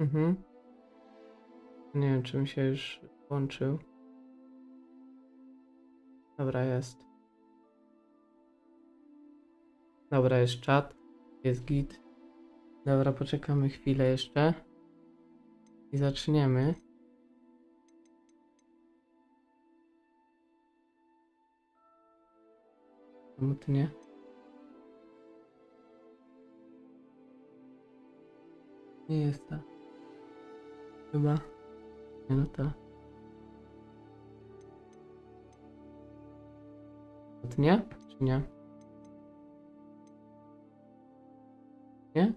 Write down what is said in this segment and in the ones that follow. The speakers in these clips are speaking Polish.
Mhm. Nie wiem, czy mi się już włączył. Dobra, jest. Dobra, jest czat. Jest git. Dobra, poczekamy chwilę jeszcze. I zaczniemy. Czemu ty nie? Nie jest ta. Chyba. Nie no ta. A ty nie? Czy nie? Nie?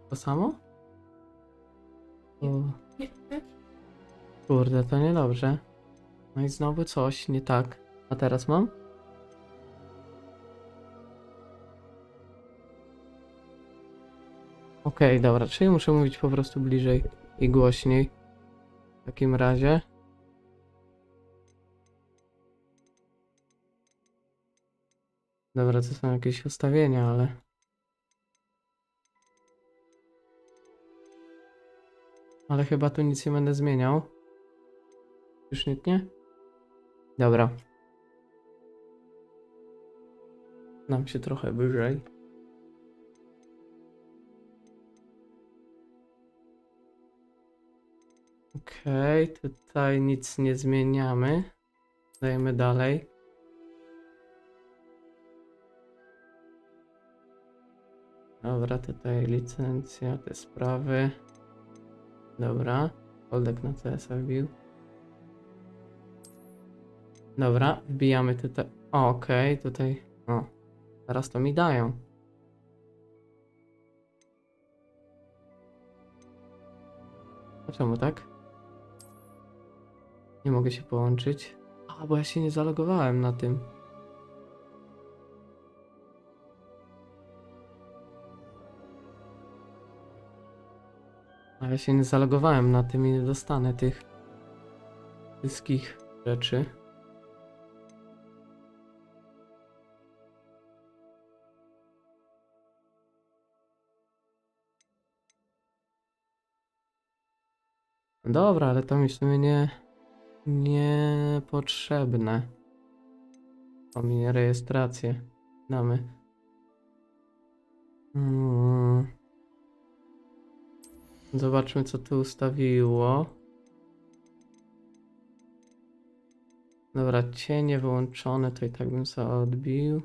To samo? O. Kurde, to niedobrze. No i znowu coś nie tak. A teraz mam? Okej, dobra, czyli muszę mówić po prostu bliżej i głośniej. W takim razie. Dobra, to są jakieś ustawienia, ale... Ale chyba tu nic nie będę zmieniał. Już nikt nie? Dobra. Dam się trochę wyżej. Okej, tutaj nic nie zmieniamy. Dajemy dalej. Dobra, tutaj licencja, te sprawy. Dobra, Oldek na CS-a wbił. Dobra, wbijamy tutaj. Okej, tutaj. O, teraz to mi dają. A czemu tak? Nie mogę się połączyć. A, bo ja się nie zalogowałem na tym. A ja się nie zalogowałem na tym i nie dostanę tych wszystkich rzeczy. Dobra, ale to mi w sumie niepotrzebne. Pominie rejestrację. Damy. Zobaczmy, co tu ustawiło. Dobra, cienie wyłączone, to i tak bym sobie odbił.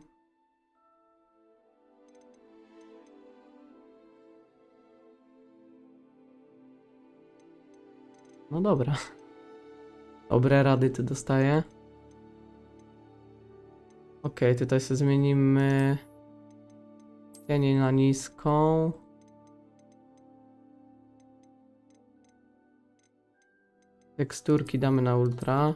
No dobra. Dobre rady tu dostaję. Okej, tutaj sobie zmienimy cienie na niską. Teksturki damy na ultra.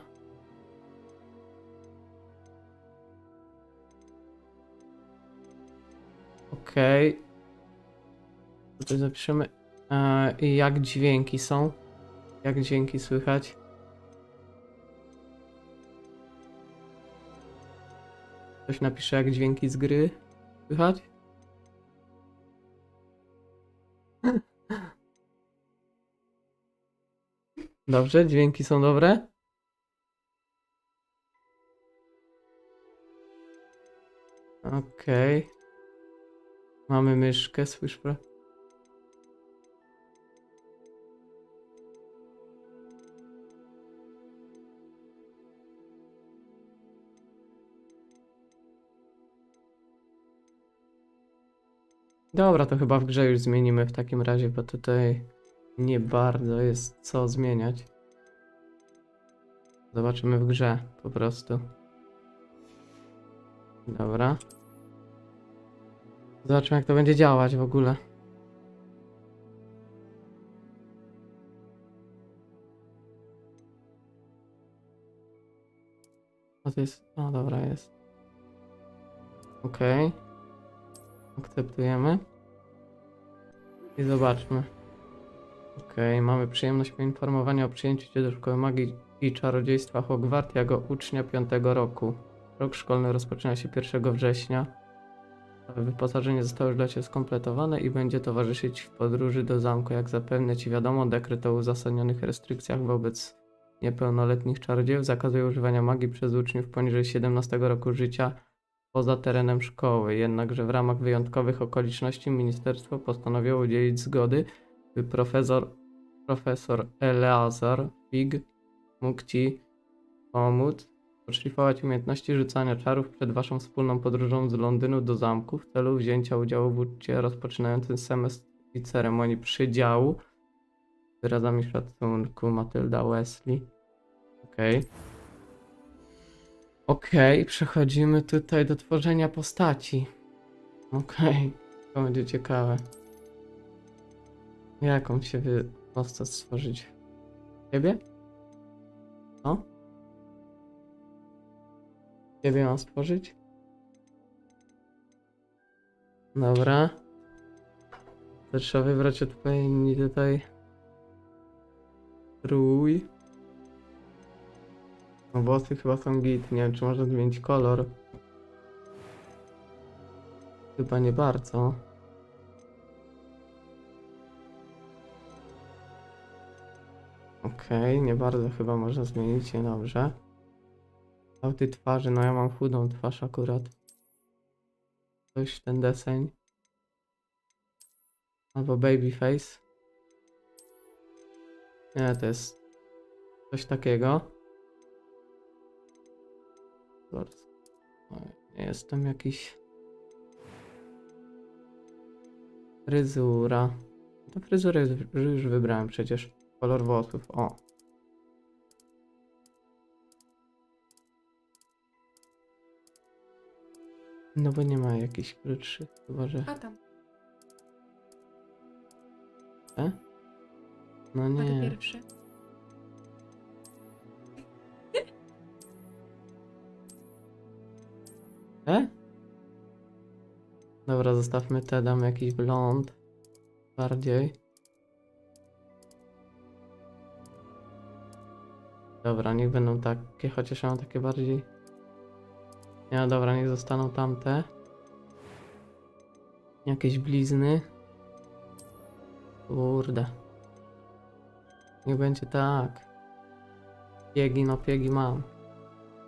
Okej. Tutaj zapiszemy. I jak dźwięki są? Jak dźwięki słychać? Ktoś napisze, jak dźwięki z gry słychać? Dobrze, dźwięki są dobre? Okej. Mamy myszkę, słysz? Dobra, to chyba w grze już zmienimy w takim razie, bo tutaj nie bardzo jest co zmieniać. Zobaczymy w grze po prostu. Dobra. Zobaczmy, jak to będzie działać w ogóle. O, to jest... O, dobra, jest. Okej. Akceptujemy. I zobaczmy. Okej, mamy przyjemność poinformowania o przyjęciu Cię do Szkoły Magii i Czarodziejstwa Hogwart jako ucznia 5. roku. Rok szkolny rozpoczyna się 1 września. Wyposażenie zostało już dla Ciebie skompletowane i będzie towarzyszyć w podróży do zamku. Jak zapewne Ci wiadomo, dekret o uzasadnionych restrykcjach wobec niepełnoletnich czarodziejów zakazuje używania magii przez uczniów poniżej 17 roku życia poza terenem szkoły. Jednakże w ramach wyjątkowych okoliczności ministerstwo postanowiło udzielić zgody, by profesor Eleazar Fig mógł Ci pomóc poszlifować umiejętności rzucania czarów przed Waszą wspólną podróżą z Londynu do zamku w celu wzięcia udziału w uczcie rozpoczynającym semestr i ceremonii przydziału. Z wyrazami szacunku, Matylda Wesley. Okej, przechodzimy tutaj do tworzenia postaci. To będzie ciekawe. Jaką się postać stworzyć? Ciebie? No? Ciebie mam stworzyć? Dobra. To trzeba wybrać odpowiedni tutaj strój. No włosy chyba są git, nie wiem czy można zmienić kolor. Chyba nie bardzo. Nie bardzo chyba można zmienić, niedobrze. Kształty twarzy, no ja mam chudą twarz akurat. Coś ten deseń. Albo baby face. Nie, to jest coś takiego. Nie jestem jakiś... Fryzura. To fryzurę już wybrałem przecież. Kolor włosów, o. No bo nie ma jakichś krótszych, chyba że... A tam. No A nie. ty pierwszy. Dobra, zostawmy te, dam jakiś blond. Bardziej. Dobra, niech będą takie, chociaż ja mam takie bardziej... Nie, dobra, niech zostaną tamte. Jakieś blizny. Kurde. Niech będzie tak. Piegi, no piegi mam.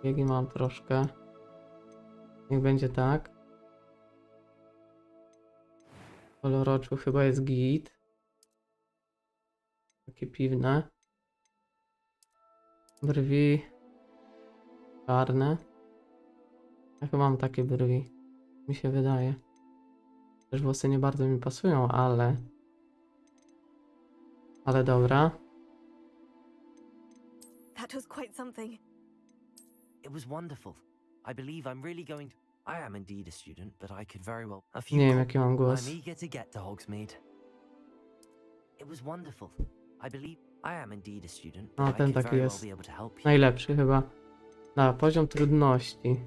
Piegi mam troszkę. Niech będzie tak. Kolor oczu chyba jest git. Takie piwne. Brwi czarne. Ja chyba mam takie brwi. Mi się wydaje. Też włosy nie bardzo mi pasują, ale... Ale dobra. That was quite something. It was wonderful. I believe I'm really going to... I am indeed a student, but I could very well... A few Nie wiem jaki mam głos. I'm eager to get to Hogsmeade. It was wonderful. I believe I am indeed a student, but No I ten could taki very well jest be able to help you. najlepszy chyba. Na poziom trudności.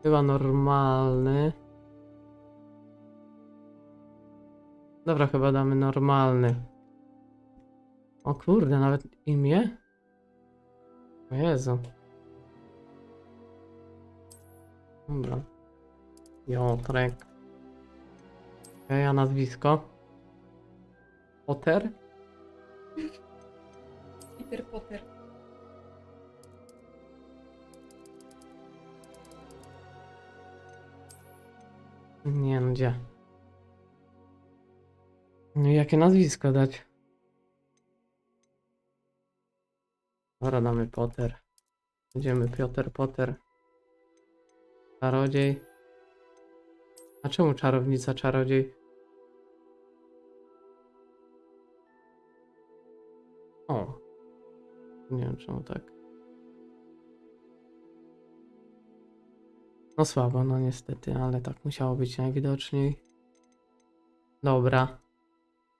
Chyba normalny. Dobra, chyba damy normalny. O kurde, nawet imię? O Jezu. Dobra. Piotrek. A nazwisko? Potter? Peter Potter. Nie no, gdzie? No i jakie nazwisko dać? Dobra, damy Potter. Będziemy Piotr Potter. Czarodziej. A czemu czarownica, czarodziej? O. Nie wiem czemu tak. No słabo, no niestety, ale tak musiało być najwidoczniej. Dobra.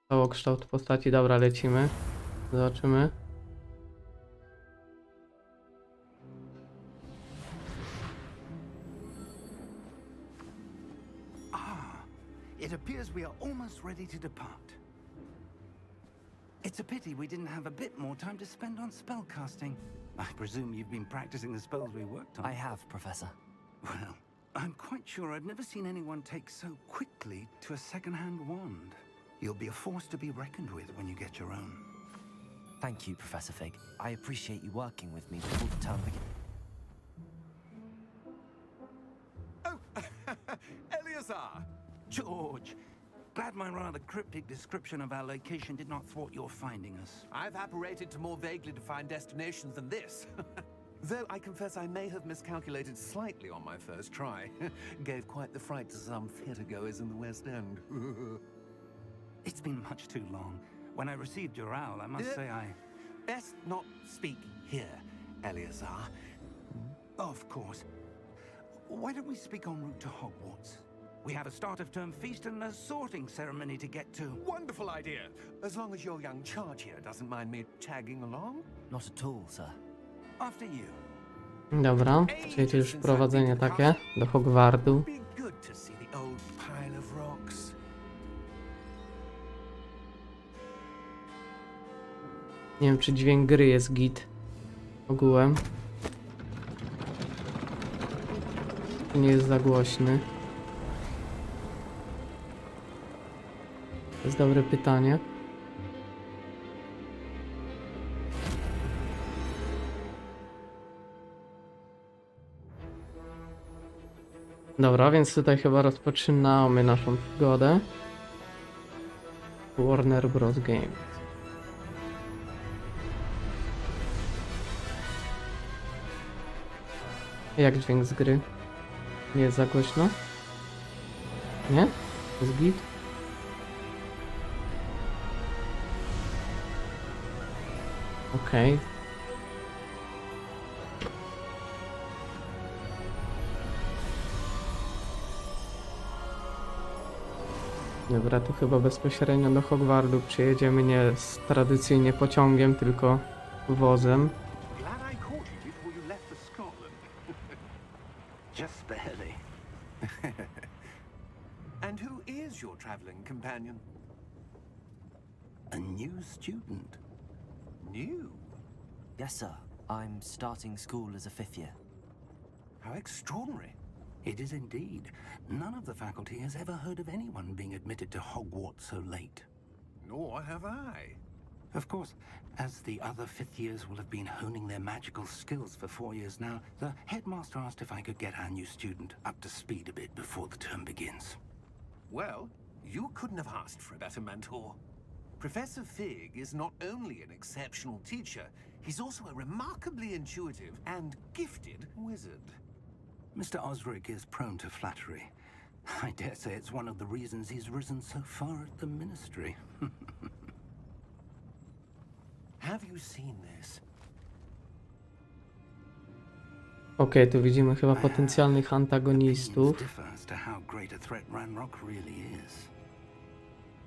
Całokształt postaci, dobra, lecimy. Zobaczymy. It appears we are almost ready to depart. It's a pity we didn't have a bit more time to spend on spellcasting. I presume you've been practicing the spells we worked on. I have, Professor. Well, I'm quite sure I've never seen anyone take so quickly to a second-hand wand. You'll be a force to be reckoned with when you get your own. Thank you, Professor Fig. I appreciate you working with me before the term begins. Oh, Eleazar! George! Glad my rather cryptic description of our location did not thwart your finding us. I've apparated to more vaguely defined destinations than this. Though I confess I may have miscalculated slightly on my first try. Gave quite the fright to some theatregoers in the West End. It's been much too long. When I received your owl, I must say I... Best not speak here, Eleazar. Of course. Why don't we speak en route to Hogwarts? We have a start-of-term feast and a sorting ceremony to get to. Wonderful idea. As long as your young charge here doesn't mind me tagging along. Not at all, sir. After you. Dobra, czyli to już wprowadzenie takie do Hogwartu. Be good to see the old pile of rocks. Nie wiem, czy dźwięk gry jest git ogółem. Nie jest za głośny. To jest dobre pytanie. Dobra, więc tutaj chyba rozpoczynamy naszą przygodę. Warner Bros. Games. Jak dźwięk z gry? Nie jest za głośno? Nie? Jest git? Okej. Dobra, to chyba bezpośrednio do Hogwartu przyjedziemy nie tradycyjnie pociągiem, tylko wozem. Glad I caught you before you left for Scotland. Just barely. And who is your traveling companion? A new student. New? Yes, sir. I'm starting school as a 5th year. How extraordinary. It is indeed. None of the faculty has ever heard of anyone being admitted to Hogwarts so late. Nor have I. Of course, as the other fifth years will have been honing their magical skills for 4 years now, the headmaster asked if I could get our new student up to speed a bit before the term begins. Well, you couldn't have asked for a better mentor. Professor Fig is not only an exceptional teacher, he's also a remarkably intuitive and gifted wizard. Mr. Osric is prone to flattery. I dare say it's one of the reasons he's risen so far at the ministry. Have you seen this? Okej, tu widzimy chyba potencjalnych antagonistów. Differ as to how great a threat Ranrock really is.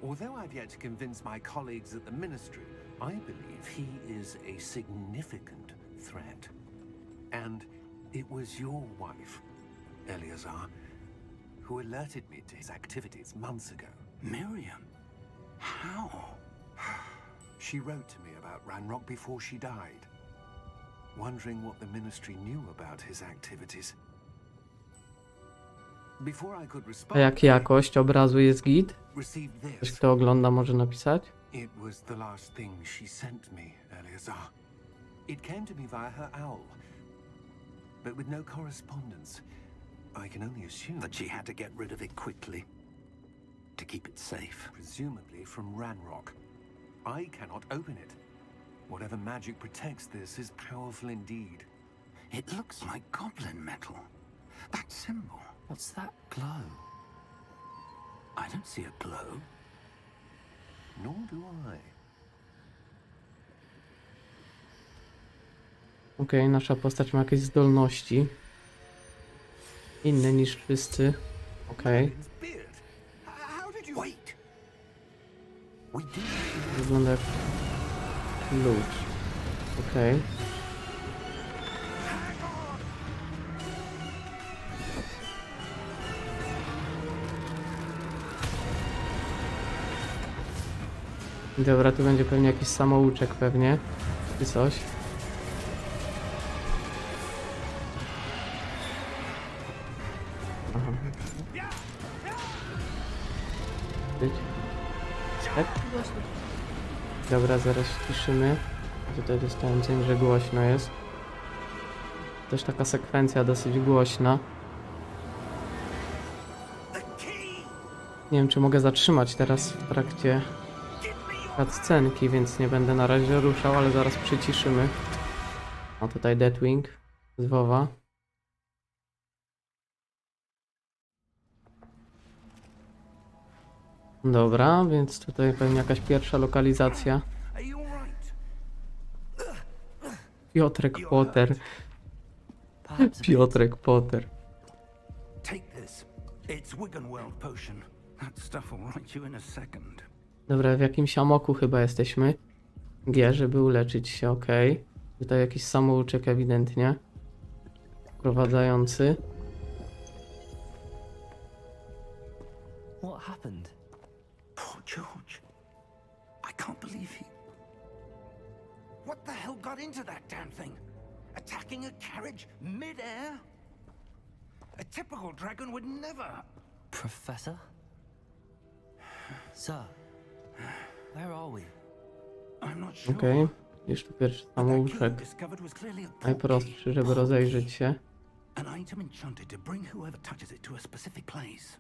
Although I've yet to convince my colleagues at the ministry, I believe he is a significant threat. And it was your wife, Eleazar, who alerted me to his activities months ago. Miriam? How? She wrote to me about Ranrock before she died, wondering what the ministry knew about his activities. Before I could A respond, jak jakość obrazu jest git? received Ktoś, this. kto ogląda, może napisać. It was the last thing she sent me, Eleazar. It came to me via her owl, but with no correspondence. I can only assume That she had to get rid of it quickly to keep it safe. presumably from Ranrock. I cannot open it. Whatever magic protects this is powerful indeed. It looks like goblin metal. That symbol. What's that glow? I don't see a glow. Nor do I. Okej, nasza postać ma jakieś zdolności. Inne niż wszyscy. Okej, Merlin's beard. How did you... Wait. We did. wygląda jak klucz. Okej. Dobra, tu będzie pewnie jakiś samouczek pewnie, czy coś. Tak? Głośno. Dobra, zaraz ciszymy. Tutaj dostałem cień, że głośno jest. Też taka sekwencja dosyć głośna. Nie wiem, czy mogę zatrzymać teraz w trakcie cutscenki, więc nie będę na razie ruszał, ale zaraz przyciszymy. O, tutaj Deathwing z WoWa. Dobra, więc tutaj pewnie jakaś pierwsza lokalizacja. Are you all right? Piotrek Potter. Perhaps a bit. Piotrek Potter. Take this. It's Wiggenweld potion. That stuff will right you in a second. Dobra, w jakimś amoku chyba jesteśmy. G, żeby uleczyć się, ok. Tutaj jakiś samouczek ewidentnie. Wprowadzający. What happened? Poor George. I can't believe he... What the hell got into that damn thing? Attacking a carriage mid-air? A typical dragon would never... Professor? Sir, where are we? I'm not sure. Ok. Już tu pierwszy But that key samouczek. discovered was clearly a portkey. Najprostszy, żeby rozejrzeć się. An item enchanted to bring whoever touches it to a specific place.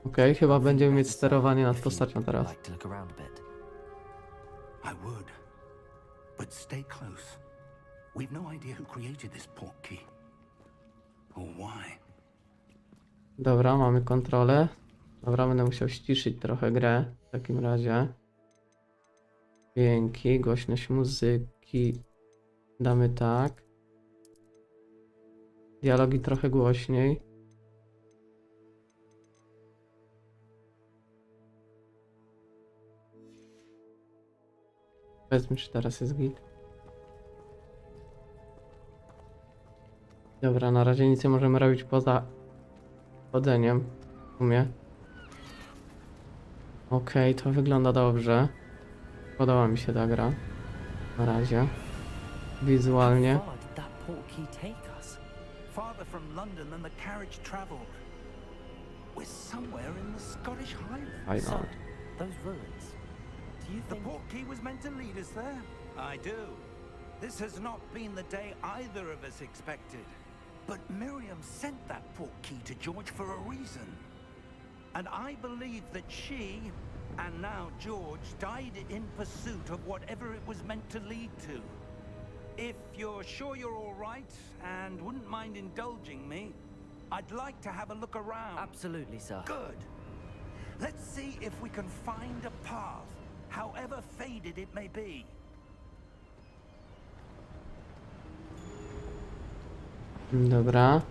Ok, chyba będziemy mieć sterowanie nad postacią teraz. Like to look around a bit. I would. But stay close. We've no idea who created this portkey. Or why. Dobra, mamy kontrolę. Dobra, będę musiał ściszyć trochę grę w takim razie. Dźwięki, głośność muzyki. Damy tak. Dialogi trochę głośniej. Powiedzmy, czy teraz jest git. Dobra, na razie nic nie możemy robić poza chodzeniem. W sumie. Okej, to wygląda dobrze. Podoba mi się ta gra. Na razie. Wizualnie. How far did that portkey take us? Farther from London than the carriage travelled. We're somewhere in the Scottish Highlands. Sir, those ruins. Do you The think... portkey was meant to lead us there? I do. This has not been the day either of us expected. But Miriam sent that portkey to George for a reason. And I believe that she, and now George, died in pursuit of whatever it was meant to lead to. If you're sure you're all right and wouldn't mind indulging me, I'd like to have a look around. Absolutely, sir. Good. Let's see if we can find a path, however faded it may be. Dobra.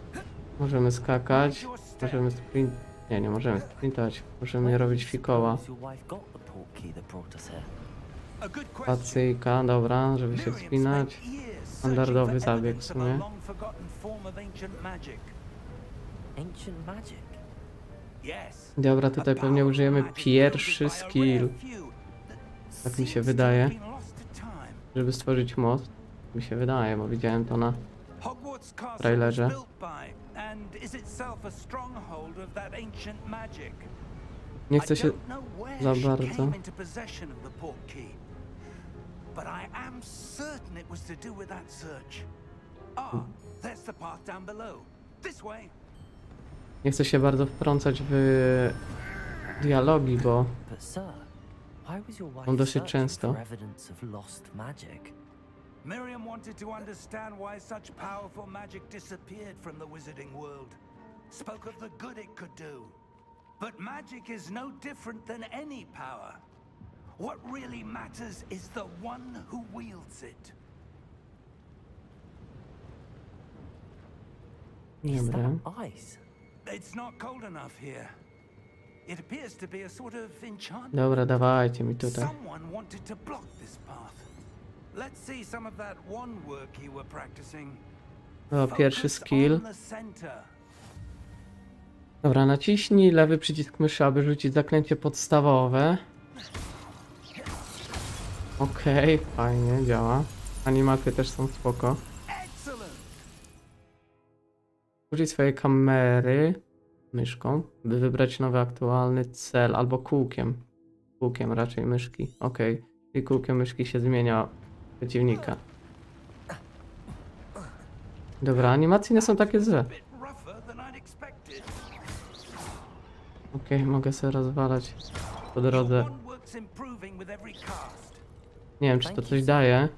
Możemy skakać. Możemy sprint... Nie, nie możemy sprintować. Możemy robić fikoła. Your wife got the portkey that brought us here. A good question. Pacyjka, dobra, żeby się Miriam wspinać. spent years Standardowy searching for zabieg w evidence of a sumie. long-forgotten form of ancient magic. Ancient magic. Yes. Dobra, tutaj pewnie użyjemy pierwszy skill, tak mi się wydaje, żeby stworzyć most. Mi się wydaje, bo widziałem to na... Hogwart's castle trailerze. was built by and is itself a stronghold of that ancient magic. Nie chcę się I don't know where za she bardzo... came into possession of the portkey, but I am certain it was to do with that search. Ah, there's the path down below. This way. Nie chcę się bardzo wtrącać w dialogi, bo But sir, why was your wife on dosyć searching często. for evidence of lost magic? Miriam wanted to understand why such powerful magic disappeared from the wizarding world. Spoke of the good it could do. But magic is no different than any power. What really matters is the one who wields it. Is Dobra. that ice? It's not cold enough here. It appears to be a sort of enchantment. Dobra, dawajcie mi tutaj. Someone wanted to block this path. Let's see some of that one work you were practicing. O, pierwszy Focus skill. on the center. Dobra, naciśnij lewy przycisk myszy, aby rzucić zaklęcie podstawowe. Okej, fajnie, działa. Animacje też są spoko. Excellent. Użyj swojej kamery myszką, by wybrać nowy aktualny cel, albo kółkiem. Kółkiem raczej myszki. Ok. I kółkiem myszki się zmienia przeciwnika. Dobra, animacje nie są takie złe. Bit rougher than I'd expected. Ok, mogę sobie rozwalać po drodze. One works improving with every cast. Nie wiem, czy to coś daje,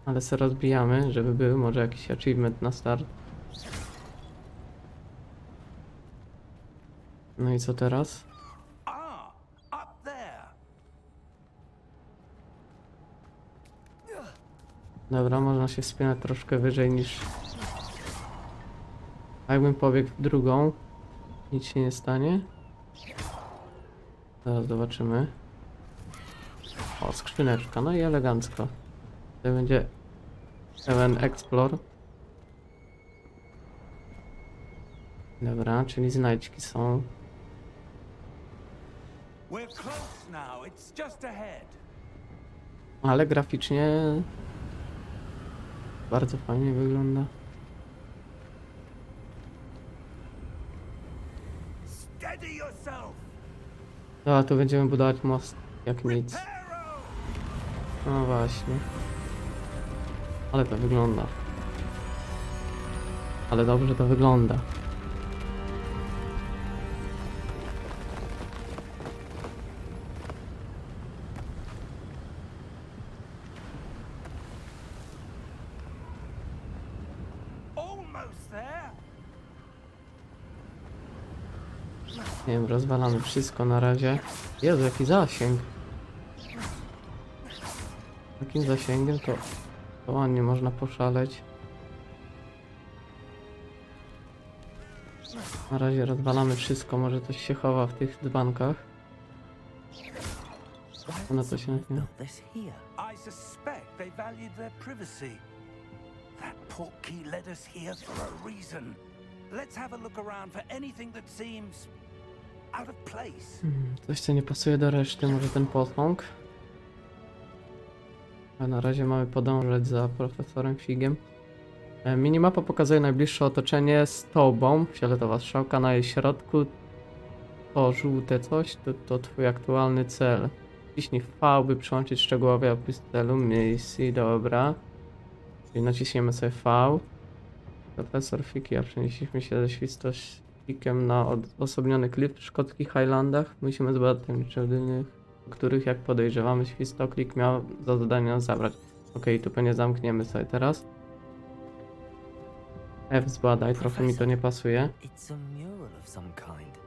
ale sobie rozbijamy, żeby był może jakiś achievement na start. No i co teraz? Ah, up there. Dobra, można się wspinać troszkę wyżej niż... A jakbym pobiegł w drugą, nic się nie stanie. Zaraz zobaczymy. O, skrzyneczka, no i elegancko. To będzie pełen explore. Dobra, czyli znajdźki są. We're close now. It's just ahead. Ale graficznie bardzo fajnie wygląda. Steady yourself. No, a tu będziemy budować most jak nic. Pero! No właśnie. Ale to wygląda. Ale dobrze to wygląda. Almost there. Nie wiem, rozwalamy wszystko na razie. Jezu, jaki zasięg. Takim zasięgiem to ładnie można poszaleć. Na razie rozwalamy wszystko, może coś się chowa w tych dzbankach. Why No would to się someone nie- have built this here? I suspect they valued their privacy. That portkey led us here for a reason. Let's have a look around for anything that seems out of place. Coś co nie pasuje do reszty, może ten posąg. A na razie mamy podążać za profesorem Figiem. Minimapa pokazuje najbliższe otoczenie z tobą. Fioletowa strzałka na jej środku. To żółte coś, to twój aktualny cel. Wciśnij V, by przełączyć szczegółowy opis celu, misji, dobra. Czyli naciśniemy sobie V. Profesor Fig, ja przenieśliśmy się ze świstościkiem na odosobniony klif w szkockich Highlandach. Musimy zbadać tajemniczych, których jak podejrzewamy świstoklik miał za zadanie nas zabrać. Ok, tu pewnie zamkniemy sobie teraz. F zbadaj, trochę mi to nie pasuje. It's a mural of some kind.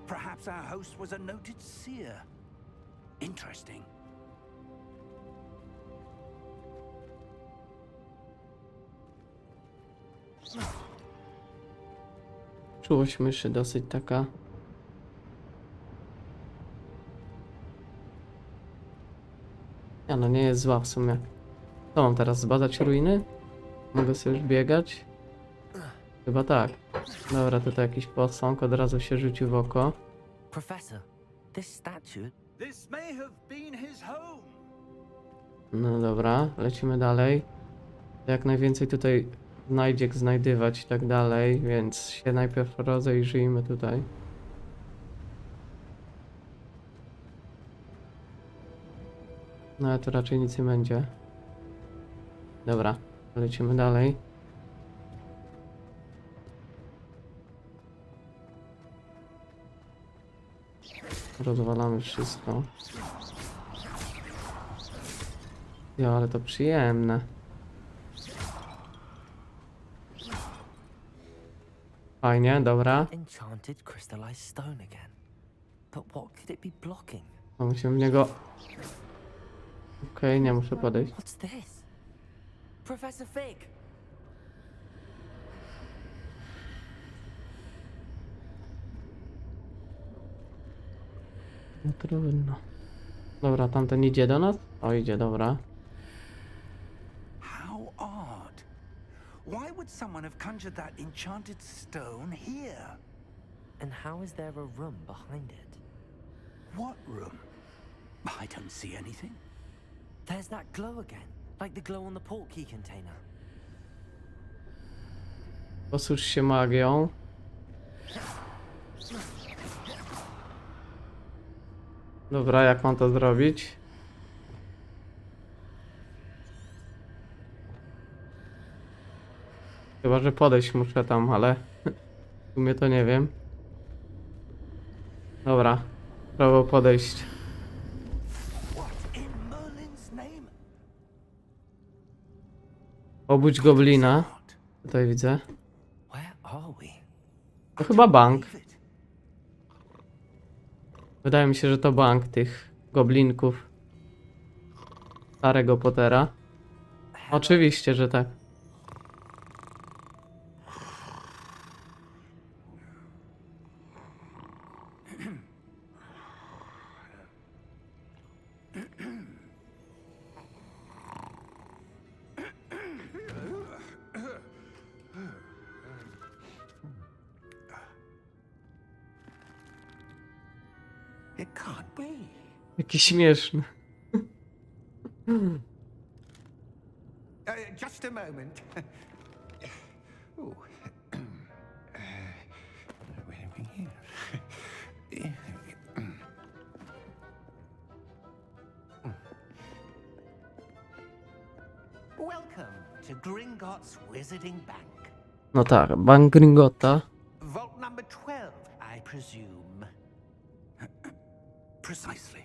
Perhaps our host was a noted seer. Interesting. Czułość myszy dosyć taka. Ja no nie jest zła w sumie. Co mam teraz zbadać ruiny? Mogę sobie już biegać? Chyba tak. Dobra, tutaj jakiś posąg od razu się rzucił w oko. Professor, this statue. This may have been his home. No dobra, lecimy dalej. Jak najwięcej tutaj znajdziek znajdywać i tak dalej, więc się najpierw rozejrzyjmy tutaj. No ale tu raczej nic nie będzie. Dobra, lecimy dalej. Rozwalamy wszystko. Ja, ale to przyjemne. Fajnie, dobra. Enchanted crystallized stone again. But what could it be blocking? No, musimy w niego... Okej, nie muszę podejść. What's this? Professor Fig! No trudno. Dobra, tamten idzie do nas? O, idzie, dobra. How odd. Why would someone have conjured that enchanted stone here? And how is there a room behind it? What room? I don't see anything. There's that glow again, like the glow on the portkey container. Posłuż się magią. Dobra, jak mam to zrobić? Chyba, że podejść muszę tam, ale w sumie to nie wiem. Dobra, próbował podejść. What in Merlin's name? Obudź goblina. Tutaj widzę. Where are we? To chyba bank. Wydaje mi się, że to bank tych goblinków. Starego Pottera. Oczywiście, że tak. It can't be. Jaki śmieszny. Just a moment. Ooh. Where are we here? Welcome to Gringotts Wizarding Bank. No tak, bank Gringotta. Vault number 12, I presume. Precisely.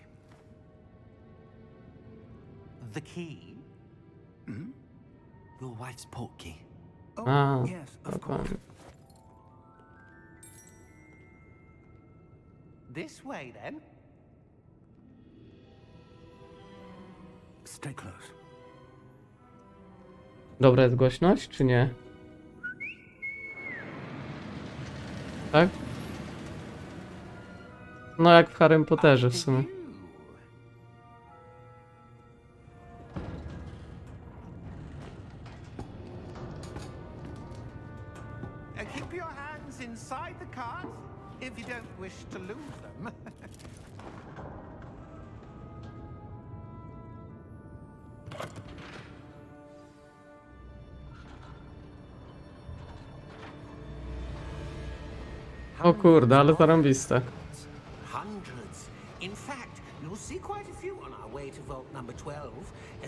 The key? Your wife's portkey. Oh, Ah, yes, of course. dokładnie. This way, then. Stay close. Dobra jest głośność, czy nie? Tak? No jak w Harrym Potterze w sumie. Keep your hands inside the cart if you don't wish to lose them. O kurde, ale zarąbiste. Hundreds. In fact, you'll see quite a few on our way to vault number 12.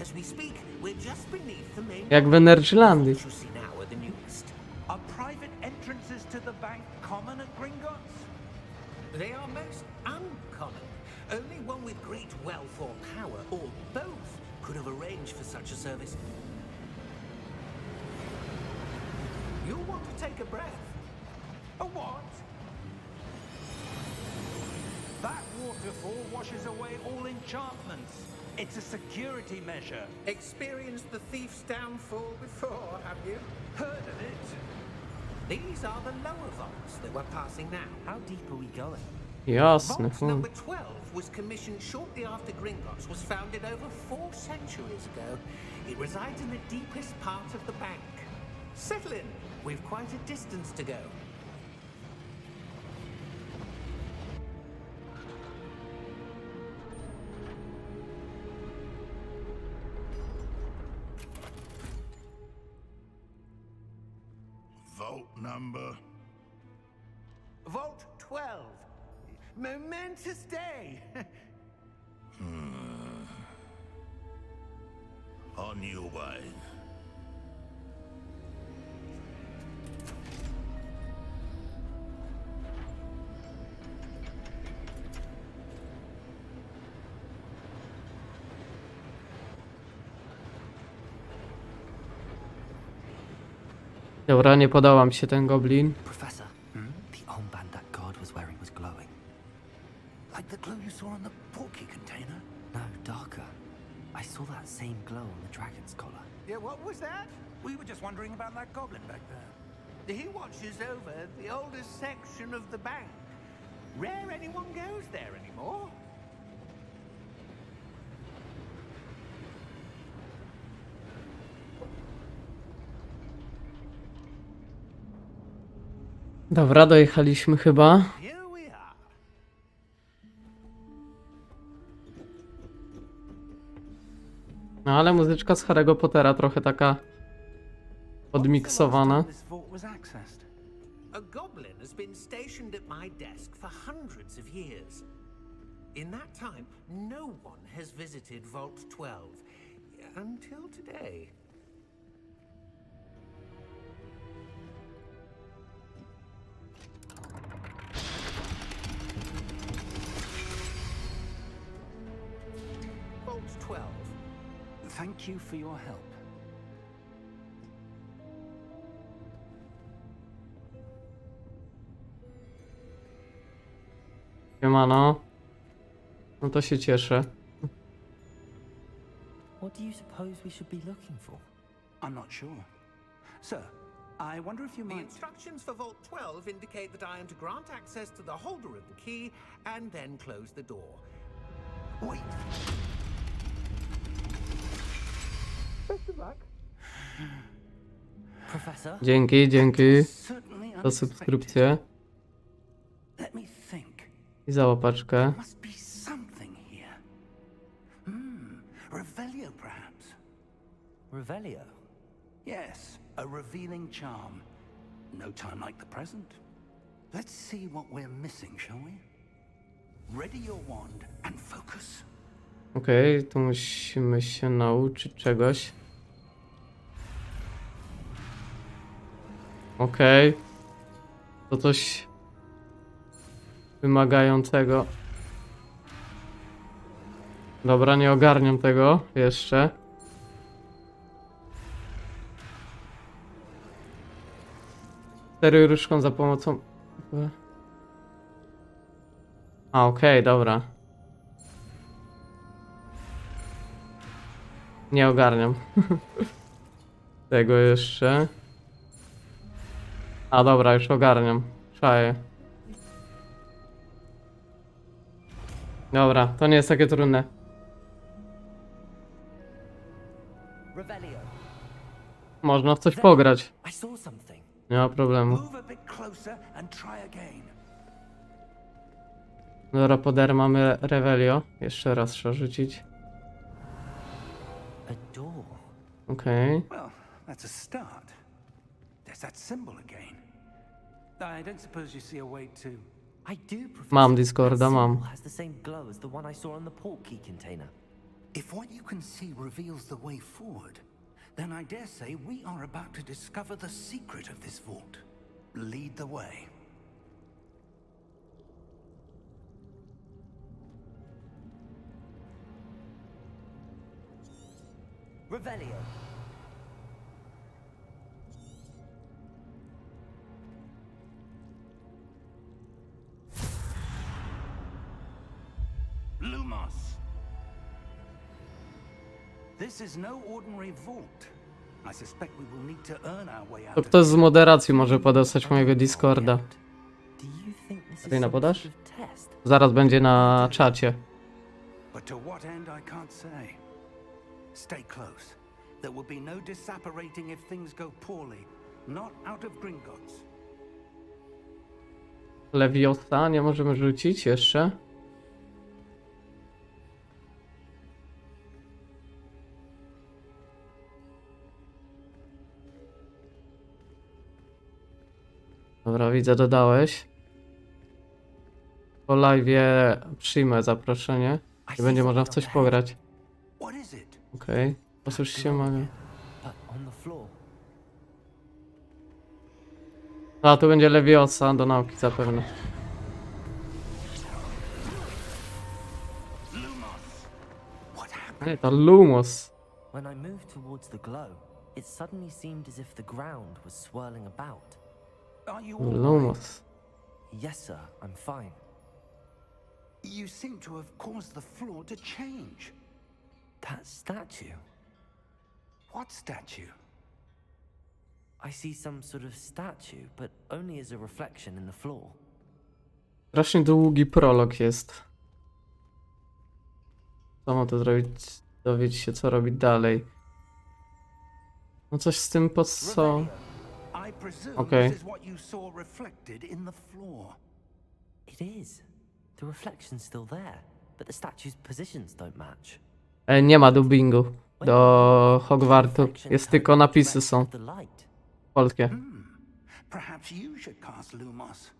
As we speak, we're just beneath the main. Jak w Energylandii. Vaults you see now are the newest. Are private entrances to the bank common at Gringotts? They are most uncommon. Only one with great wealth or power, or both, could have arranged for such a service. You'll want to take a breath. A what? That waterfall washes away all enchantments. It's a security measure. Experienced the thief's downfall before, have you? Heard of it? These are the lower vaults that we're passing now. How deep are we going? Jasne. Vault number 12 was commissioned shortly after Gringotts was founded over 4 centuries ago. It resides in the deepest part of the bank. Settle in. We've quite a distance to go. Vault number. Vault 12. Momentous day. On your way. Dobra, nie podoba mi się ten goblin. Professor, the armband that guard was wearing was glowing. Like the glow you saw on the portkey container? No, darker. I saw that same glow on the dragon's collar. Yeah, what was that? We were just wondering about that goblin back there. He watches over the oldest section of the bank. Rare anyone goes there anymore. Dobra, dojechaliśmy chyba. Here we are. No ale muzyczka z Harry'ego Pottera trochę taka podmiksowane. This vault was accessed. A goblin has been stationed at my desk for hundreds of years. In that time, no one has visited Vault 12 until today. Vault 12. Thank you for your help. Siemano. No to się cieszę. What do you suppose we should be looking for? I'm not sure. Sir, I wonder if you The might... instructions for Vault 12 indicate that I am to grant access to the holder of the key and then close the door. Wait. Best of luck. Professor? Dzięki Certainly za unexpected. subskrypcję Let me think. i za łapaczkę. Must be something here. Revelio, perhaps. Revelio? Yes, a revealing charm. No time like the present. Let's see what we're missing, shall we? Ready your wand and focus. Okej, tu musimy się nauczyć czegoś. Okej. To coś wymagającego. Dobra, nie ogarniam tego jeszcze. Steruj różdżką za pomocą... A, okej, dobra. Nie ogarniam. Tego jeszcze. A dobra, już ogarniam. Czaję. Dobra, to nie jest takie trudne. Revelio. Można w coś pograć. I saw something. Nie ma problemu. Move a bit closer and try again. Dobra, poder mamy Revelio. Jeszcze raz trzeba rzucić. A door. Okej. Well, that's a start. There's that symbol again. I don't suppose you see a way to... I do, Professor. Mam Discorda, That mam. symbol has the same glow as the one I saw on the port key container. If what you can see reveals the way forward, then I dare say we are about to discover the secret of this vault. Lead the way. Revelio. Lumos! This is no ordinary vault. I suspect we will need to earn our way out To of ktoś z moderacji może podostać mojego Discorda. Do you think this is Karina, some podasz? sort of test? Zaraz będzie na czacie. But to what end I can't say. Stay close. There will be no disapparating if things go poorly. Not out of Gringotts. Leviosa nie możemy rzucić jeszcze. Dobra, widzę, dodałeś. Po live'ie przyjmę zaproszenie i będzie można w coś pograć. What is it? Okej, posłuchaj się, mogę. But on the floor. A, tu będzie Leviosa do nauki zapewne. Lumos! What happened? Ej, to Lumos. When I moved towards the glow, it suddenly seemed as if the ground was swirling about. Are you all right? Lumos. Yes, sir, I'm fine. You seem to have caused the floor to change. That statue. What statue? I see some sort of statue, but only as a reflection in the floor. Strasznie długi prolog jest. Co ma to zrobić? Dowiedzieć się, co robić dalej. No coś z tym po co... I presume Okay. this is what you saw reflected in the floor. It is. The reflection's still there, but the statue's positions don't match. Nie ma dubbingu do Hogwartu. Jest tylko napisy są. The light. polskie. Perhaps you should cast Lumos.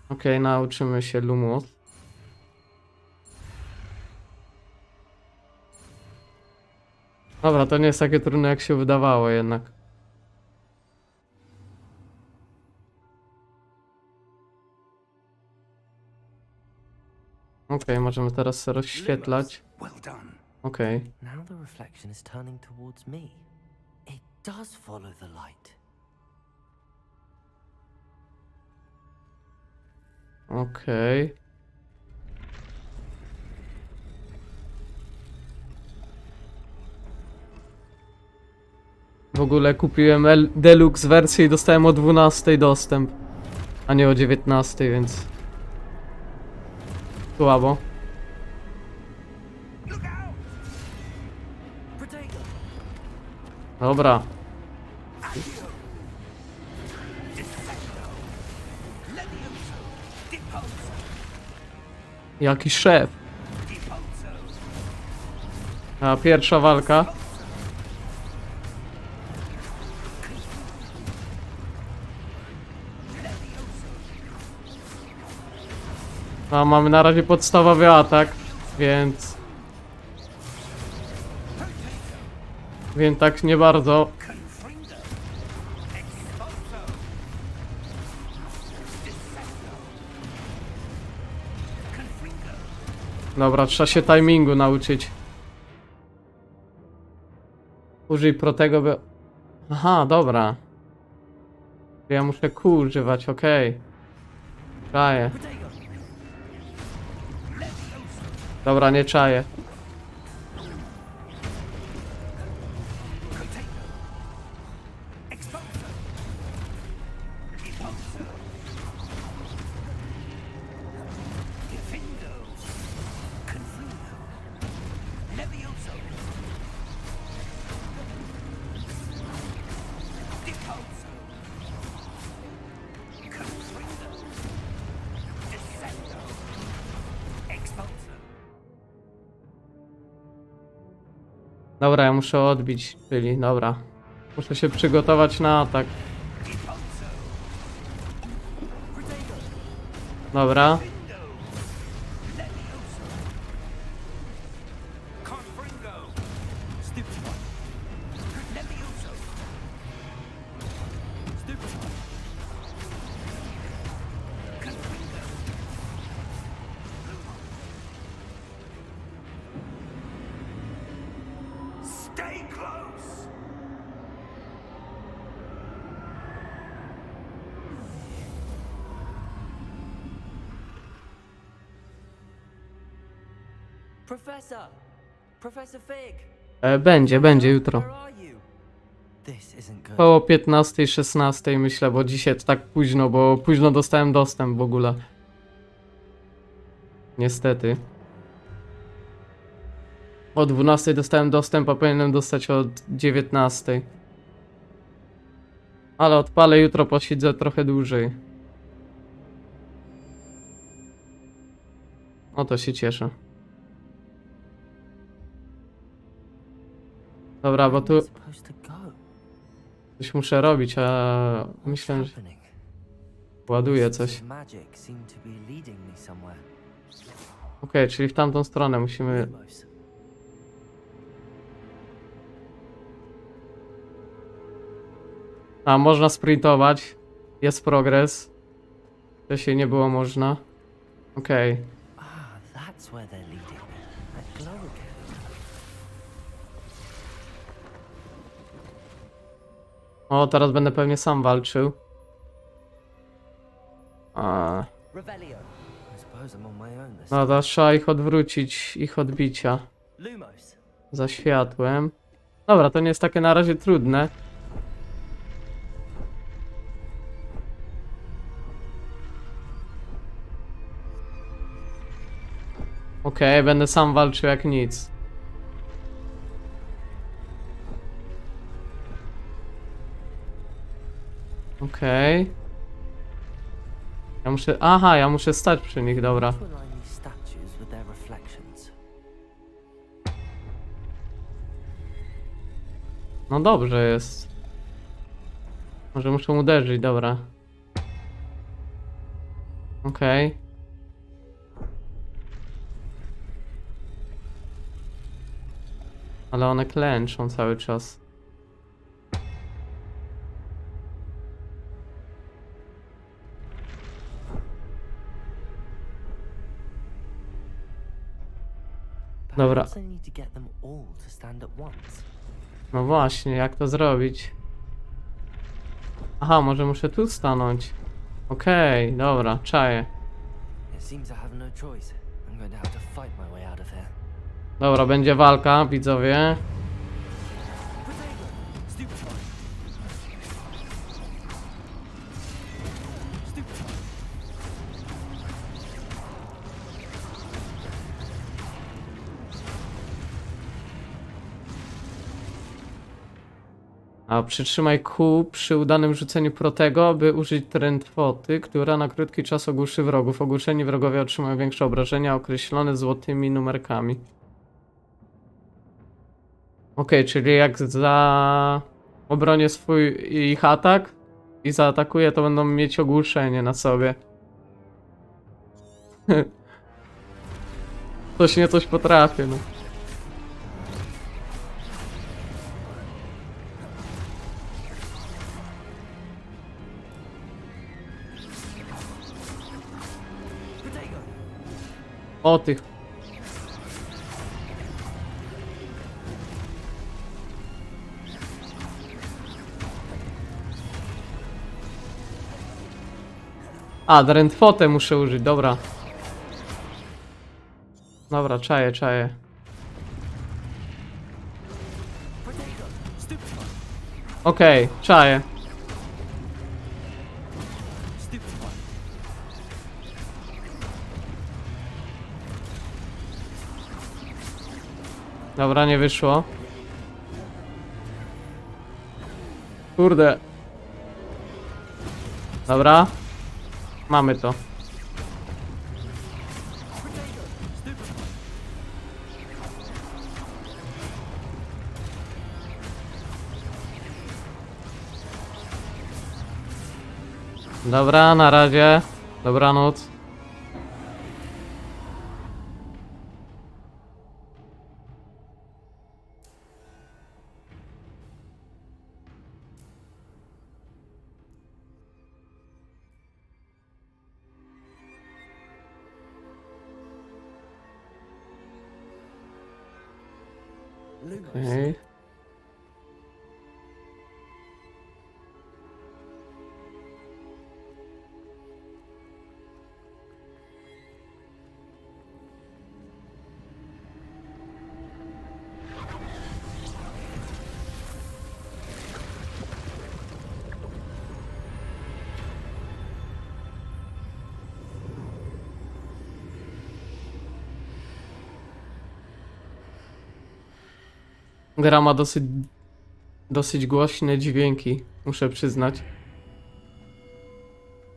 Okej, nauczymy się Lumos. Dobra, to nie jest takie trudne, jak się wydawało jednak. Okej, możemy teraz rozświetlać. Well done. Okej. Now the reflection is turning towards me. It does follow the light. Okej. W ogóle kupiłem Deluxe wersję i dostałem o 12 dostęp, a nie o 19, więc słabo. Dobra. Jaki szef. A pierwsza walka. A mamy na razie podstawowy atak, więc tak nie bardzo. Dobra, trzeba się timingu nauczyć. Użyj protego, by... Aha, dobra. Ja muszę Q używać, okej. Czaję. Dobra, nie czaję. Dobra, ja muszę odbić, czyli dobra. Muszę się przygotować na atak. Dobra. Stay close. Professor! Professor Fig! Będzie jutro. Where are you? This isn't good. Około 15, 16 myślę, bo dzisiaj to tak późno, bo późno dostałem dostęp w ogóle. Niestety. O 12 dostałem dostęp, a powinienem dostać od 19. Ale odpalę jutro, posiedzę trochę dłużej. O, to się cieszę. Dobra, bo tu Where am I supposed to go? coś muszę robić, a myślę, że Happening? ładuję Pieces coś. of magic seem to be leading me somewhere. Okej, czyli w tamtą stronę musimy... Lumos. A, można sprintować. Jest progres. Wcześniej nie było można. Okej. Ah, that's where they're leading. That glow again. O, teraz będę pewnie sam walczył. A, Revelio. I suppose I'm on my own this no to trzeba ich odwrócić, ich odbicia. Lumos. Za światłem. Dobra, to nie jest takie na razie trudne. Okej, będę sam walczył jak nic. Okej. Ja muszę... Aha, ja muszę stać przy nich, dobra. To align these statues with their reflections. No dobrze jest. Może muszę uderzyć, dobra. Okej. Ale one klęczą cały czas. Dobra. Perhaps I need to get them all to stand at once. No właśnie, jak to zrobić? Aha, może muszę tu stanąć. Okej, dobra, czaję. It seems I have no choice. I'm going to have to fight my way out of here. Dobra, będzie walka, widzowie. A przytrzymaj Q przy udanym rzuceniu protego, by użyć trętwoty, która na krótki czas ogłuszy wrogów. Ogłuszeni wrogowie otrzymają większe obrażenia określone złotymi numerkami. Okej, czyli jak za obronię swój ich atak i zaatakuję, to będą mieć ogłuszenie na sobie. Coś nie coś potrafię, no. O tych. A, drętwotę muszę użyć, dobra. Dobra, czaję. Okej, czaję. Dobra, nie wyszło. Kurde. Dobra. Mamy to. Dobra, na razie. Dobranoc. Okej. Gra ma dosyć głośne dźwięki, muszę przyznać.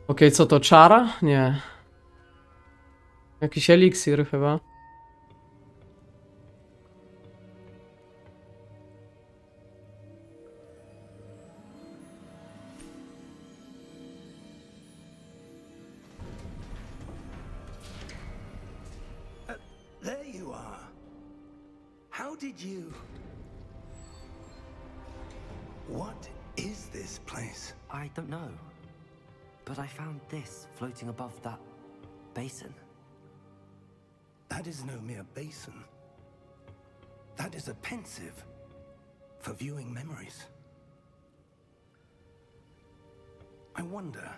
Okej, co to, czara? Nie. Jakiś eliksir chyba. There you are. How did you... What is this place? I don't know. But I found this floating above that basin. That is no mere basin. That is a pensive for viewing memories. I wonder...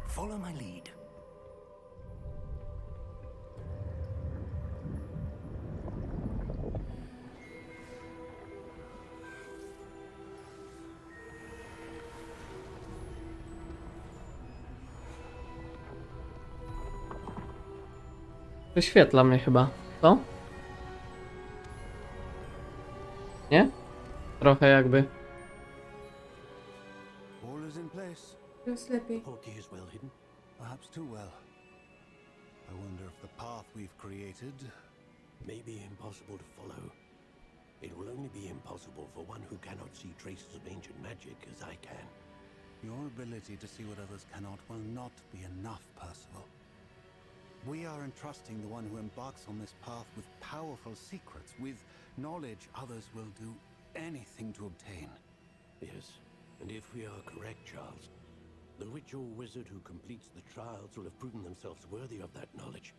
Follow my lead. Wyświetla mnie chyba. Co? Nie? Trochę jakby. All is in place. Jest lepiej. Portkey is well hidden. Perhaps too well. I wonder if the path we've created... May be impossible to follow. It will only be impossible for one who cannot see traces of ancient magic as I can. Your ability to see what others cannot will not be enough, Percival. We are entrusting the one who embarks on this path with powerful secrets, with knowledge others will do anything to obtain. Yes, and if we are correct, Charles, the ritual wizard who completes the trials will have proven themselves worthy of that knowledge,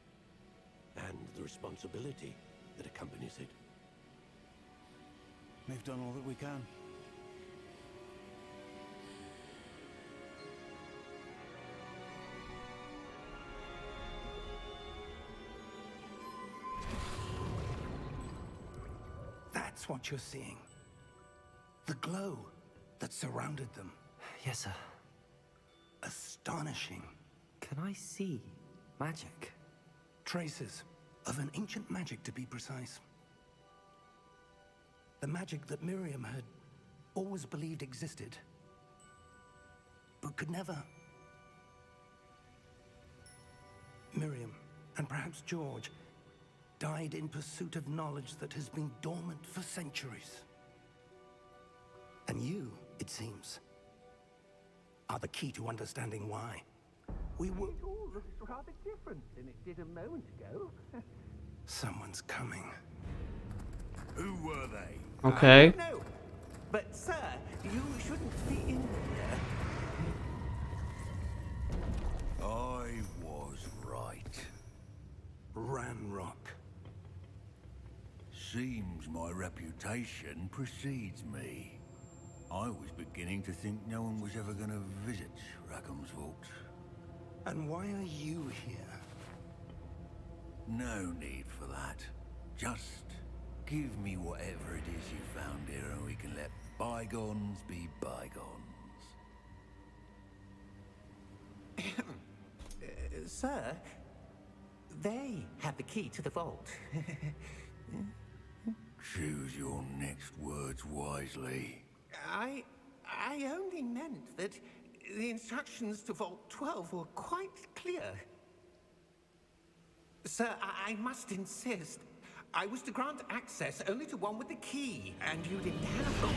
and the responsibility that accompanies it. We've done all that we can. That's what you're seeing. The glow that surrounded them. Yes, sir. Astonishing. Can I see magic? Traces of an ancient magic, to be precise. The magic that Miriam had always believed existed, but could never. Miriam, and perhaps George, died in pursuit of knowledge that has been dormant for centuries. And you, it seems, are the key to understanding why. We were... It all looks rather different than it did a moment ago. Someone's coming. Who were they? Okej. No, but sir, you shouldn't be in here. I was right. Ranrock. Seems my reputation precedes me. I was beginning to think no one was ever going to visit Rackham's vault. And why are you here? No need for that. Just give me whatever it is you found here and we can let bygones be bygones. Sir, they have the key to the vault. Choose your next words wisely. I only meant that the instructions to Vault 12 were quite clear. Sir, I must insist. I was to grant access only to one with the key, and you didn't have them.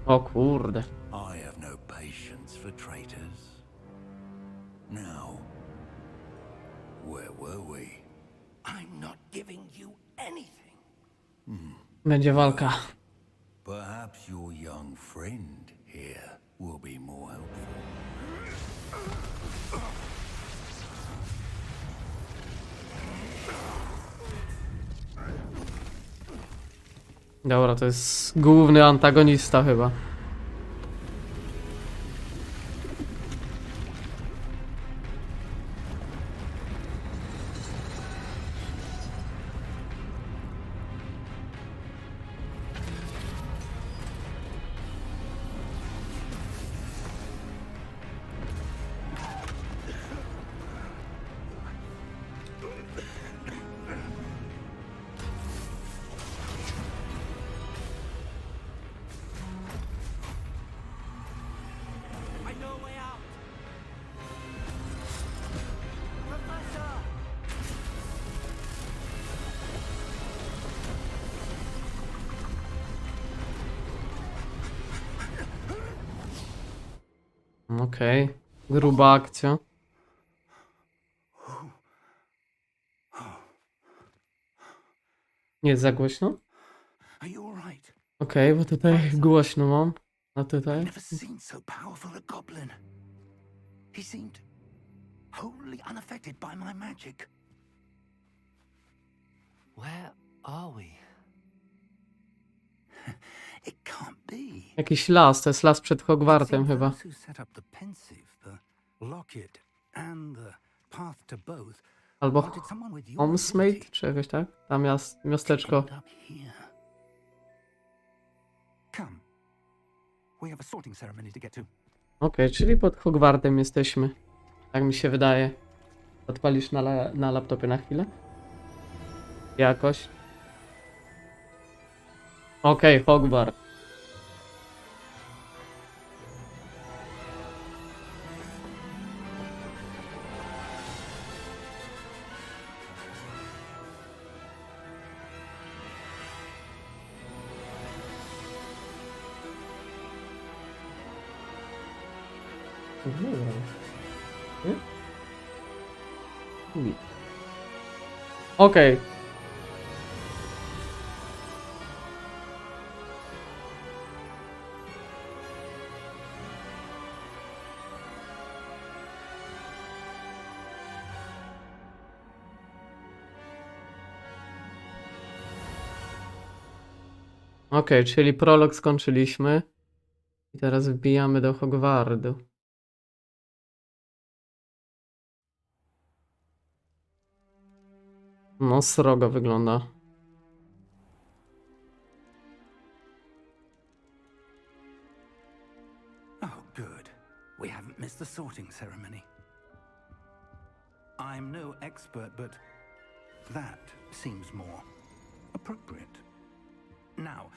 O kurde. I have no patience for traitors. Now, where were we? I'm not giving you anything. Będzie walka. Perhaps your young friend here will be more helpful. Dobra, to jest główny antagonista chyba. I know a way out. Professor! Okej. Gruba akcja. Nie jest za głośno? Are you all right? Okej, bo tutaj głośno mam. A I've tutaj? never seen so powerful a goblin. He seemed wholly unaffected by my magic. Where are we? It can't be. Jakiś las, to jest las przed Hogwartem It seems chyba. those who set up the pensive, the locket, and the path to both Albo wanted someone with your Homesmade, ability czy jakoś tak? Tam miasteczko. end up here. Come. We have a sorting ceremony to get to. Okej, czyli pod Hogwartem jesteśmy. Tak mi się wydaje. Odpalisz na laptopie na chwilę? Jakoś. Okej, Hogwart. Okej. Okej, czyli prolog skończyliśmy. I teraz wbijamy do Hogwartu. No, srogo wygląda. Oh, good. We haven't missed the sorting ceremony. I'm no expert, but that seems more appropriate. Now,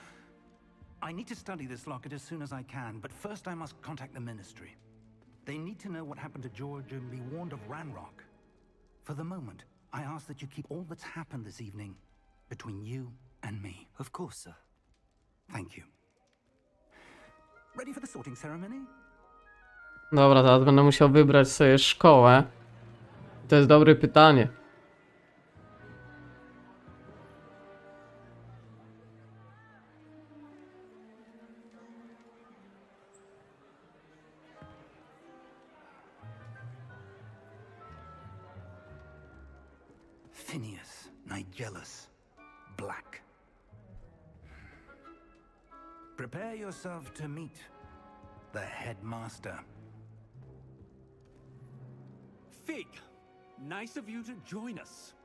I need to study this locket as soon as I can, but first I must contact the Ministry. They need to know what happened to George and be warned of Ranrock. For the moment, I ask that you keep all that's happened this evening between you and me. Of course, sir. Thank you. Ready for the sorting ceremony? Dobra, teraz będę musiał wybrać sobie szkołę. To jest dobre pytanie. Phineas Nigellus Black. Prepare yourself to meet the headmaster. Fig, nice of you to join us.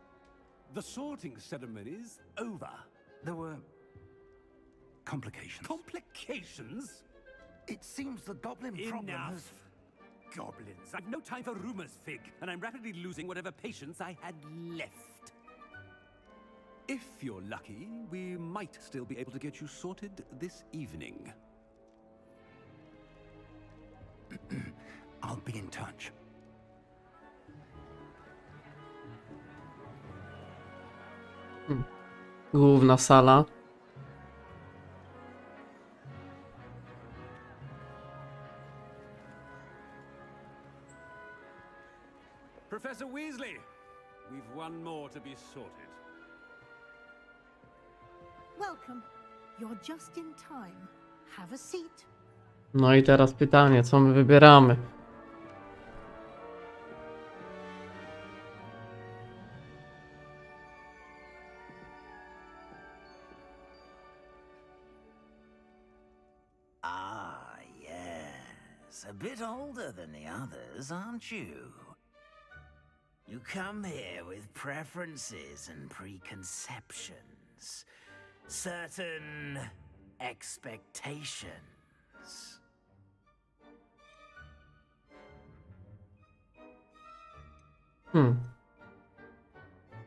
The sorting ceremony's over. There were complications. Complications? It seems the goblin problem Enough. has... Goblins. I've no time for rumors, Fig, and I'm rapidly losing whatever patience I had left. If you're lucky, we might still be able to get you sorted this evening. I'll be in touch. Główna sala. Professor Weasley, we've one more to be sorted. Welcome. You're just in time. Have a seat. No i teraz pytanie, co my wybieramy? Ah, yes. A bit older than the others, aren't you? You come here with preferences and preconceptions. Certain expectations.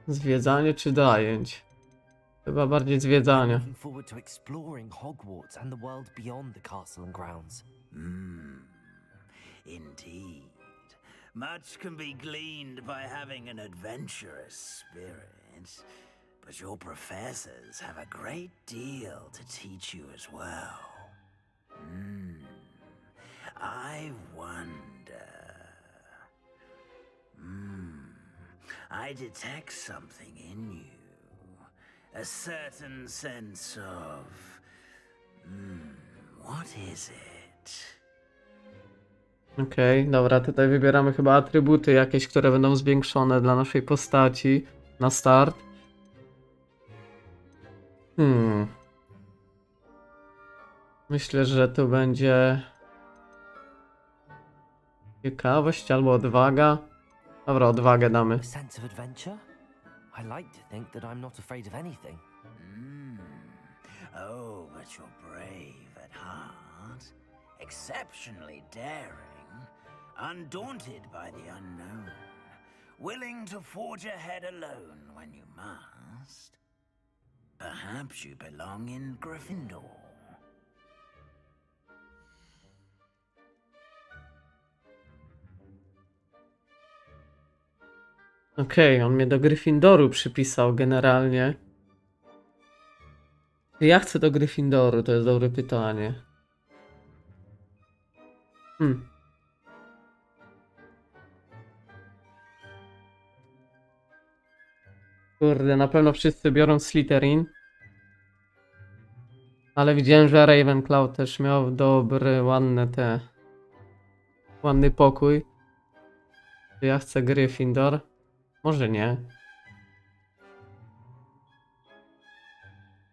Zwiedzanie czy zajęć? Chyba bardziej zwiedzanie. Looking forward to exploring Hogwarts and the world beyond the castle and grounds. Indeed. Much can be gleaned by having an adventurous spirit, but your professors have a great deal to teach you as well. I wonder. I detect something in you. A certain sense of... what is it? Okej, dobra, tutaj wybieramy chyba atrybuty jakieś, które będą zwiększone dla naszej postaci na start. Myślę, że to będzie ciekawość albo odwaga. Dobra, odwagę damy. A sense of adventure? I like to think that I'm not afraid of anything. Oh, but you're brave at heart, exceptionally daring, undaunted by the unknown, willing to forge ahead alone when you must. Perhaps you belong in Gryffindor. Okej, on mnie do Gryffindoru przypisał generalnie. Czy ja chcę do Gryffindoru? To jest dobre pytanie. Kurde, na pewno wszyscy biorą Slytherin. Ale widziałem, że Ravenclaw też miał dobry, ładny pokój. Czy ja chcę Gryffindor? Może nie.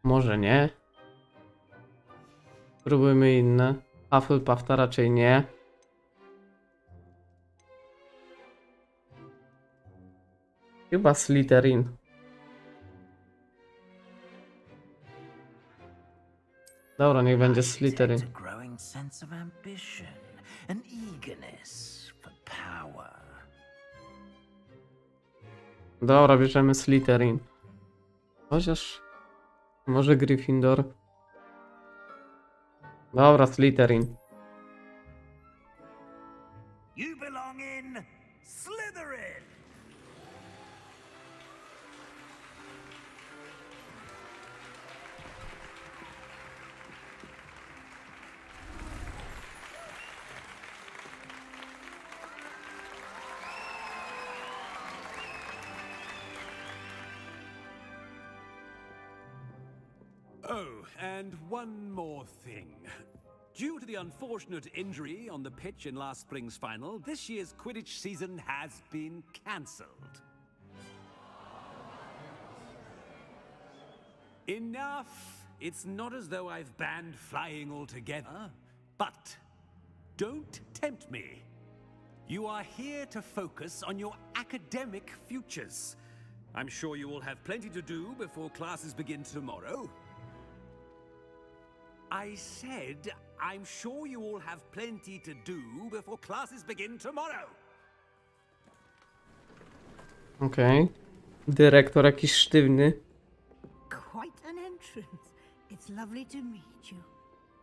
Może nie. Spróbujmy inne. Hufflepuff to raczej nie. Chyba Slytherin. Dobra, niech będzie Slytherin. A growing sense of ambition, an eagerness for power. Dobra, bierzemy Slytherin. Chociaż... Może Gryffindor. Dobra, Slytherin. You belong in Slytherin. Oh, and one more thing. Due to the unfortunate injury on the pitch in last spring's final, this year's Quidditch season has been cancelled. Enough! It's not as though I've banned flying altogether, but don't tempt me. You are here to focus on your academic futures. I'm sure you will have plenty to do before classes begin tomorrow. I said, I'm sure you all have plenty to do before classes begin tomorrow. Okej. Dyrektor jakiś sztywny. Quite an entrance. It's lovely to meet you.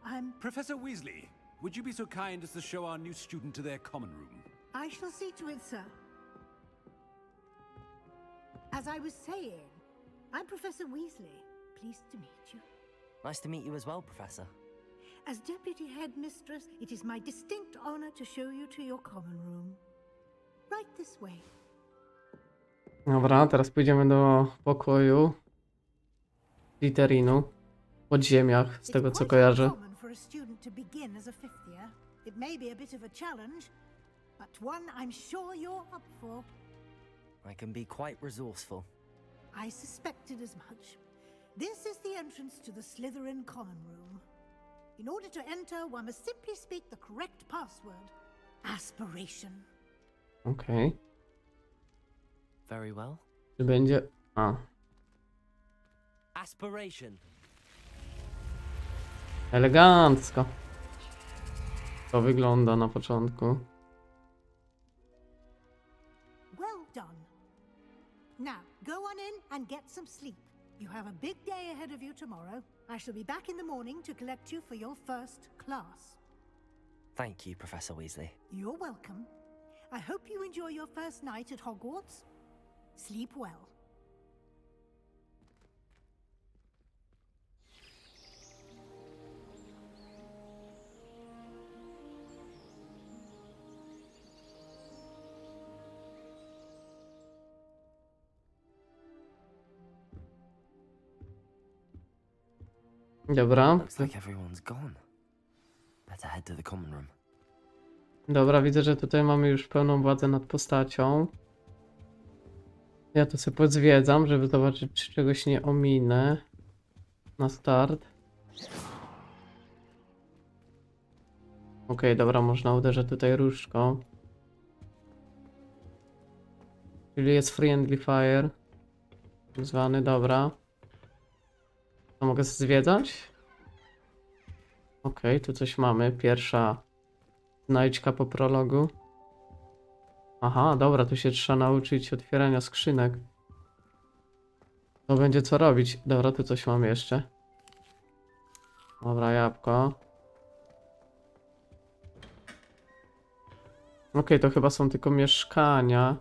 I'm... Professor Weasley, would you be so kind as to show our new student to their common room? I shall see to it, sir. As I was saying, I'm Professor Weasley. Pleased to meet you. Nice to meet you as well, Professor. As Deputy Headmistress, it is my distinct honor to show you to your common room. Right this way. Dobra, teraz pójdziemy do pokoju Slytherinu. W podziemiach, z tego co kojarzę. Common for a student to begin as a fifth year. It may be a bit of a challenge, but one I'm sure you're up for. I can be quite resourceful. I suspected as much. This is the entrance to the Slytherin common room. In order to enter, one must simply speak the correct password. Aspiration. Okej. Very well. Czy będzie... Aspiration. Elegancko. To wygląda na początku. Well done. Now, go on in and get some sleep. You have a big day ahead of you tomorrow. I shall be back in the morning to collect you for your first class. Thank you, Professor Weasley. You're welcome. I hope you enjoy your first night at Hogwarts. Sleep well. Dobra. Looks like everyone's gone. Better head to the common room. Dobra, widzę, że tutaj mamy już pełną władzę nad postacią. Ja to sobie pozwiedzam, żeby zobaczyć, czy czegoś nie ominę. Na start. Okej, dobra, można uderzyć tutaj różdżką. Czyli jest friendly fire. Zwany, dobra. To mogę zwiedzać? Okej, tu coś mamy. Pierwsza znajdźka po prologu. Aha, dobra, tu się trzeba nauczyć otwierania skrzynek. To będzie co robić. Dobra, tu coś mamy jeszcze. Dobra, jabłko. Okej, to chyba są tylko mieszkania.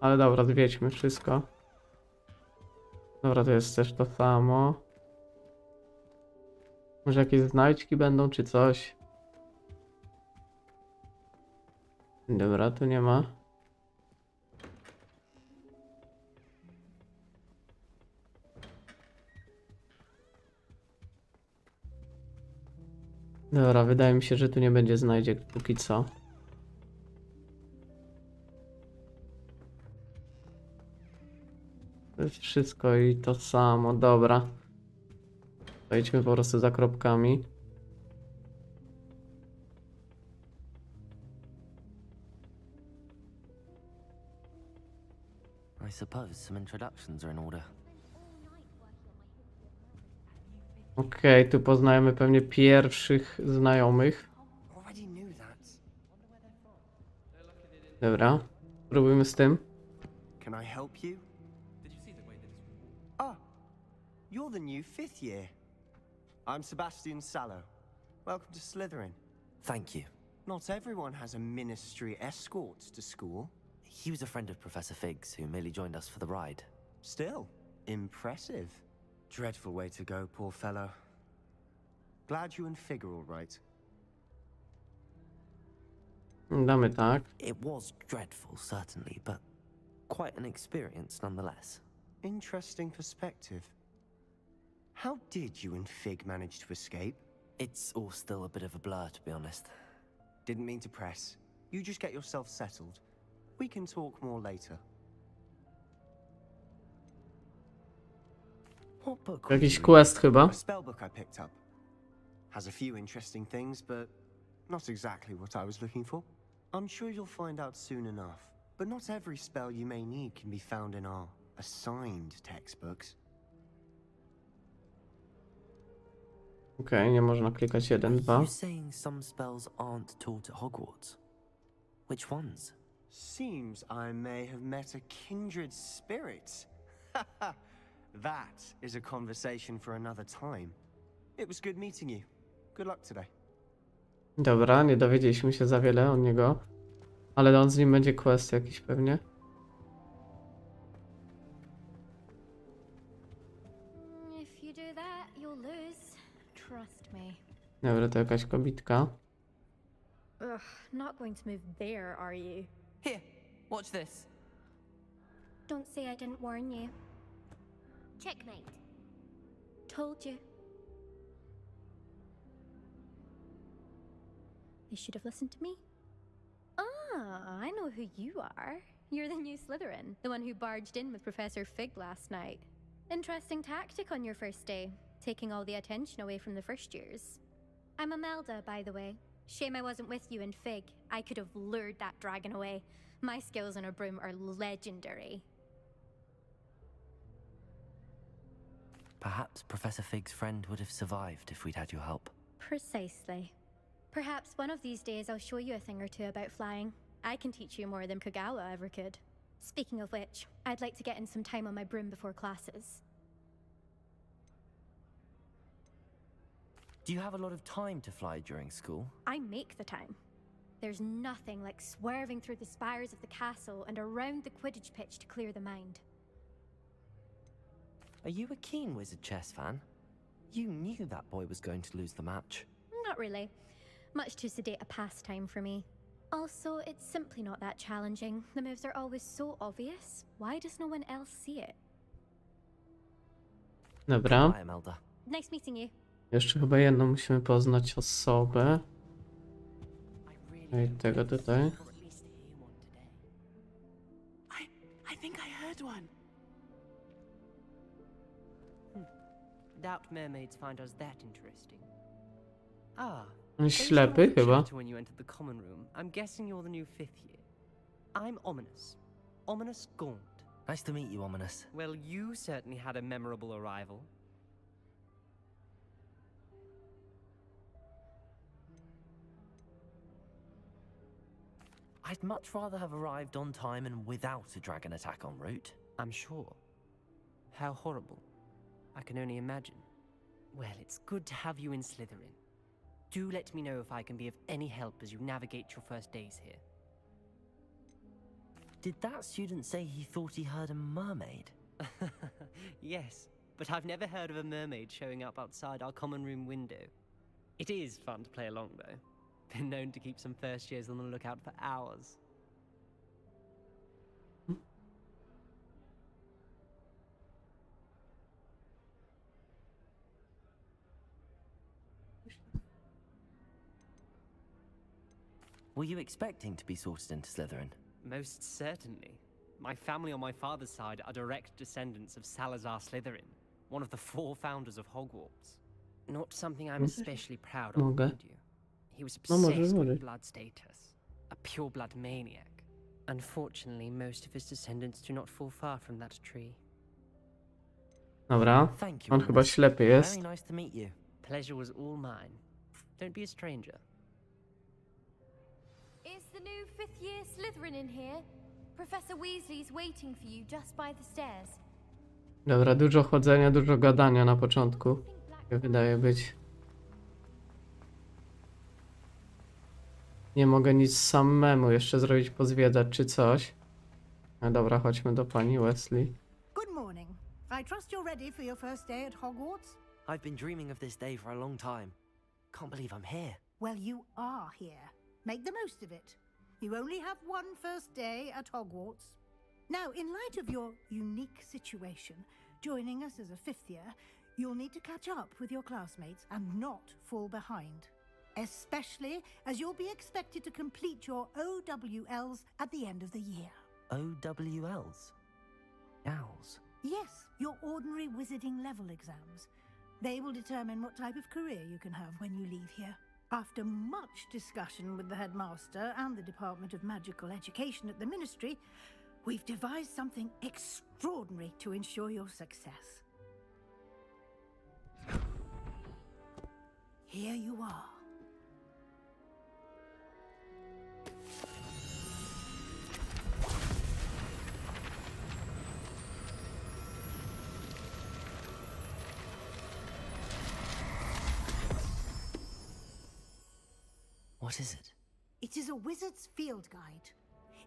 Ale dobra, zwiedźmy wszystko. Dobra, to jest też to samo. Może jakieś znajdźki będą, czy coś? Dobra, tu nie ma. Dobra, wydaje mi się, że tu nie będzie znajdziek póki co. To jest wszystko i to samo, dobra. Wejdźmy po prostu za kropkami. I suppose some introductions are in order. Okej, tu poznajemy pewnie pierwszych znajomych. Already knew that. Dobra, spróbujmy z tym. Can I help you? Ah, you're the new 5th year. I'm Sebastian Sallow. Welcome to Slytherin. Thank you. Not everyone has a ministry escort to school. He was a friend of Professor Fig's who merely joined us for the ride. Still, impressive. Dreadful way to go, poor fellow. Glad you and Fig are all right. Damy tak. It was dreadful, certainly, but quite an experience nonetheless. Interesting perspective. How did you and Fig manage to escape? It's all still a bit of a blur, to be honest. Didn't mean to press. You just get yourself settled. We can talk more later. What book? Jakiś quest chyba. A spellbook I picked up. Has a few interesting things, but not exactly what I was looking for. I'm sure you'll find out soon enough. But not every spell you may need can be found in our assigned textbooks. Okej, nie można klikać 1, 2. Are you saying some spells aren't taught at Hogwarts? Which ones? Seems I may have met a kindred spirit. That is a conversation for another time. It was good meeting you. Good luck today. Dobra, nie dowiedzieliśmy się za wiele o niego. Ale on z nim będzie quest jakiś pewnie. If you do that, you'll lose. Trust me. Dobra, to jakaś kobitka. Ugh, not going to move there, are you? Here, watch this. Don't say I didn't warn you. Checkmate. Told you. They should have listened to me. Ah, I know who you are. You're the new Slytherin, the one who barged in with Professor Fig last night. Interesting tactic on your first day, taking all the attention away from the first years. I'm Imelda, by the way. Shame I wasn't with you in Fig. I could have lured that dragon away. My skills on a broom are legendary. Perhaps Professor Fig's friend would have survived if we'd had your help. Precisely. Perhaps one of these days I'll show you a thing or two about flying. I can teach you more than Kagawa ever could. Speaking of which, I'd like to get in some time on my broom before classes. Do you have a lot of time to fly during school? I make the time. There's nothing like swerving through the spires of the castle and around the Quidditch pitch to clear the mind. Are you a keen Wizard chess fan? You knew that boy was going to lose the match. Not really. Much too sedate a pastime for me. Also, it's simply not that challenging. The moves are always so obvious. Why does no one else see it? Dobra. Bye, Imelda. Nice meeting you. Jeszcze chyba jedną musimy poznać osobę. I tego tutaj. I think I heard one. Doubt mermaids find us that interesting. Ah. On ślepy chyba. When you entered the common room, I'm guessing you're the new 5th year. I'm Ominous. Ominous Gaunt. Nice to meet you, Ominous. Well, you certainly had a memorable arrival. I'd much rather have arrived on time and without a dragon attack en route. I'm sure. How horrible. I can only imagine. Well, it's good to have you in Slytherin. Do let me know if I can be of any help as you navigate your first days here. Did that student say he thought he heard a mermaid? Yes, but I've never heard of a mermaid showing up outside our common room window. It is fun to play along, though. Been known to keep some first years on the lookout for hours. Were you expecting to be sorted into Slytherin? Most certainly. My family on my father's side are direct descendants of Salazar Slytherin, one of the 4 founders of Hogwarts. Not something I'm especially proud of, Mogę. mind you. He was No, możesz, obsessed możesz. with blood status, a pure blood maniac. Unfortunately, most of his descendants do not fall far from that tree. Dobra. Thank you. On chyba ślepy jest. Very nice to meet you. Pleasure was all mine. Don't be a stranger. Is the new 5th year Slytherin in here? Professor Weasley's waiting for you just by the stairs. Dobra, dużo chodzenia, dużo gadania na początku. Wydaje być. Nie mogę nic samemu jeszcze zrobić, pozwiedzać czy coś. No dobra, chodźmy do pani Weasley. Good morning. I trust you're ready for your first day at Hogwarts? I've been dreaming of this day for a long time. Can't believe I'm here. Well, you are here. Make the most of it. You only have one first day at Hogwarts. Now, in light of your unique situation, joining us as a 5th year, you'll need to catch up with your classmates and not fall behind. Especially as you'll be expected to complete your OWLs at the end of the year. OWLs? Owls? Yes, your ordinary wizarding level exams. They will determine what type of career you can have when you leave here. After much discussion with the headmaster and the Department of Magical Education at the Ministry, we've devised something extraordinary to ensure your success. Here you are. What is it? It is a wizard's field guide.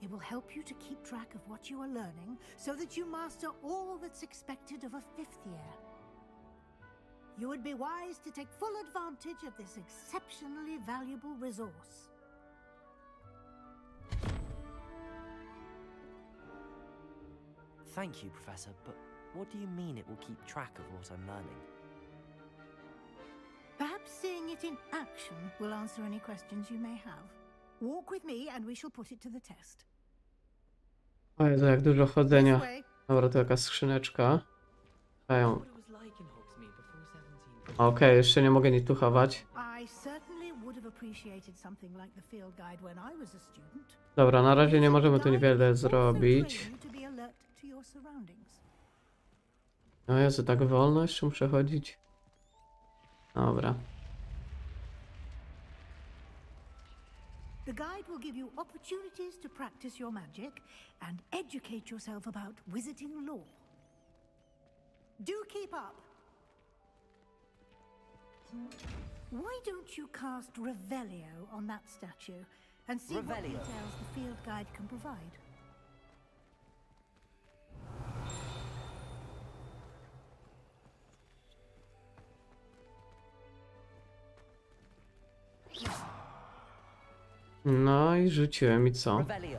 It will help you to keep track of what you are learning so that you master all that's expected of a 5th year. You would be wise to take full advantage of this exceptionally valuable resource. Thank you, Professor, but what do you mean it will keep track of what I'm learning? Perhaps seeing it in action will answer any questions you may have. Walk with me and we shall put it to the test. O Jezu, jak dużo chodzenia. This way. Dobra, to jakaś skrzyneczka. Okej, jeszcze nie mogę nic tu chować. I certainly would have appreciated something like the field guide when I was a student. Dobra, na razie nie możemy tu The guide niewiele will also zrobić. train you to be alert to your surroundings. O Jezu, tak wolno jeszcze muszę chodzić. Dobra. The guide will give you opportunities to practice your magic and educate yourself about wizarding lore. Do keep up. Why don't you cast Revelio on that statue and see what Revelio. details the field guide can provide? No i rzuciłem i co? Revelio.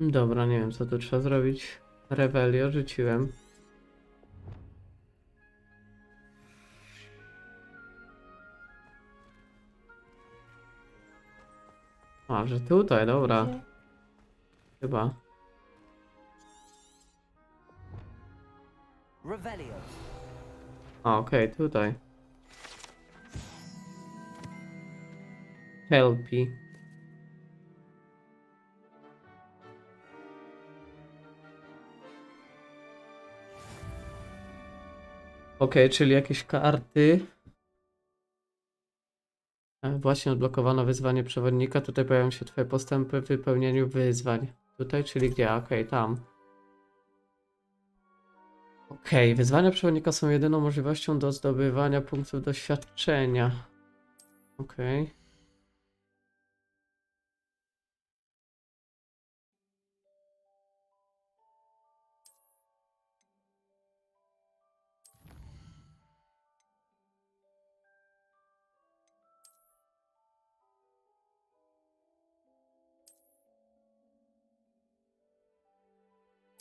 Dobra, nie wiem co tu trzeba zrobić. Revelio rzuciłem. A, że tutaj, dobra. Chyba. Revelio. A, okej, tutaj. Helpy. Okej, czyli jakieś karty. Właśnie odblokowano wyzwanie przewodnika. Tutaj pojawią się twoje postępy w wypełnieniu wyzwań. Tutaj, czyli gdzie? Okej, tam. Okej, wyzwania przewodnika są jedyną możliwością do zdobywania punktów doświadczenia. Okej.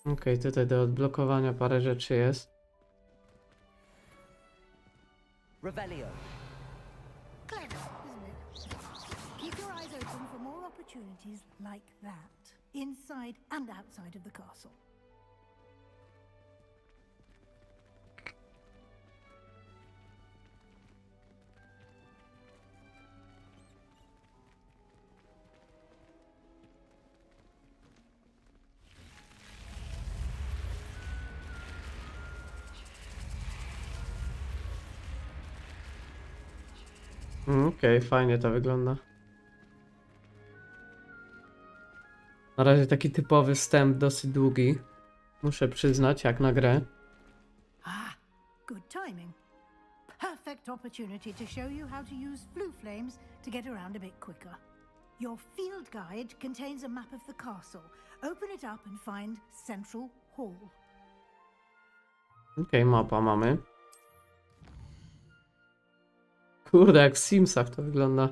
Okej, tutaj do odblokowania parę rzeczy jest. Revelio. Clever, isn't it? Keep your eyes open for more opportunities like that, inside and outside of the castle. Okej, fajnie to wygląda. Na razie taki typowy wstęp, dosyć długi. Muszę przyznać, jak na grę. Ah, good timing. Perfect opportunity to show you how to use flue flames to get around a bit quicker. Your field guide contains a map of the castle. Open it up and find Central Hall. Okej, mapa mamy. Kurde, jak w Simsach to wygląda.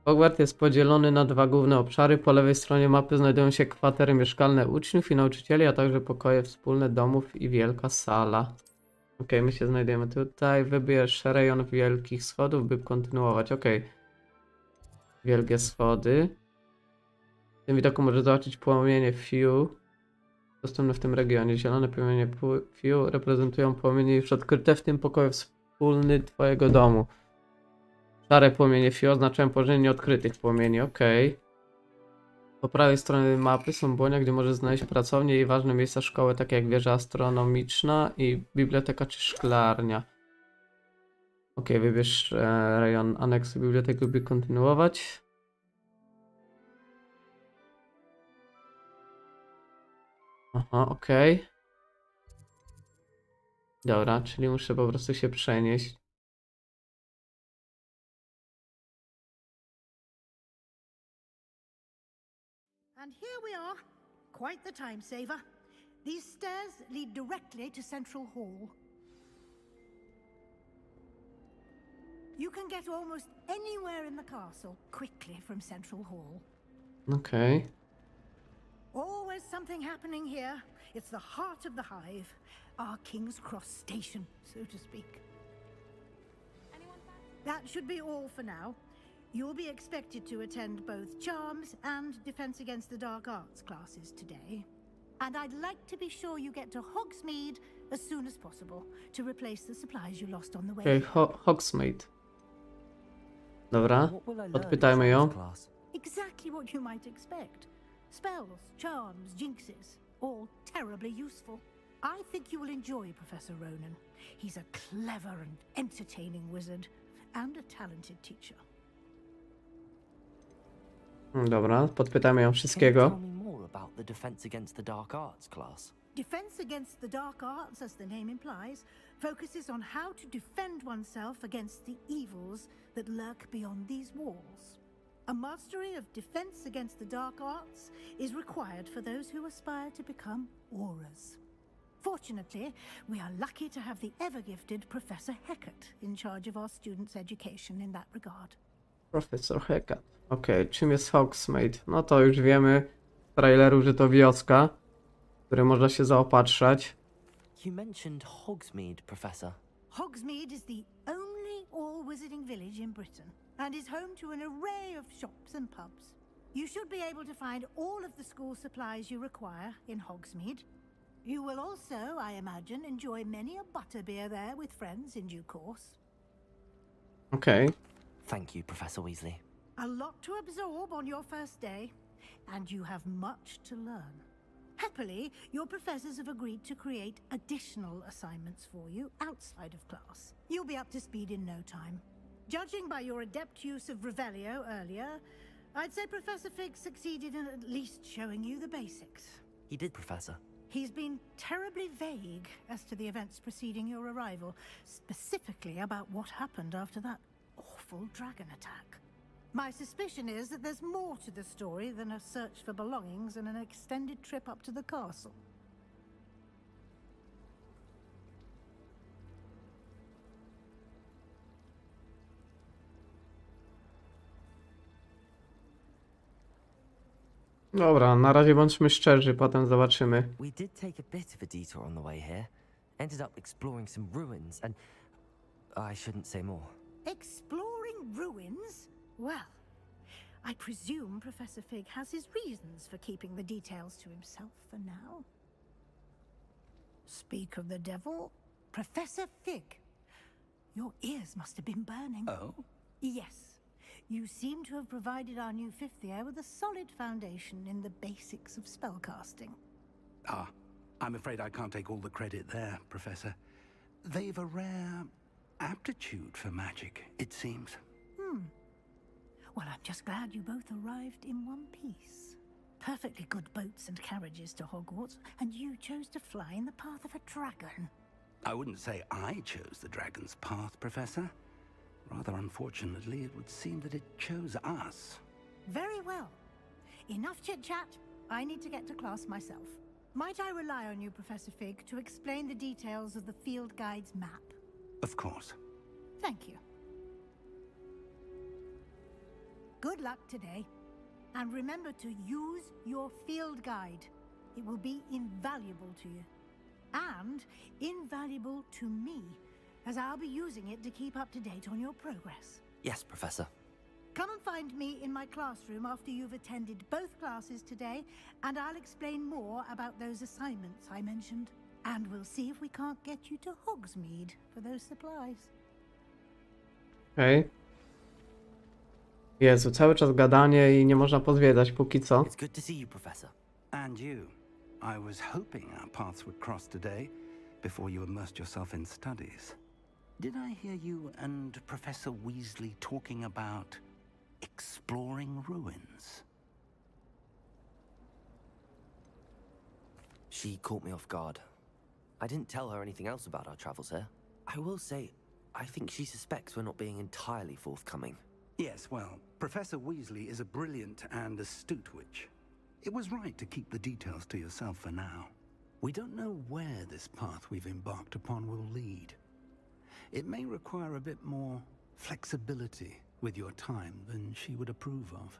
Hogwart jest podzielony na dwa główne obszary. Po lewej stronie mapy znajdują się kwatery mieszkalne uczniów i nauczycieli, a także pokoje wspólne domów i wielka sala. Okej, my się znajdujemy tutaj. Wybierz rejon wielkich schodów, by kontynuować. Okej. Wielkie schody. W tym widoku możesz zobaczyć płomienie Few dostępne w tym regionie. Zielone płomienie Few reprezentują płomienie już odkryte w tym pokoju wspólny twojego domu. Szare płomienie Few oznaczają położenie nieodkrytych płomieni. Okej. Po prawej stronie mapy są błonia, gdzie możesz znaleźć pracownie i ważne miejsca szkoły, takie jak wieża astronomiczna i biblioteka czy szklarnia. Okej, wybierz rejon aneksu biblioteki, by kontynuować. Aha, okej. Dobra, czyli muszę po prostu się przenieść. And here we are. Quite the time saver. These stairs lead directly to Central Hall. You can get almost anywhere in the castle quickly from Central Hall. Okej. Always something happening here. It's the heart of the hive, our King's Cross station, so to speak. That should be all for now. You'll be expected to attend both Charms and Defense Against the Dark Arts classes today. And I'd like to be sure you get to Hogsmeade as soon as possible to replace the supplies you lost on the way. Okej, Hogsmeade. Dobra, podpytajmy ją. Exactly what you might expect. Spells, charms, jinxes, all terribly useful. I think you will enjoy Professor Ronan. He's a clever and entertaining wizard and a talented teacher. Dobra, podpytajmy ją wszystkiego. Tell me more about the Defense Against the Dark Arts class. Defense Against the Dark Arts, as the name implies, focuses on how to defend oneself against the evils that lurk beyond these walls. A mastery of Defense Against the Dark Arts is required for those who aspire to become Aurors. Fortunately, we are lucky to have the ever-gifted Professor Hecat in charge of our students' education in that regard. Profesor Hecat. Okej, czym jest Hogsmeade? No to już wiemy z traileru, że to wioska, w której można się zaopatrzać. You mentioned Hogsmeade, Professor. Hogsmeade is the only all-wizarding village in Britain and is home to an array of shops and pubs. You should be able to find all of the school supplies you require in Hogsmeade. You will also, I imagine, enjoy many a butterbeer there with friends in due course. Okej. Thank you, Professor Weasley. A lot to absorb on your first day, and you have much to learn. Happily, your professors have agreed to create additional assignments for you outside of class. You'll be up to speed in no time. Judging by your adept use of Revelio earlier, I'd say Professor Fig succeeded in at least showing you the basics. He did, Professor. He's been terribly vague as to the events preceding your arrival, specifically about what happened after that awful dragon attack. My suspicion is that there's more to the story than a search for belongings and an extended trip up to the castle. Dobra, na razie bądźmy szczerzy, potem zobaczymy. We did take a bit of a detour on the way here. Ended up exploring some ruins and... I shouldn't say more. Exploring ruins? Well, I presume Professor Fig has his reasons for keeping the details to himself for now. Speak of the devil, Professor Fig. Your ears must have been burning. Oh? Yes. You seem to have provided our new fifth year with a solid foundation in the basics of spellcasting. Ah, I'm afraid I can't take all the credit there, Professor. They've a rare aptitude for magic, it seems. Well, I'm just glad you both arrived in one piece. Perfectly good boats and carriages to Hogwarts, and you chose to fly in the path of a dragon. I wouldn't say I chose the dragon's path, Professor. Rather unfortunately, it would seem that it chose us. Very well. Enough chit-chat. I need to get to class myself. Might I rely on you, Professor Fig, to explain the details of the field guide's map? Of course. Thank you. Good luck today. And remember to use your field guide. It will be invaluable to you. And invaluable to me, as I'll be using it to keep up to date on your progress. Yes, Professor. Come and find me in my classroom after you've attended both classes today, and I'll explain more about those assignments I mentioned. And we'll see if we can't get you to Hogsmeade for those supplies. Okej. Jezu, cały czas gadanie i nie można pozwiedzać póki co. It's good to see you, Professor. And you. I was hoping our paths would cross today, before you immersed yourself in studies. Did I hear you and Professor Weasley talking about exploring ruins? She caught me off guard. I didn't tell her anything else about our travels here. I will say, I think she suspects we're not being entirely forthcoming. Yes, well, Professor Weasley is a brilliant and astute witch. It was right to keep the details to yourself for now. We don't know where this path we've embarked upon will lead. It may require a bit more flexibility with your time than she would approve of.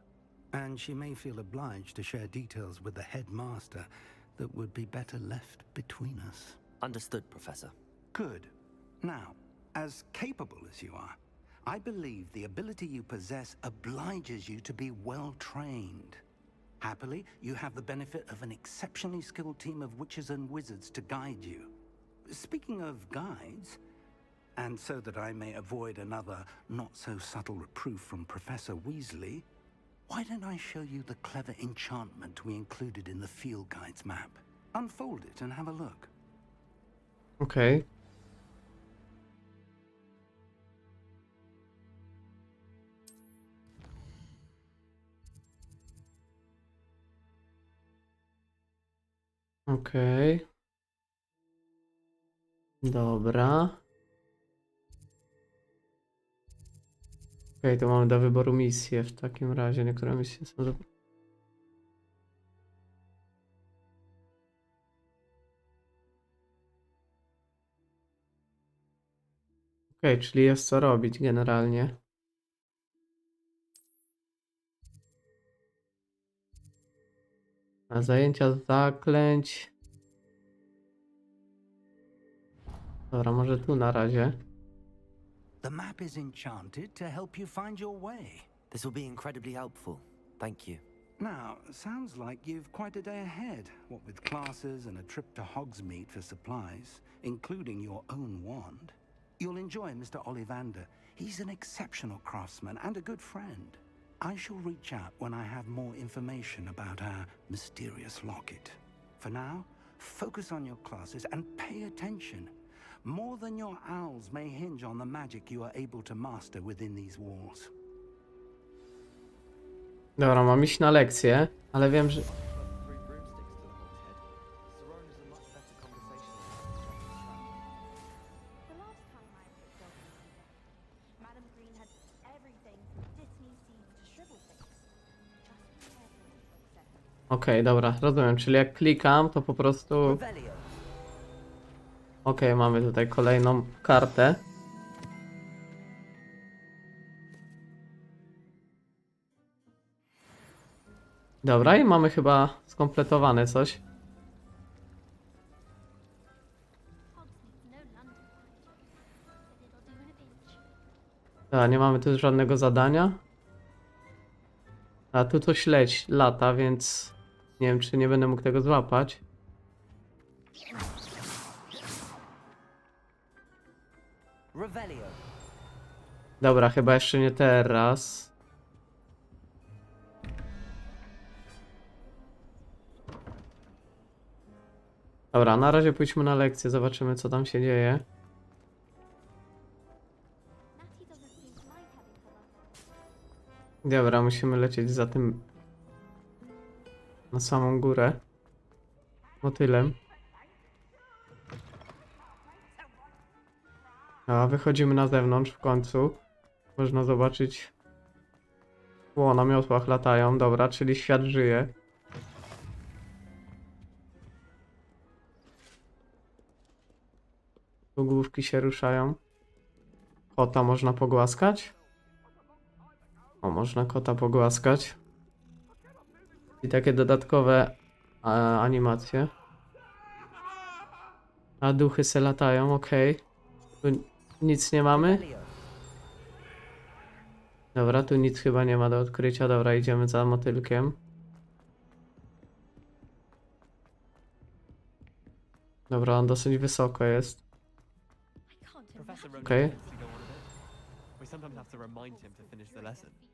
And she may feel obliged to share details with the headmaster that would be better left between us. Understood, Professor. Good. Now, as capable as you are, I believe the ability you possess obliges you to be well trained. Happily, you have the benefit of an exceptionally skilled team of witches and wizards to guide you. Speaking of guides, and so that I may avoid another not-so-subtle reproof from Professor Weasley, why don't I show you the clever enchantment we included in the field guide's map? Unfold it and have a look. Okej. Okej. Dobra. Okej, tu mamy do wyboru misję w takim razie. Niektóre misje są do... Okej, czyli jest co robić generalnie. A zajęcia zaklęć. Dobra, może tu na razie. The map is enchanted to help you find your way. This will be incredibly helpful. Thank you. Now, sounds like you've quite a day ahead, what with classes and a trip to Hogsmeade for supplies, including your own wand. You'll enjoy Mr. Ollivander. He's an exceptional craftsman and a good friend. I shall reach out when I have more information about our mysterious locket. For now, focus on your classes and pay attention. More than your owls may hinge on the magic you are able to master within these walls. Dobra, mam iść na lekcję, ale wiem, że... The last time I picked up Madam Green had everything from Disney seeds to shrivel things. Just be careful what you accept. Okej, dobra, rozumiem, czyli jak klikam, to po prostu... Okej, mamy tutaj kolejną kartę. Dobra, i mamy chyba skompletowane coś. Tak, nie mamy tu żadnego zadania. A tu coś lata, więc nie wiem, czy nie będę mógł tego złapać. Dobra, chyba jeszcze nie teraz. Dobra, na razie pójdźmy na lekcję, zobaczymy co tam się dzieje. Dobra, musimy lecieć za tym na samą górę motylem. A wychodzimy na zewnątrz w końcu. Można zobaczyć. O, na miotłach latają, dobra, czyli świat żyje. Tu główki się ruszają. Kota można pogłaskać. O, można kota pogłaskać. I takie dodatkowe animacje. A duchy se latają, okej. Tu nic nie mamy. Dobra, tu nic chyba nie ma do odkrycia. Dobra, idziemy za motylkiem. Dobra, on dosyć wysoko jest. Okej.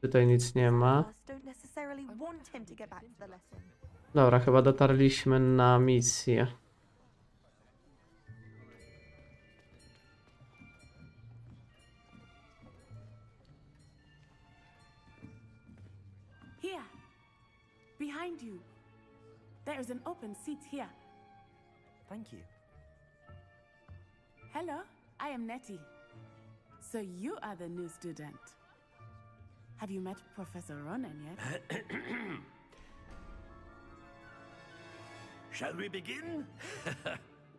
Tutaj nic nie ma. Dobra, chyba dotarliśmy na misję. Here, behind you. There is an open seat here. Thank you. Hello, I am Nettie. So you are the new student. Have you met Professor Ronan yet? Shall we begin?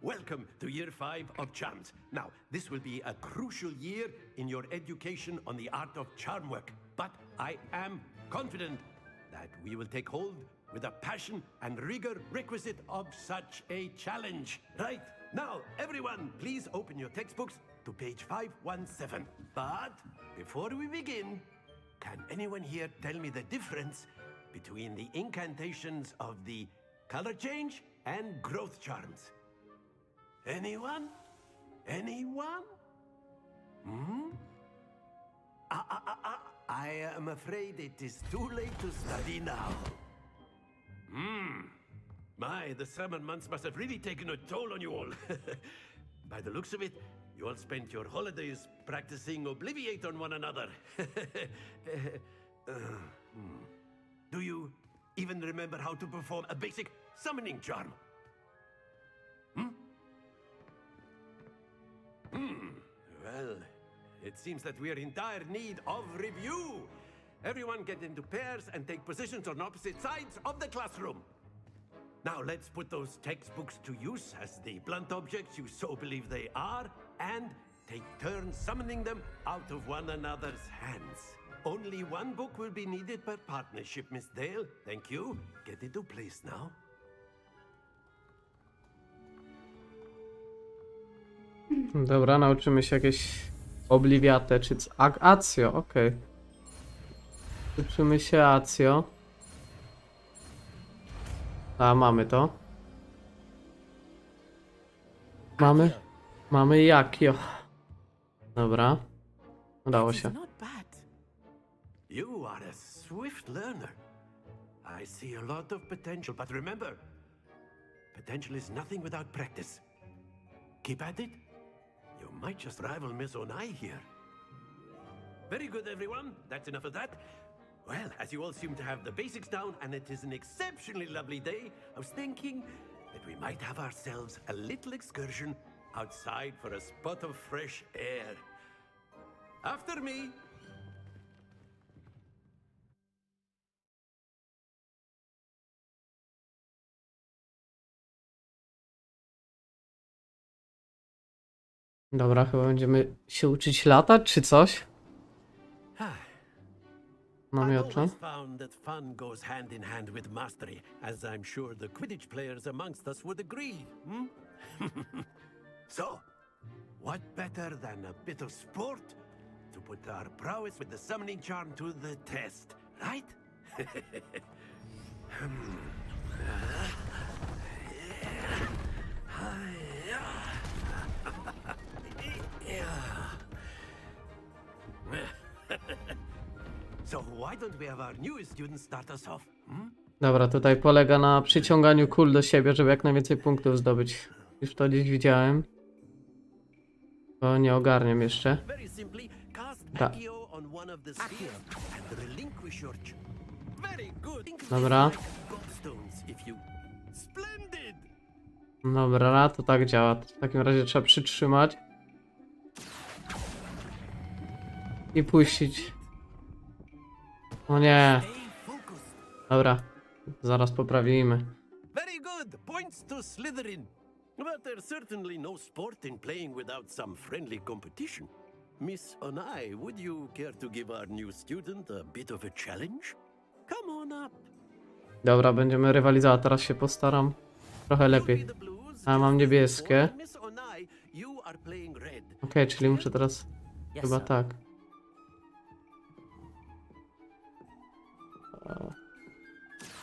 Welcome to year 5 of charms. Now, this will be a crucial year in your education on the art of charm work, but I am confident that we will take hold with the passion and rigor requisite of such a challenge. Right, now, everyone, please open your textbooks to page 517. But before we begin, can anyone here tell me the difference between the incantations of the color change and growth charms? Anyone? Anyone? I am afraid it is too late to study now. My, the summer months must have really taken a toll on you all. By the looks of it, you all spent your holidays practicing Obliviate on one another. Do you even remember how to perform a basic summoning charm? Well, it seems that we are in dire need of review. Everyone get into pairs and take positions on opposite sides of the classroom. Now let's put those textbooks to use as the blunt objects you so believe they are, and take turns summoning them out of one another's hands. Only one book will be needed per partnership, Miss Dale. Thank you. Get into place now. Dobra, nauczymy się jakieś obliwiate czy accio, okej. Uczymy się accio. A, mamy to. Mamy jaki. Dobra. Udało się. You are a swift learner. I see a lot of potential, but remember, potential is nothing without practice. Keep at it, might just rival Miss Onai here. Very good, everyone. That's enough of that. Well, as you all seem to have the basics down, and it is an exceptionally lovely day, I was thinking that we might have ourselves a little excursion outside for a spot of fresh air. After me. Dobra, chyba będziemy się uczyć latać, czy coś? I've Namiocze. always found that fun goes hand in hand with mastery, as I'm sure the Quidditch players amongst us would agree. Hmm? So, what better than a bit of sport to put our prowess with the summoning charm to the test, right? So why don't we have our newest student start us off? Hmm? Dobra, tutaj polega na przyciąganiu kul do siebie, żeby jak najwięcej punktów zdobyć. Już to gdzieś widziałem. To nie ogarniam jeszcze. Very simply, cast Da. Accio on one of the spheres and relinquish your Very good. Dobra. Gobstones, if you... Splendid! Dobra, to tak działa. W takim razie trzeba przytrzymać. I puścić. O nie. Dobra, zaraz poprawimy. Very good. Points to Slytherin. But there's certainly no sport in playing without some friendly competition. Miss Onai, would you care to give our new student a bit of a challenge? Come on up. Dobra, będziemy rywalizować. Teraz się postaram trochę lepiej. A mam niebieskie. Miss Onai, you are playing red. Okej, czyli muszę teraz chyba tak.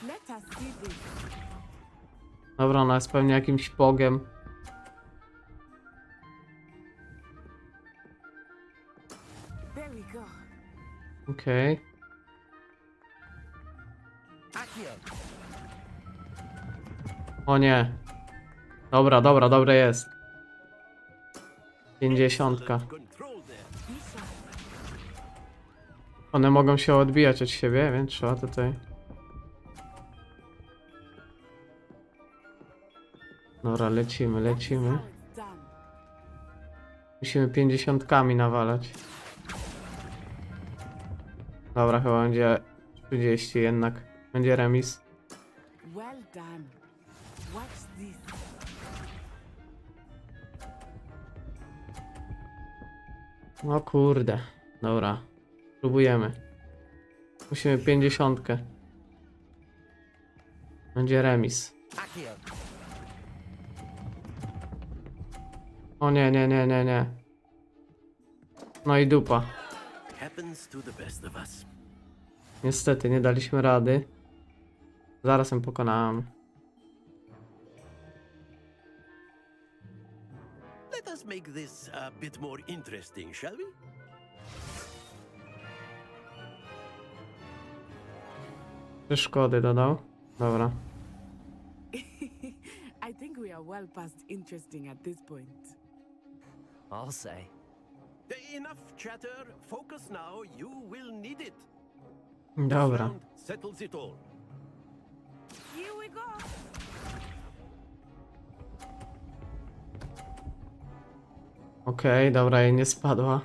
Let us see this. Dobra, ona jest pewnie jakimś bogiem. There we go. Okej. O nie. Dobra, dobra, dobre jest. 50. One mogą się odbijać od siebie, więc trzeba tutaj... Dobra, lecimy, lecimy. Musimy 50-kami nawalać. Dobra, chyba będzie 30 jednak. Będzie remis. Well done. Watch this. O kurde. Dobra. Próbujemy. Musimy 50. Będzie remis. O nie, nie, nie, nie, nie. No i dupa. Happens to the best of us. Niestety nie daliśmy rady. Zaraz ją pokonałem. Let us make this a bit more interesting, shall we? Przeszkody dodał. Dobra. I think we are well past interesting at this point. I'll say. Enough chatter. Focus now. You will need it. Dobra. This round settles it all. Here we go. Okej, dobra, jej nie spadła.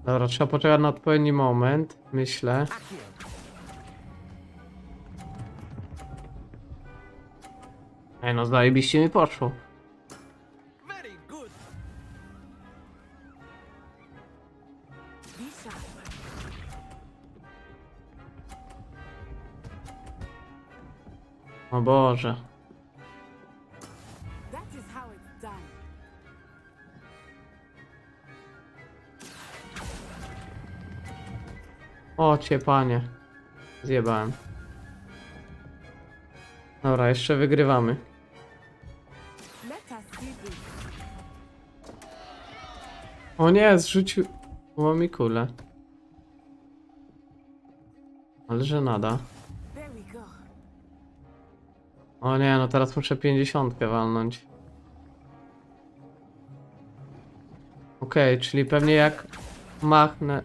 Dobra, trzeba poczekać na odpowiedni moment, myślę. Ej, no zajebiście mi poszło. Very good. Be sharp. O Boże. That is how it's done. O cię panie. Zjebałem. Dobra, jeszcze wygrywamy. Let us see this. O nie, zrzucił mi kulę. Ale że nada. There we go. O nie, no teraz muszę 50 walnąć. Okej, czyli pewnie jak machnę...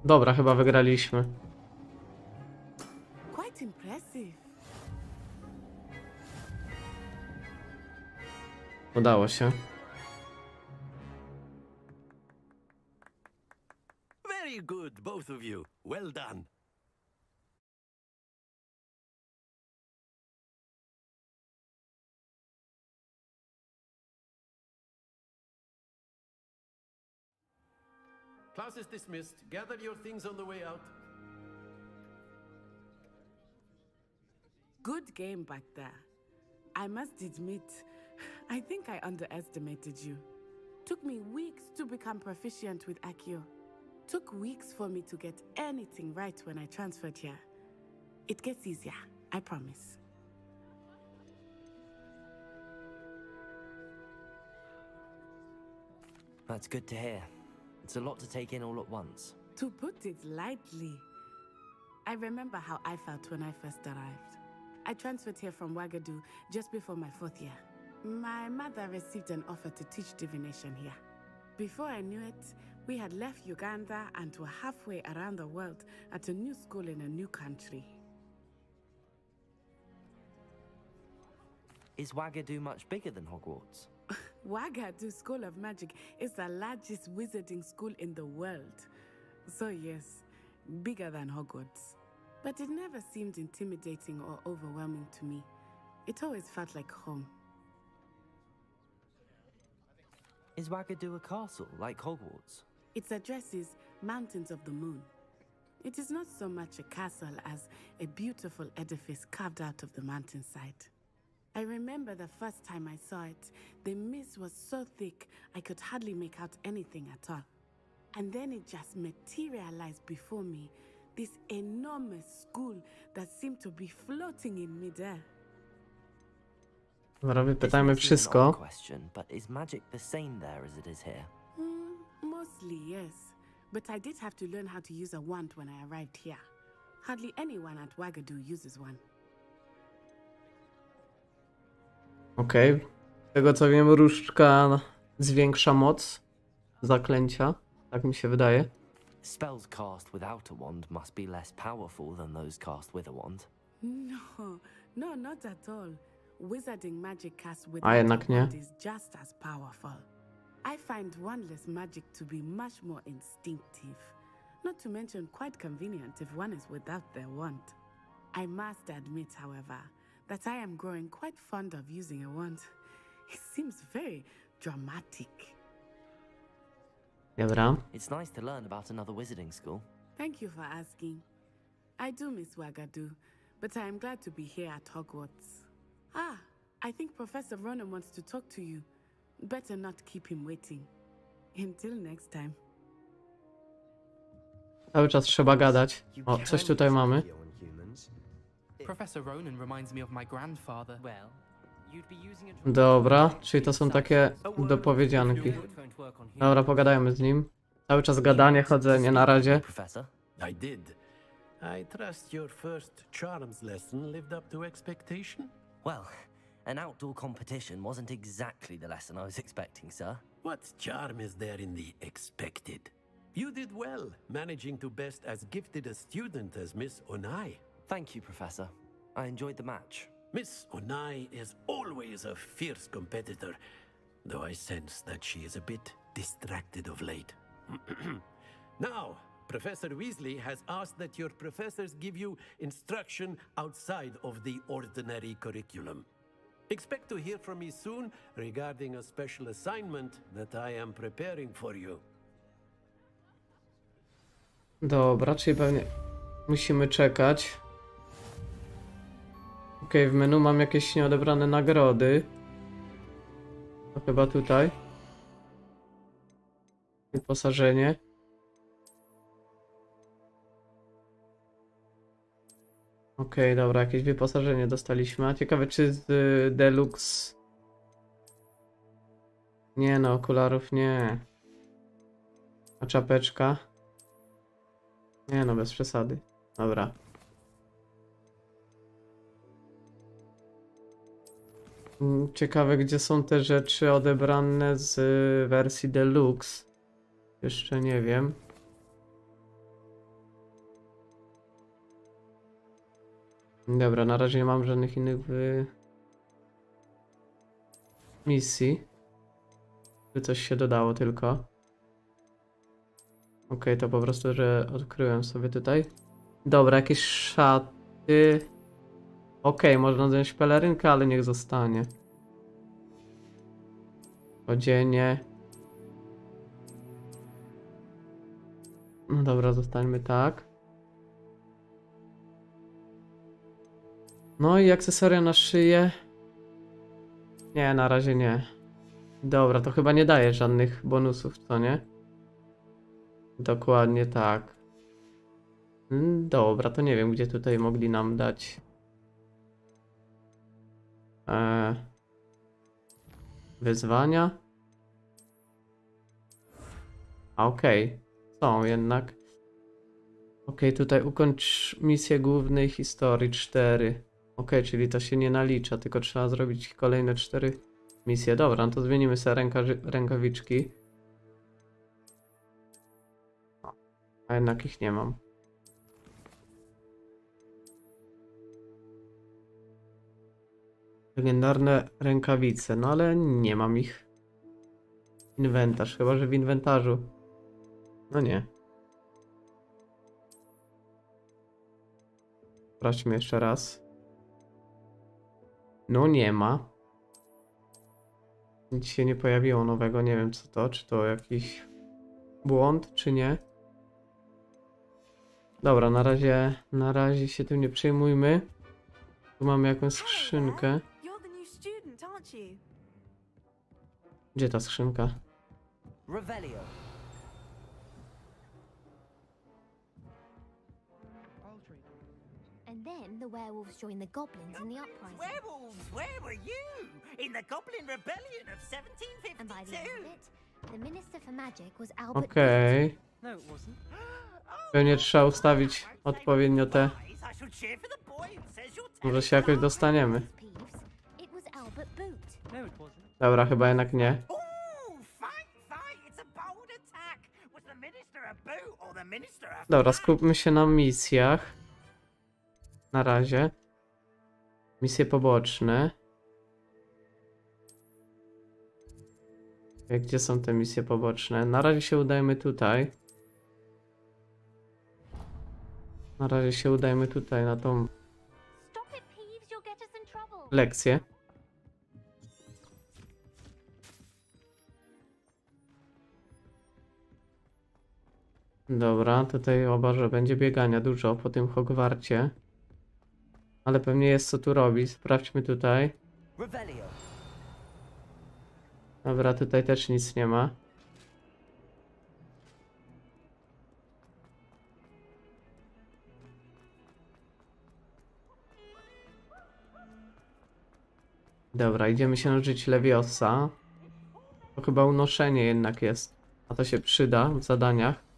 Dobra, chyba wygraliśmy. Quite impressive. Udało się. Very good, both of you. Well done. Class is dismissed. Gather your things on the way out. Good game back there. I must admit, I think I underestimated you. Took me weeks to become proficient with Accio. Took weeks for me to get anything right when I transferred here. It gets easier, I promise. That's good to hear. It's a lot to take in all at once. To put it lightly, I remember how I felt when I first arrived. I transferred here from Ouagadougou just before my 4th year. My mother received an offer to teach divination here. Before I knew it, we had left Uganda and were halfway around the world at a new school in a new country. Is Ouagadougou much bigger than Hogwarts? Ouagadougou School of Magic is the largest wizarding school in the world. So yes, bigger than Hogwarts. But it never seemed intimidating or overwhelming to me. It always felt like home. Is Ouagadougou a castle, like Hogwarts? Its address is Mountains of the Moon. It is not so much a castle as a beautiful edifice carved out of the mountainside. I remember the first time I saw it, the mist was so thick I could hardly make out anything at all. And then it just materialized before me, this enormous school that seemed to be floating in midair. Dobra, wypytajmy wszystko. Question, but is magic the same there as it is here? Mostly, yes. But I did have to learn how to use a wand when I arrived here. Hardly anyone at Ouagadougou uses one. Okej. Z tego co wiem, różdżka zwiększa moc zaklęcia. Tak mi się wydaje. Spells cast without a wand must be less powerful than those cast with a wand. No, not at all. Wizarding magic cast A without jednak a nie. wand is just as powerful. I find wandless magic to be much more instinctive. Not to mention quite convenient if one is without their wand. I must admit, however, that I am growing quite fond of using a wand. It seems very dramatic. Dobra. It's nice to learn about another wizarding school. Thank you for asking. I do miss Ouagadougou, but I am glad to be here at Hogwarts. I think Professor Ronan wants to talk to you. Better not keep him waiting. Until next time. Cały czas trzeba gadać. O, coś tutaj mamy. Professor Ronan reminds me of my grandfather. Well, you'd be using a Dobra, czyli to są takie dopowiedzianki. Dobra, pogadajmy z nim. Cały czas gadanie, chodzenie na razie. Professor? I did. I trust your first charms lesson lived up to expectation? Well, an outdoor competition wasn't exactly the lesson I was expecting, sir. What charm is there in the expected? You did well, managing to best as gifted a student as Miss Onai. Thank you, Professor. I enjoyed the match. Miss Onai is always a fierce competitor, though I sense that she is a bit distracted of late. Now, Professor Weasley has asked that your professors give you instruction outside of the ordinary curriculum. Expect to hear from me soon regarding a special assignment that I am preparing for you. Dobra, czyli pewnie musimy czekać. Okej, w menu mam jakieś nieodebrane nagrody. To chyba tutaj. Wyposażenie. Okej, dobra, jakieś wyposażenie dostaliśmy. A ciekawe, czy z Deluxe... Nie no, okularów nie. A czapeczka? Nie no, bez przesady. Dobra. Ciekawe, gdzie są te rzeczy odebrane z wersji Deluxe. Jeszcze nie wiem. Dobra, na razie nie mam żadnych innych misji. By coś się dodało tylko. Okej, to po prostu, że odkryłem sobie tutaj. Dobra, jakieś szaty. Okej, można wziąć pelerynkę, ale niech zostanie. Odzienie. No dobra, zostańmy tak. No i akcesoria na szyję. Nie, na razie nie. Dobra, to chyba nie daje żadnych bonusów, co nie? Dokładnie tak. Dobra, to nie wiem, gdzie tutaj mogli nam dać. Wyzwania. A okej. Są jednak. Okej, tutaj ukończ misję głównej historii 4. Okej, czyli to się nie nalicza, tylko trzeba zrobić kolejne 4 misje. Dobra, no to zmienimy sobie rękawiczki. A jednak ich nie mam. Legendarne rękawice, no ale nie mam ich. Inwentarz, chyba że w inwentarzu. No nie. Sprawdźmy jeszcze raz. No nie ma. Nic się nie pojawiło nowego, nie wiem co to, czy to jakiś błąd, czy nie. Dobra, na razie się tym nie przejmujmy. Tu mamy jakąś skrzynkę. Gdzie ta skrzynka? Revelio. And then the werewolves joined the goblins in the uprising. Werewolves, where were you? In the Goblin Rebellion of 1752? And by the end of it, the Minister for Magic was Albert. Okej. No, it wasn't. Pewnie trzeba ustawić odpowiednio te. Może się jakoś dostaniemy. It was Albert Boot. No, it wasn't. Dobra, chyba jednak nie. Dobra, skupmy się na misjach. Na razie. Misje poboczne. Gdzie są te misje poboczne? Na razie się udajmy tutaj. Na razie się udajmy tutaj na tą lekcję. Dobra, tutaj oba, że będzie biegania dużo po tym Hogwarcie. Ale pewnie jest co tu robić. Sprawdźmy tutaj. Dobra, tutaj też nic nie ma. Dobra, idziemy się nauczyć Leviosa. To chyba unoszenie jednak jest. A to się przyda w zadaniach.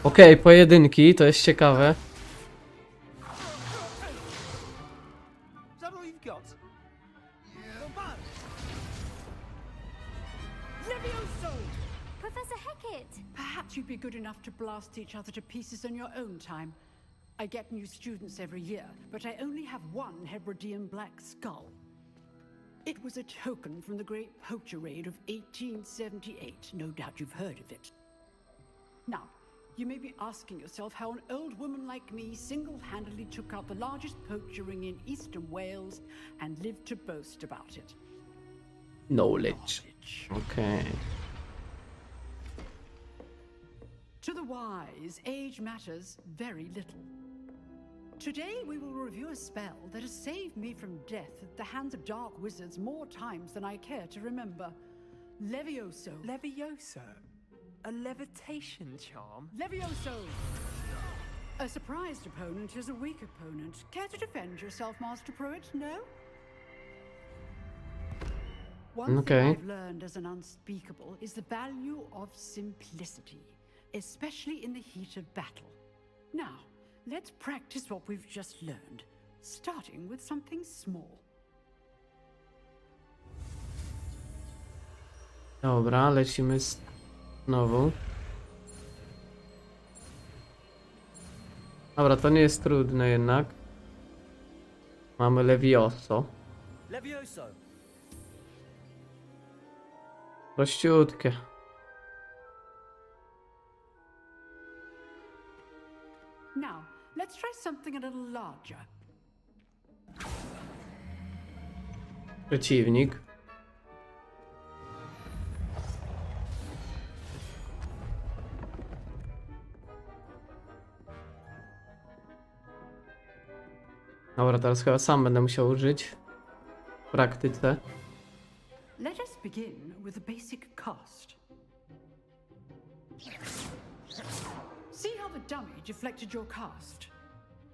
Okej, pojedynki, to jest ciekawe. Professor Hecat! Perhaps you'd be good enough to blast each other to pieces on your own time. I get new students every year, but I only have one Hebridean black skull. It was a token from the Great Poacher Raid of 1878. No doubt you've heard of it. Now, you may be asking yourself how an old woman like me single-handedly took out the largest poacher ring in eastern Wales and lived to boast about it. Knowledge. Okay. To the wise, age matters very little. Today we will review a spell that has saved me from death at the hands of dark wizards more times than I care to remember. Levioso. Levioso? A levitation charm? Levioso! A surprised opponent is a weak opponent. Care to defend yourself, Master Pruitt? No? One thing I've learned as an unspeakable is the value of simplicity, especially in the heat of battle. Now, let's practice what we've just learned, starting with something small. Dobra, lecimy znowu. Dobra, to nie jest trudne jednak. Mamy Levioso. Levioso. Prościutkie. Now, let's try something a little larger. Przeciwnik. Dobra, teraz chyba sam będę musiał użyć w praktyce. Let us begin with the basic cast. See how the dummy deflected your cast?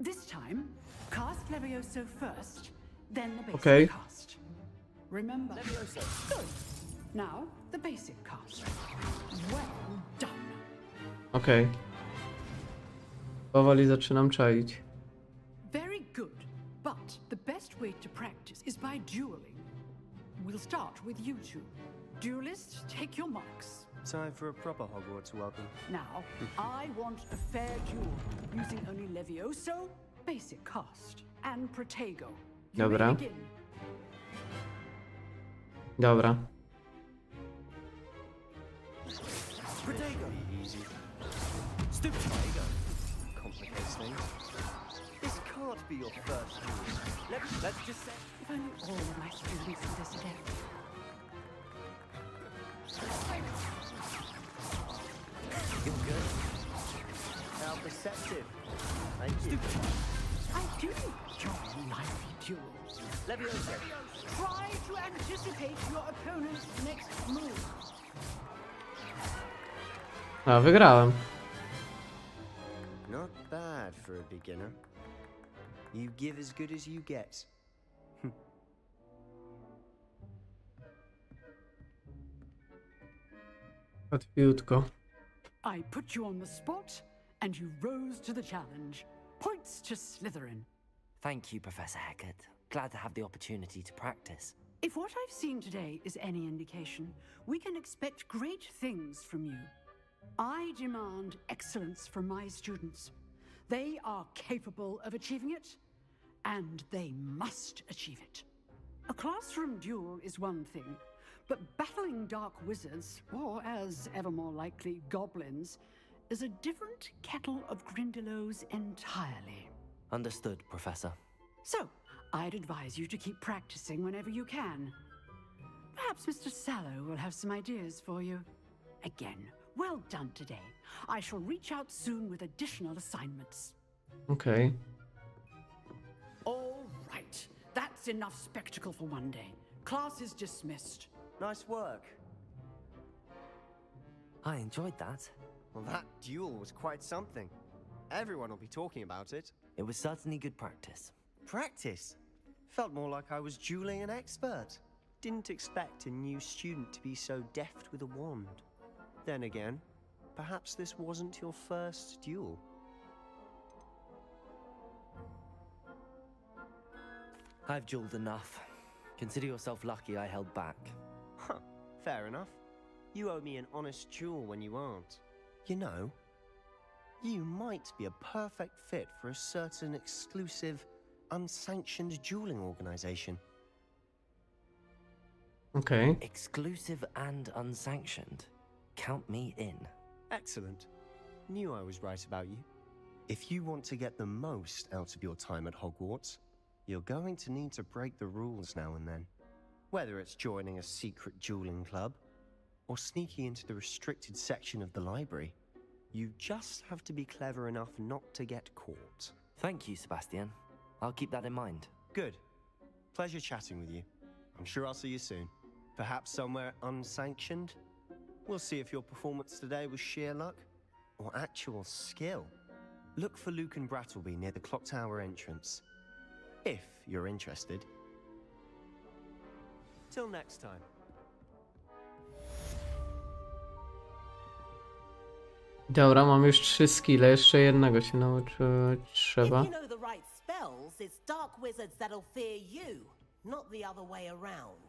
This time, cast Levioso first, then the basic Okay. cast. Remember? Levioso. Good. Now, the basic cast. Well done. Okej. Powoli zaczynam czaić. Very good. But the best way to practice is by dueling. We'll start with you two. Duelists, take your marks. Time for a proper Hogwarts welcome. Now, I want a fair duel, using only Levioso, basic cast, and Protego. You may Dobra. begin. Dobra. Protego. Easy. Stupid Protego. Complicates things. This can't be your first duel. Let's just say... If only all of my students did this again. You're good. How perceptive. Thank you. I do enjoy lively duels. Levioso. Try to anticipate your opponent's next move. A, wygrałem. Not bad for a beginner. You give as good as you get. Łatwiutko. I put you on the spot, and you rose to the challenge. Points to Slytherin. Thank you, Professor Hecat. Glad to have the opportunity to practice. If what I've seen today is any indication, we can expect great things from you. I demand excellence from my students. They are capable of achieving it, and they must achieve it. A classroom duel is one thing, but battling dark wizards, or as ever more likely, goblins, is a different kettle of Grindylows entirely. Understood, Professor. So, I'd advise you to keep practicing whenever you can. Perhaps Mr. Sallow will have some ideas for you. Again, well done today. I shall reach out soon with additional assignments. Okej. All right, that's enough spectacle for one day. Class is dismissed. Nice work. I enjoyed that. Well, that duel was quite something. Everyone will be talking about it. It was certainly good practice. Practice? Felt more like I was dueling an expert. Didn't expect a new student to be so deft with a wand. Then again, perhaps this wasn't your first duel. I've dueled enough. Consider yourself lucky I held back. Huh, fair enough. You owe me an honest duel when you aren't. You know, you might be a perfect fit for a certain exclusive, unsanctioned dueling organization. Okej. Exclusive and unsanctioned. Count me in. Excellent. Knew I was right about you. If you want to get the most out of your time at Hogwarts, you're going to need to break the rules now and then. Whether it's joining a secret dueling club, or sneaking into the restricted section of the library, you just have to be clever enough not to get caught. Thank you, Sebastian. I'll keep that in mind. Good. Pleasure chatting with you. I'm sure I'll see you soon. Perhaps somewhere unsanctioned? We'll see if your performance today was sheer luck or actual skill. Look for Luke and Brattleby near the Clock Tower entrance. If you're interested. Till next time. Dobra, mam już 3 skille, jeszcze jednego się nauczyć trzeba. If you know the right spells, it's dark wizards that'll fear you, not the other way around.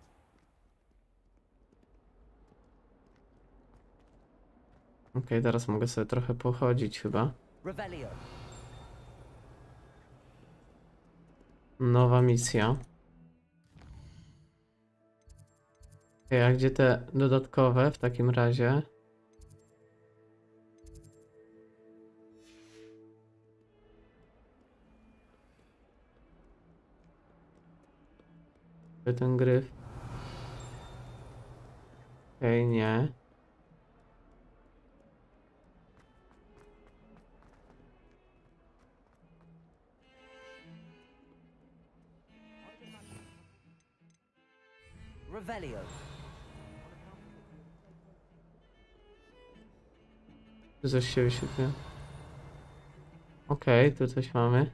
Okej, teraz mogę sobie trochę pochodzić chyba. Revelio. Nowa misja. Okej, a gdzie te dodatkowe w takim razie? Gdzie ten gryf? Okej, nie. Revelio. Tu coś się wyświetliło. Okej, tu coś mamy.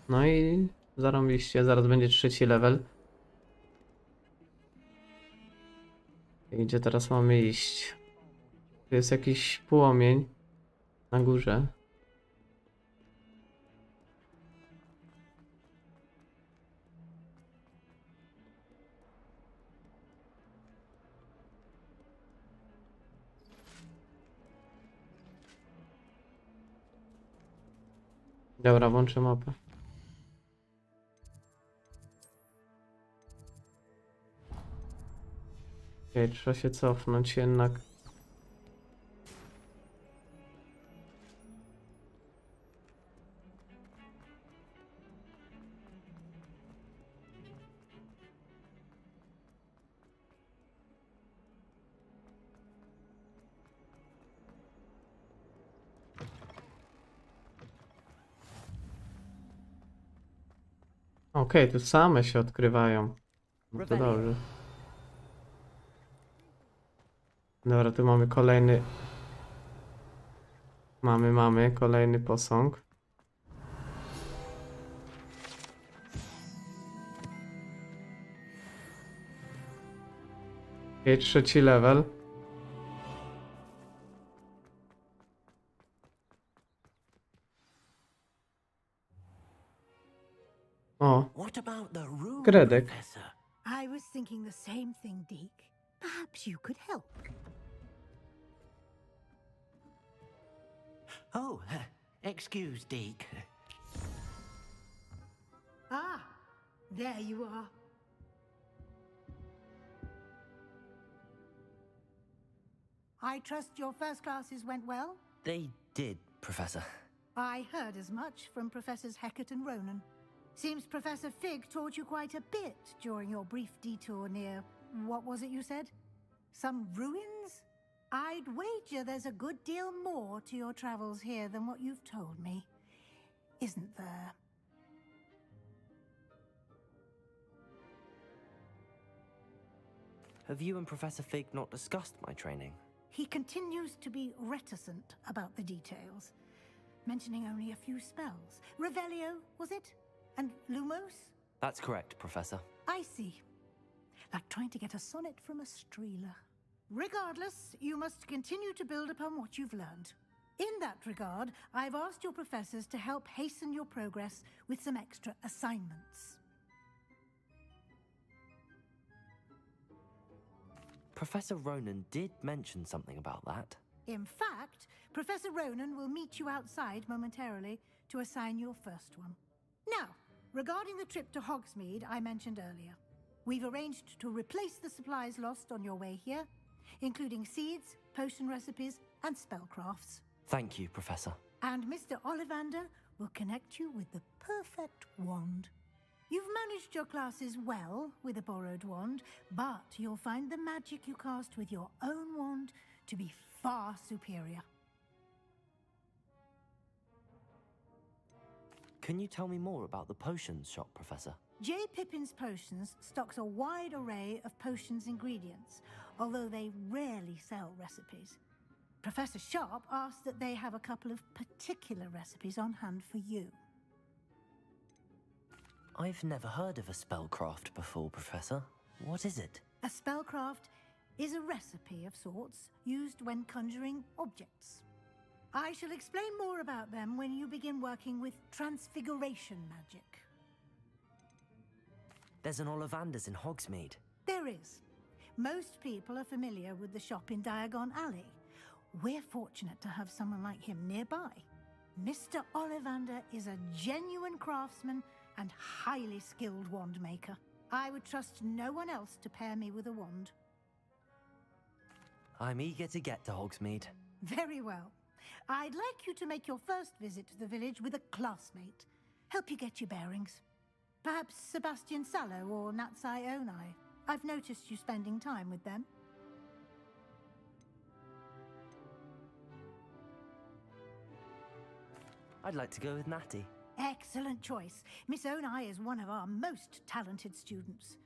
No i zarąbiście, zaraz będzie 3. level. I gdzie teraz mamy iść? Tu jest jakiś płomień na górze. Dobra, włączę mapę. Okej, trzeba się cofnąć jednak. Okej, tu same się odkrywają. No to dobrze. Dobra, tu mamy kolejny... Mamy kolejny posąg. Okej, 3. level. O, What about the room, Gredek. Professor? I was thinking the same thing, Deke. Perhaps you could help. Oh, excuse, Deke. Ah, there you are. I trust your first classes went well? They did, Professor. I heard as much from Professors Hecat and Ronan. Seems Professor Fig taught you quite a bit during your brief detour near, what was it you said? Some ruins? I'd wager there's a good deal more to your travels here than what you've told me. Isn't there? Have you and Professor Fig not discussed my training? He continues to be reticent about the details, mentioning only a few spells. Revelio, was it? And Lumos? That's correct, Professor. I see. Like trying to get a sonnet from a streeler. Regardless, you must continue to build upon what you've learned. In that regard, I've asked your professors to help hasten your progress with some extra assignments. Professor Ronan did mention something about that. In fact, Professor Ronan will meet you outside momentarily to assign your first one. Now, regarding the trip to Hogsmeade I mentioned earlier, we've arranged to replace the supplies lost on your way here, including seeds, potion recipes, and spellcrafts. Thank you, Professor. And Mr. Ollivander will connect you with the perfect wand. You've managed your classes well with a borrowed wand, but you'll find the magic you cast with your own wand to be far superior. Can you tell me more about the potions shop, Professor? J. Pippin's Potions stocks a wide array of potions ingredients, although they rarely sell recipes. Professor Sharp asked that they have a couple of particular recipes on hand for you. I've never heard of a spellcraft before, Professor. What is it? A spellcraft is a recipe of sorts used when conjuring objects. I shall explain more about them when you begin working with transfiguration magic. There's an Ollivander's in Hogsmeade. There is. Most people are familiar with the shop in Diagon Alley. We're fortunate to have someone like him nearby. Mr. Ollivander is a genuine craftsman and highly skilled wand maker. I would trust no one else to pair me with a wand. I'm eager to get to Hogsmeade. Very well. I'd like you to make your first visit to the village with a classmate. Help you get your bearings. Perhaps Sebastian Sallow or Natsai Onai. I've noticed you spending time with them. I'd like to go with Natty. Excellent choice. Miss Onai is one of our most talented students.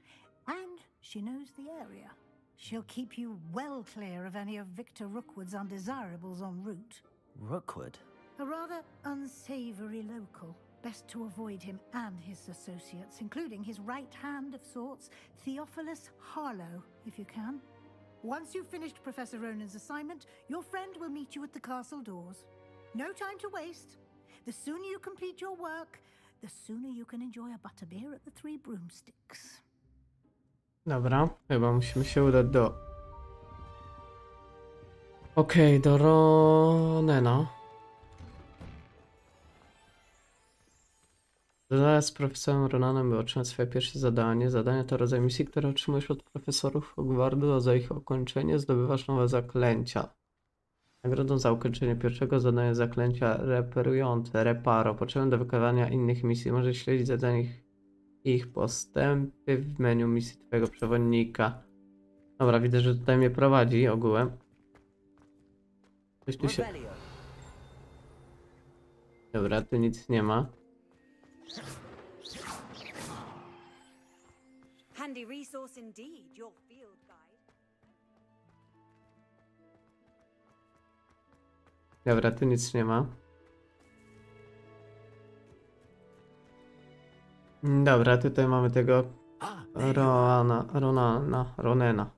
And she knows the area. She'll keep you well clear of any of Victor Rookwood's undesirables en route. Rookwood? A rather unsavory local. Best to avoid him and his associates, including his right hand of sorts, Theophilus Harlow, if you can. Once you've finished Professor Ronan's assignment, your friend will meet you at the castle doors. No time to waste. The sooner you complete your work, the sooner you can enjoy a butterbeer at the Three Broomsticks. Dobra, chyba musimy się udać do... Okej, do Ronena. Zadania z profesorem Ronanem, by otrzymać swoje pierwsze zadanie. Zadania to rodzaj misji, które otrzymujesz od profesorów Hogwartu, a za ich ukończenie zdobywasz nowe zaklęcia. Nagrodą za ukończenie pierwszego zadania zaklęcia reperujące, reparo. Potrzebne do wykonywania innych misji. Możesz śledzić zadania ich postępy w menu misji twojego przewodnika. Dobra, widzę, że tutaj mnie prowadzi ogółem. Coś tu się... Dobra, tu nic nie ma. Handy resource indeed, your field guide. Dobra, tu nic nie ma. Dobra, tutaj mamy tego Ronena.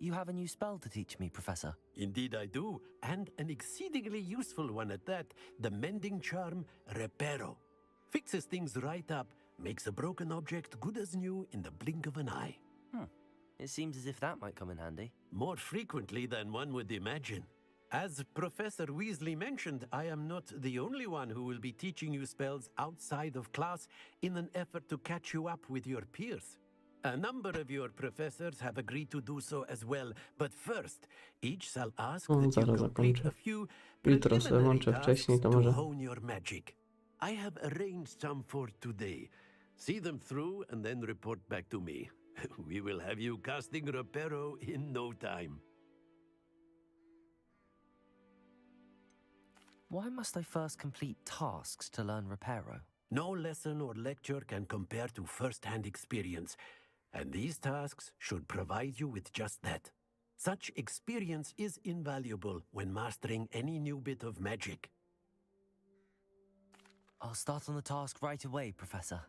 You have a new spell to teach me, Professor. Indeed I do, and an exceedingly useful one at that. The mending charm Reparo. Fixes things right up, makes a broken object good as new in the blink of an eye. It seems as if that might come in handy. More frequently than one would imagine. As Professor Weasley mentioned, I am not the only one who will be teaching you spells outside of class in an effort to catch you up with your peers. A number of your professors have agreed to do so as well, but first, each shall ask that you complete a few preliminary tasks to hone your magic. I have arranged some for today. See them through and then report back to me. We will have you casting Reparo in no time. Why must I first complete tasks to learn Reparo? No lesson or lecture can compare to first-hand experience, and these tasks should provide you with just that. Such experience is invaluable when mastering any new bit of magic. I'll start on the task right away, Professor.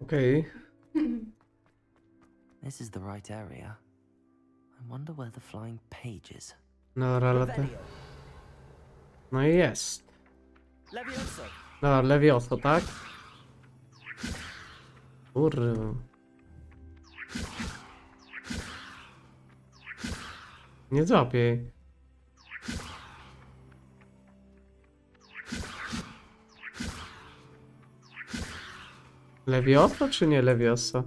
Okay. This is the right area. I wonder where the flying page is. No, no i jest. Levioso. No, Levioso, tak? Kurwa. Nie złapię jej. Levioso czy nie Levioso?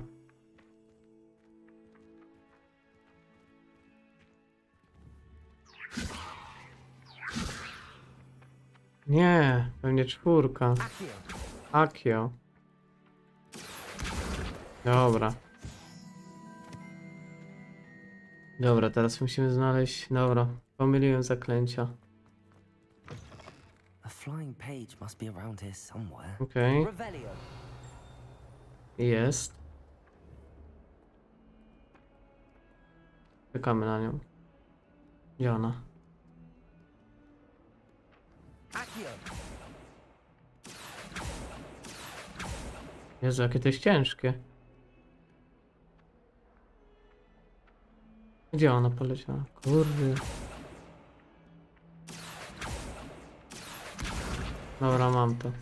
Nie, pewnie 4. Akio. Dobra. Dobra, teraz musimy znaleźć... Dobra, pomyliłem zaklęcia. A flying page must be around here somewhere. Okej. Jest. Czekamy na nią. Gdzie ona? Jezu, jakie to jest ciężkie. Gdzie ona poleciała? Kurde. Dobra, mam to.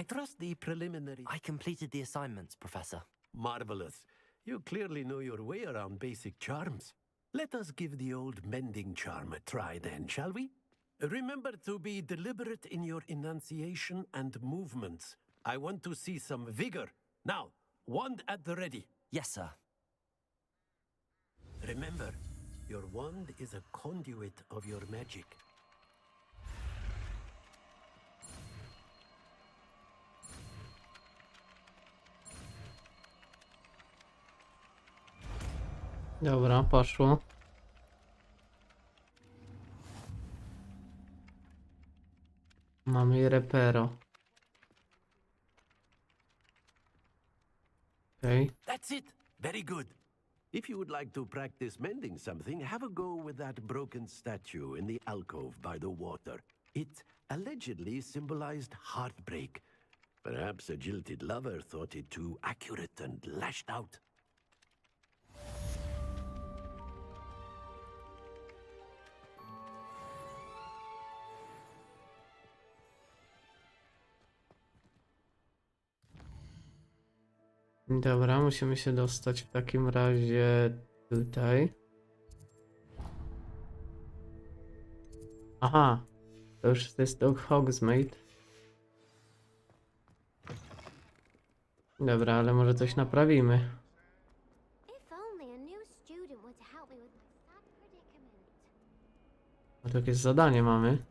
I trust the preliminary... I completed the assignments, Professor. Marvelous. You clearly know your way around basic charms. Let us give the old mending charm a try then, shall we? Remember to be deliberate in your enunciation and movements. I want to see some vigor. Now, wand at the ready. Yes, sir. Remember, your wand is a conduit of your magic. Dobra, poszło. Mamy repero. Okay. That's it. Very good. If you would like to practice mending something, have a go with that broken statue in the alcove by the water. It allegedly symbolized heartbreak. Perhaps a jilted lover thought it too accurate and lashed out. Dobra, musimy się dostać w takim razie tutaj. Aha, to już jest to Hogsmeade. Dobra, ale może coś naprawimy. If only a new student were to help me with my sad predicament. No to jakieś zadanie mamy.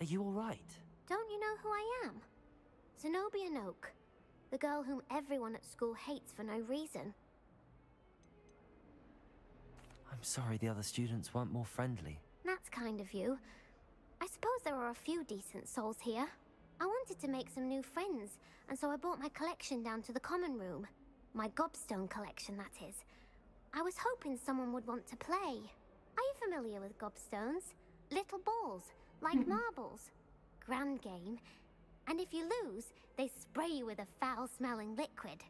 Are you all right? Don't you know who I am? Zenobia Noak, the girl whom everyone at school hates for no reason. I'm sorry the other students weren't more friendly. That's kind of you. I suppose there are a few decent souls here. I wanted to make some new friends, and so I brought my collection down to the common room. My gobstone collection, that is. I was hoping someone would want to play. Are you familiar with gobstones? Little balls, like marbles. Grand game. And if you lose, they spray you with a foul-smelling liquid.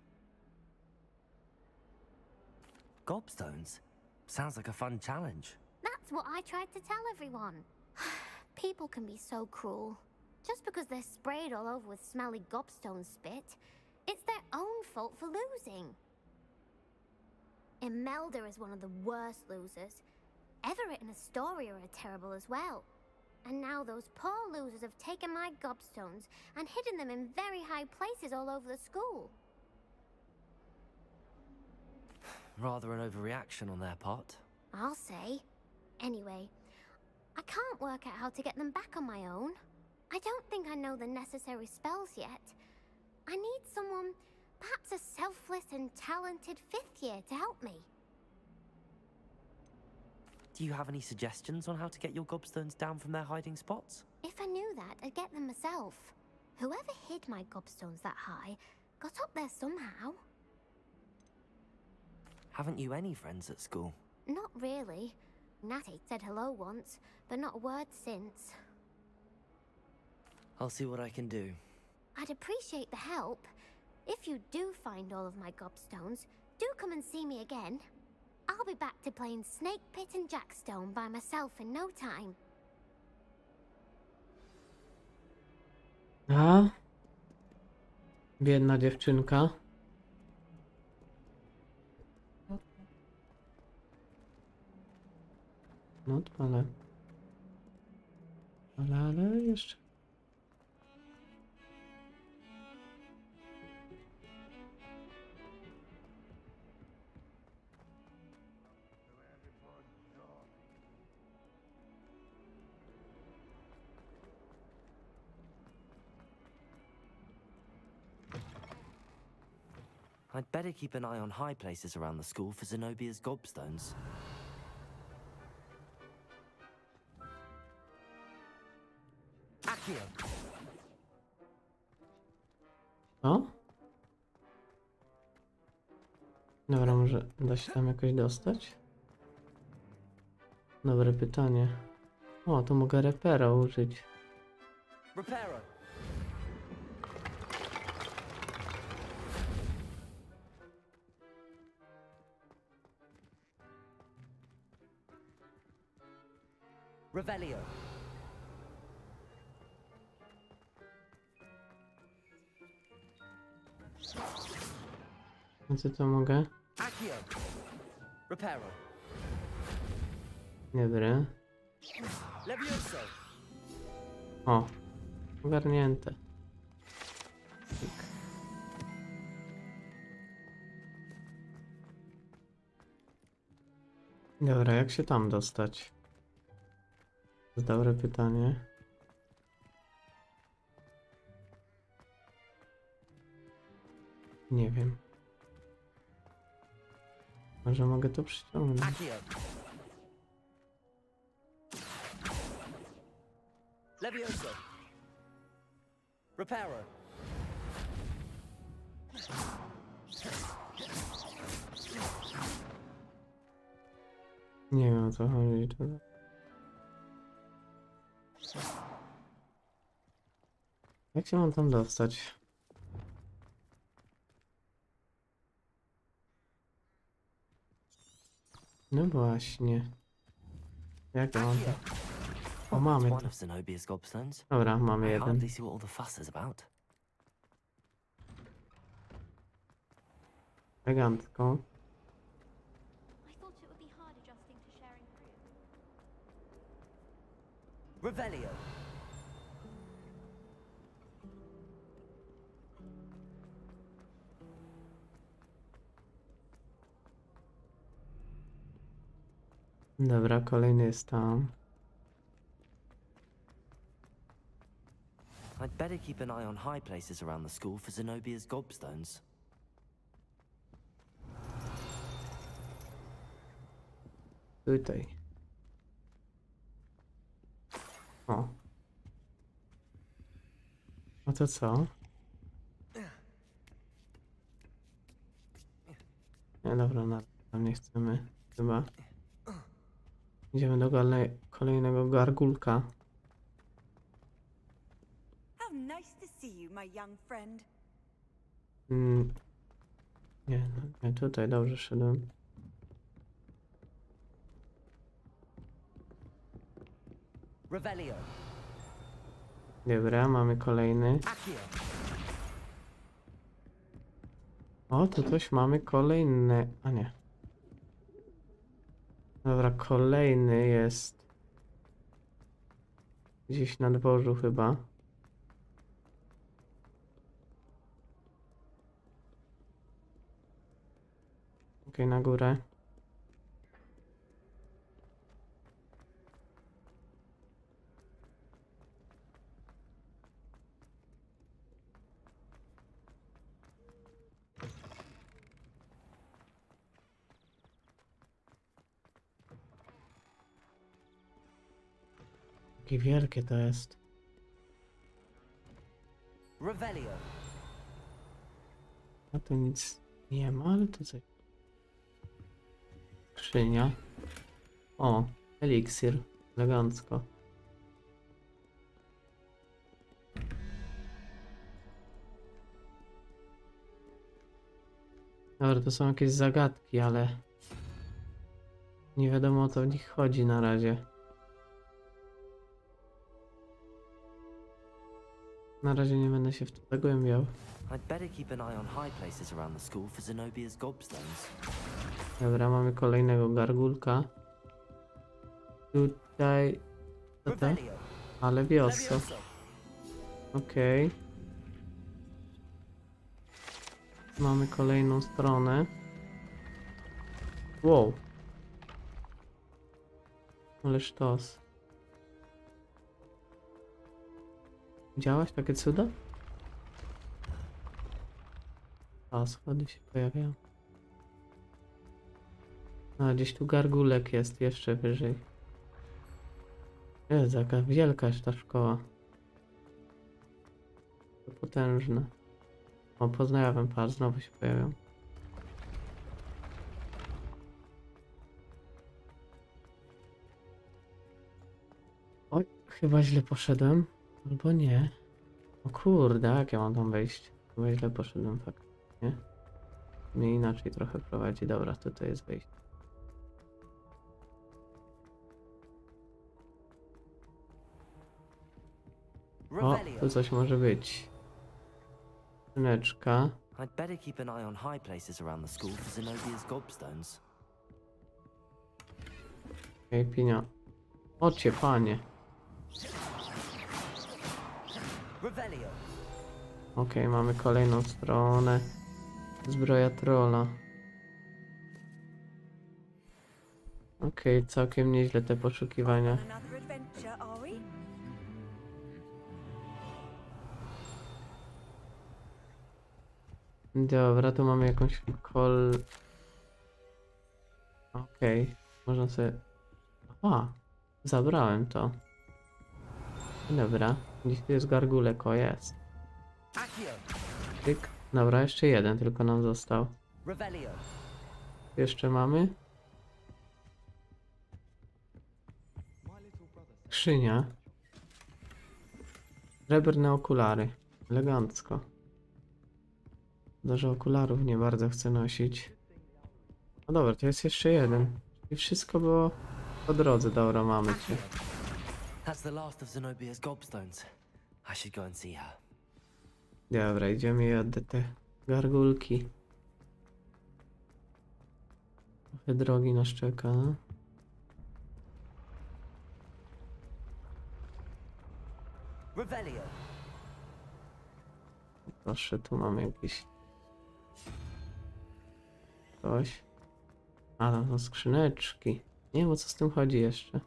Gobstones? Sounds like a fun challenge. That's what I tried to tell everyone. People can be so cruel. Just because they're sprayed all over with smelly gobstone spit, it's their own fault for losing. Imelda is one of the worst losers. Everett and Astoria are terrible as well. And now those poor losers have taken my gobstones and hidden them in very high places all over the school. Rather an overreaction on their part. I'll say. Anyway, I can't work out how to get them back on my own. I don't think I know the necessary spells yet. I need someone, perhaps a selfless and talented fifth year to help me. Do you have any suggestions on how to get your gobstones down from their hiding spots? If I knew that, I'd get them myself. Whoever hid my gobstones that high got up there somehow. Haven't you any friends at school? Not really. Natty said hello once, but not a word since. I'll see what I can do. I'd appreciate the help. If you do find all of my gobstones, do come and see me again. I'll be back to playing Snake Pit and Jackstone by myself in no time. A? Biedna dziewczynka. No odpalę. Ale jeszcze. I'd better keep an eye on high places around the school for Zenobia's gobstones. Accio! O? Dobra, może da się tam jakoś dostać? Dobre pytanie. O, to mogę repera użyć. Reparo. Revelio. A co to mogę? Accio. Reparo. Dobra. Levioso. O, ogarnięte. Dobra, jak się tam dostać? To jest dobre pytanie. Nie wiem. Może mogę to przyciągnąć? Accio. Levioso. Reparo. Nie wiem, o co chodzi tutaj. Jak się mam tam dostać? No właśnie. Jak ja mam to? O, mamy to. One of Zenobia's gobstones. Dobra, mamy I jeden. hardly see what all the fuss is about. Elegancko. I thought it would be hard adjusting to sharing room. Revelio. Dobra, kolejny jest tam. I'd better keep an eye on high places around the school for Zenobia's gobstones. Tutaj. O. No to co? Nie, dobra, tam nie chcemy. Chyba. Idziemy do kolejnego gargulka. How nice to see you, my young friend. Nie, no, nie, tutaj dobrze szedłem. Revelio. Dobra, mamy kolejny. Accio. O, tu coś mamy kolejne. A nie. Dobra, kolejny jest gdzieś na dworzu chyba. Okej, na górę. Jakie wielkie to jest. Revelio. A tu nic nie ma, ale to coś. Skrzynia. O, eliksir. Elegancko. Dobra, to są jakieś zagadki, ale nie wiadomo, o co w nich chodzi na razie. Na razie nie będę się w to zagłębiał. I'd better keep an eye on high places around the school for Zenobia's gobstones. Dobra, mamy kolejnego gargulka. Tutaj... Co to? Revelio. Ale wioso. Levioso. Okej. Mamy kolejną stronę. Wow. Ale sztos. Widziałaś takie cuda? A, schody się pojawiają. A, gdzieś tu gargulek jest jeszcze wyżej. Jest jaka wielka jest ta szkoła. To potężne. O, poznajałem, patrz, znowu się pojawią. Chyba źle poszedłem. Albo nie. O kurde, jak ja mam tam wejść? Chyba źle poszedłem faktycznie. Mnie inaczej trochę prowadzi. Dobra, tutaj jest wejście. O, tu coś może być. Skrzyneczka. I'd better keep an eye on high places around the school for Zenobia's gobstones. Okej, pienia. Ocie, panie. Okej, mamy kolejną stronę. Zbroja trolla. Okej, całkiem nieźle te poszukiwania. Another adventure, are we? Dobra, tu mamy jakąś Okej, można sobie... Aha, zabrałem to. Dobra, gdzieś tu jest gargulek, o jest. Tyk. Dobra, jeszcze jeden tylko nam został. Jeszcze mamy? Skrzynia. Srebrne okulary. Elegancko. Że okularów nie bardzo chcę nosić. No dobra, to jest jeszcze jeden. I wszystko było po drodze. Dobra, mamy cię. That's the last of Zenobia's gobstones. I should go and see her. Dobra, idziemy i oddać te gargulki. Trochę drogi nas czeka. Proszę, tu mamy jakieś... coś. A, no to skrzyneczki. Nie wiem, o co z tym chodzi jeszcze.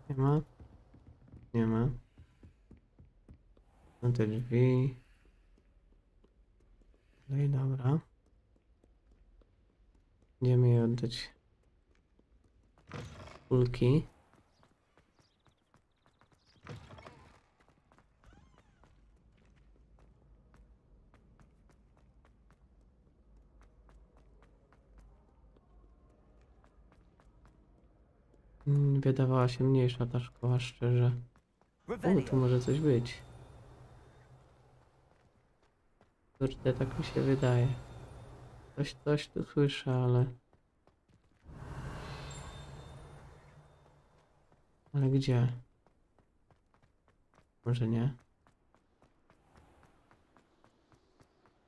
Nie ma. Nie ma. No te drzwi. No i dobra. Idziemy je oddać. Kulki. Wydawała się mniejsza ta szkoła, szczerze. O, tu może coś być. Kurde, tak mi się wydaje. Coś tu słyszę, ale... Ale gdzie? Może nie?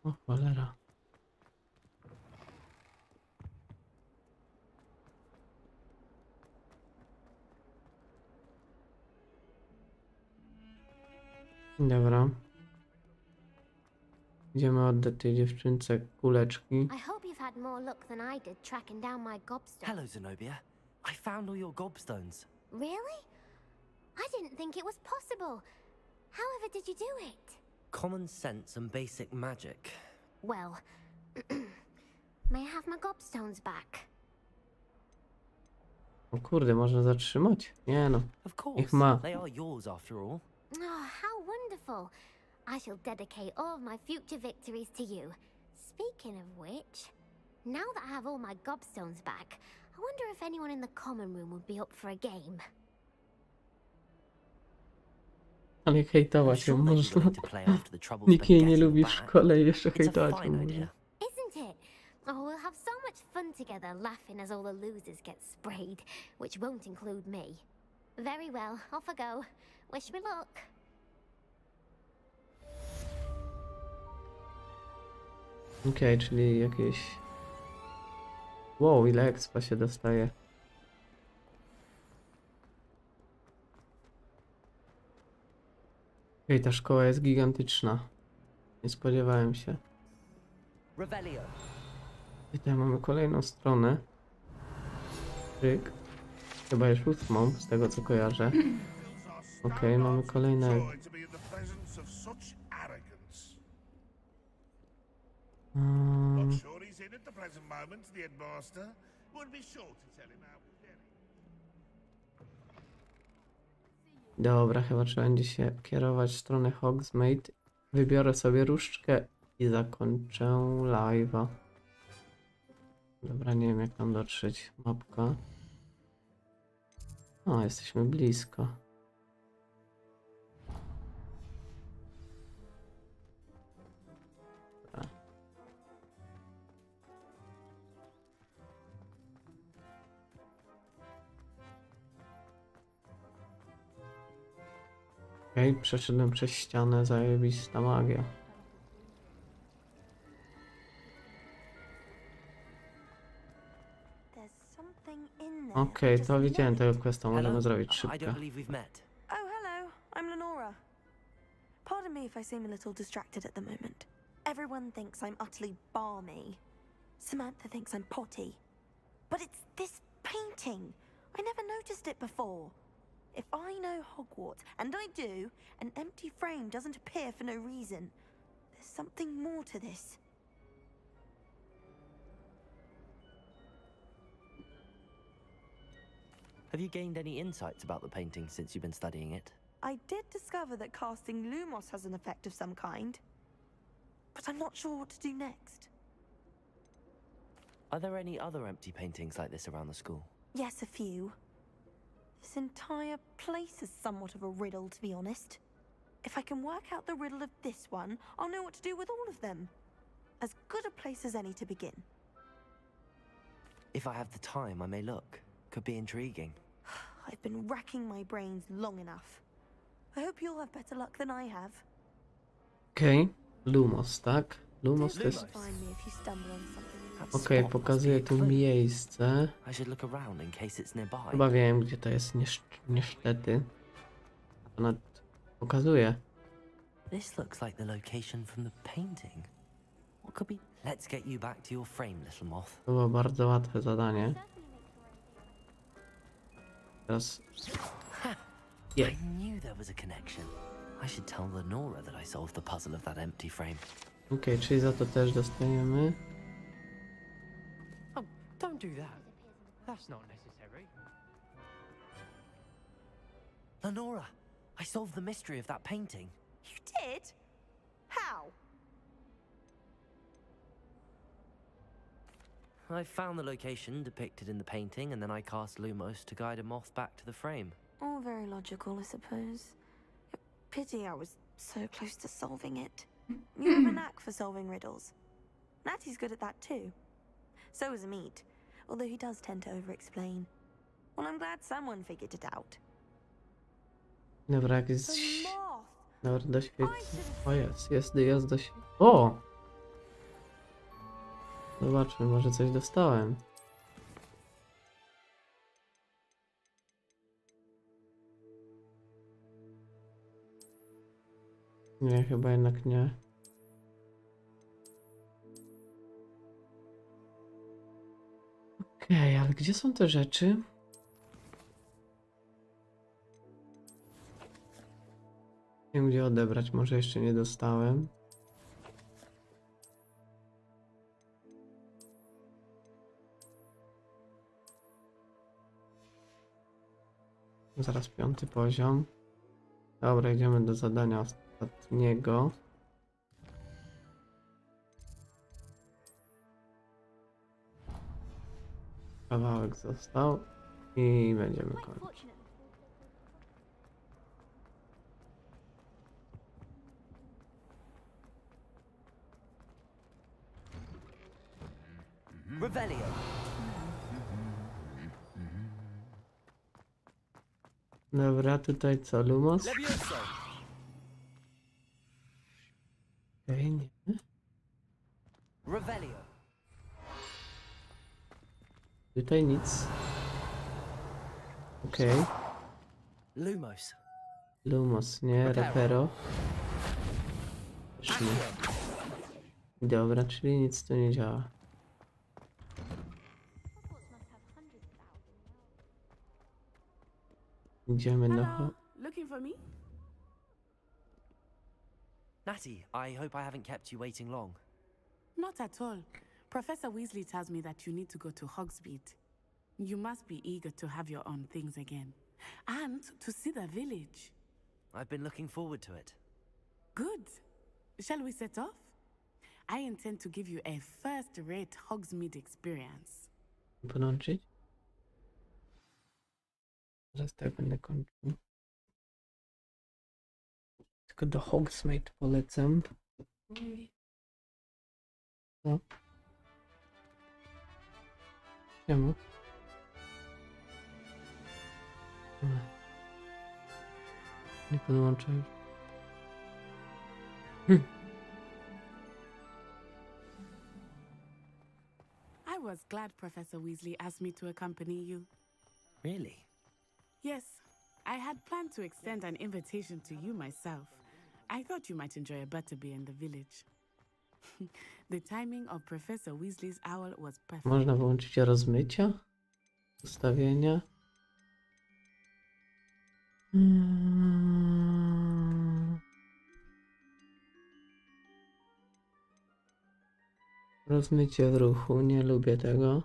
O cholera. Dobra. Idziemy oddać tej dziewczynce kuleczki. I hope you've had more luck than I did tracking down my gobstones. Hello, Zenobia. I found all your gobstones. Really? I didn't think it was possible. However did you do it? Common sense and basic magic. Well, may I have my gobstones back? O kurde, można zatrzymać? Nie no. Of course, Niech ma. they are yours after all. Oh, how wonderful. I shall dedicate all of my future victories to you. Speaking of which, now that I have all my gobstones back, I wonder if anyone in the common room would be up for a game. Ale hejtować ją można. Nikt jej nie lubi w szkole i jeszcze hejtować ją można. Isn't it? Oh, we'll have so much fun together laughing as all the losers get sprayed, which won't include me. Very well, off I go. Wish me luck. Okej, czyli jakieś... Wow, ile expa się dostaje. Okej, ta szkoła jest gigantyczna. Nie spodziewałem się. I tutaj mamy kolejną stronę. Tryk. Chyba już 8, z tego co kojarzę. Okej, mamy kolejne... sure he's in at the present moment, the headmaster. Would be sure to tell him how very... Dobra, chyba trzeba będzie się kierować w stronę Hogsmeade. Wybiorę sobie różdżkę i zakończę live'a. Dobra, nie wiem jak tam dotrzeć. Mapka. O, jesteśmy blisko. Dobra. Okej, przeszedłem przez ścianę, zajebista magia. Okej, to widziałem tego questa, możemy zrobić I szybko. don't believe we've met. Oh, hello. I'm Lenora. Pardon me if I seem a little distracted at the moment. Everyone thinks I'm utterly balmy. Samantha thinks I'm potty. But it's this painting. I never noticed it before. If I know Hogwarts, and I do, an empty frame doesn't appear for no reason. There's something more to this. Have you gained any insights about the painting since you've been studying it? I did discover that casting Lumos has an effect of some kind. But I'm not sure what to do next. Are there any other empty paintings like this around the school? Yes, a few. This entire place is somewhat of a riddle, to be honest. If I can work out the riddle of this one, I'll know what to do with all of them. As good a place as any to begin. If I have the time, I may look. Could be intriguing. I've been racking my brains long enough. I hope you'll have better luck than I have. Okej, Lumos, tak? Lumos to jest... Find me if you stumble on something. Okej, pokazuję tu miejsce. I should look around in case it's nearby. Chyba wiem, gdzie to jest, niestety. Ponad pokazuje. This looks like the location from the painting. What could be? Let's get you back to your frame, little moth. To było bardzo łatwe zadanie. Teraz... I knew there was a connection. I should tell Lenora that I solved the puzzle of that empty frame. Okej, czyli za to też dostajemy. Oh, don't do that. That's not necessary. Lenora, I solved the mystery of that painting. You did? How? I found the location depicted in the painting, and then I cast Lumos to guide a moth back to the frame. All very logical, I suppose. Pity I was so close to solving it. You have a knack for solving riddles. Natty's good at that too. So is Amit, although he does tend to over-explain. Well, I'm glad someone figured it out. Dobra, jak jest... The moth! Dobra, doświetl... O, jest doświetl... O! Zobaczmy, może coś dostałem. Nie, chyba jednak nie. Okej, ale gdzie są te rzeczy? Nie wiem, gdzie odebrać, może jeszcze nie dostałem. Zaraz 5. poziom. Dobra, idziemy do zadania ostatniego. Kawałek został i będziemy kończyć. Revelio. Dobra, tutaj co, Lumos? Okej, nie. Revelio. Tutaj nic. Okej. Lumos. Lumos, nie, Repero. Też nie. Dobra, czyli nic tu nie działa. Idziemy do... Looking for me? Natty, I hope I haven't kept you waiting long. Not at all. Professor Weasley tells me that you need to go to Hogsmeade. You must be eager to have your own things again. And to see the village. I've been looking forward to it. Good. Shall we set off? I intend to give you a first-rate Hogsmeade experience. Podłączyć? Zaraz tak będę kończył. Tylko do Hogsmeade polecam. No. Czemu? Nie podłączę już. I was glad Professor Weasley asked me to accompany you. Really? Yes, I had planned to extend an invitation to you myself. I thought you might enjoy a butterbeer in the village. The timing of Professor Weasley's owl was perfect. Można wyłączyć rozmycia, ustawienia. Rozmycie w ruchu, nie lubię tego.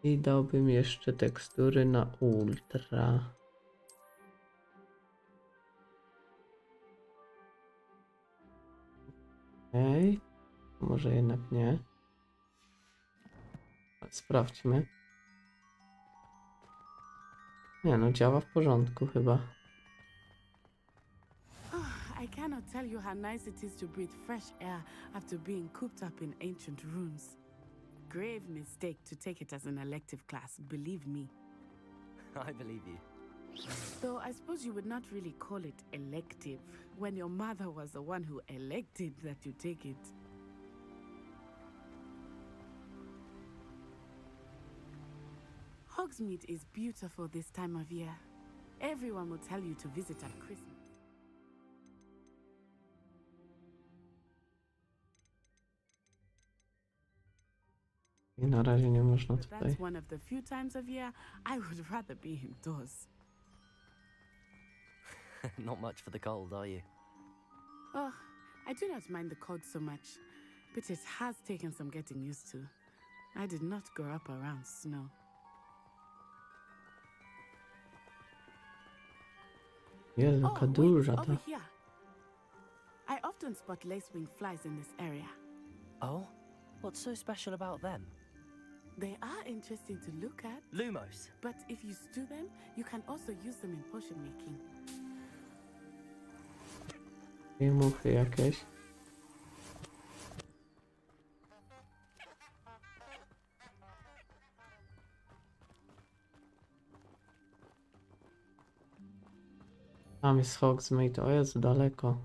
I dałbym jeszcze tekstury na ultra. Okej, może jednak nie. Sprawdźmy. Nie no, działa w porządku chyba. I cannot tell you how nice it is to breathe fresh air after being cooped up in ancient rooms. Grave mistake to take it as an elective class, believe me. I believe you. Though I suppose you would not really call it elective when your mother was the one who elected that you take it. Hogsmeade is beautiful this time of year. Everyone will tell you to visit at Christmas. I na razie nie można But tutaj. that's one of the few times of year I would rather be indoors. Not much for the cold, are you? Oh, I do not mind the cold so much, but it has taken some getting used to. I did not grow up around snow. Jezu, jaka duża ta. Over here. I often spot lacewing flies in this area. Oh? What's so special about them? They are interesting to look at. Lumos. But if you stew them, you can also use them in potion making. I muchy jakieś. Tam jest Hogsmeade, o Jezu, daleko.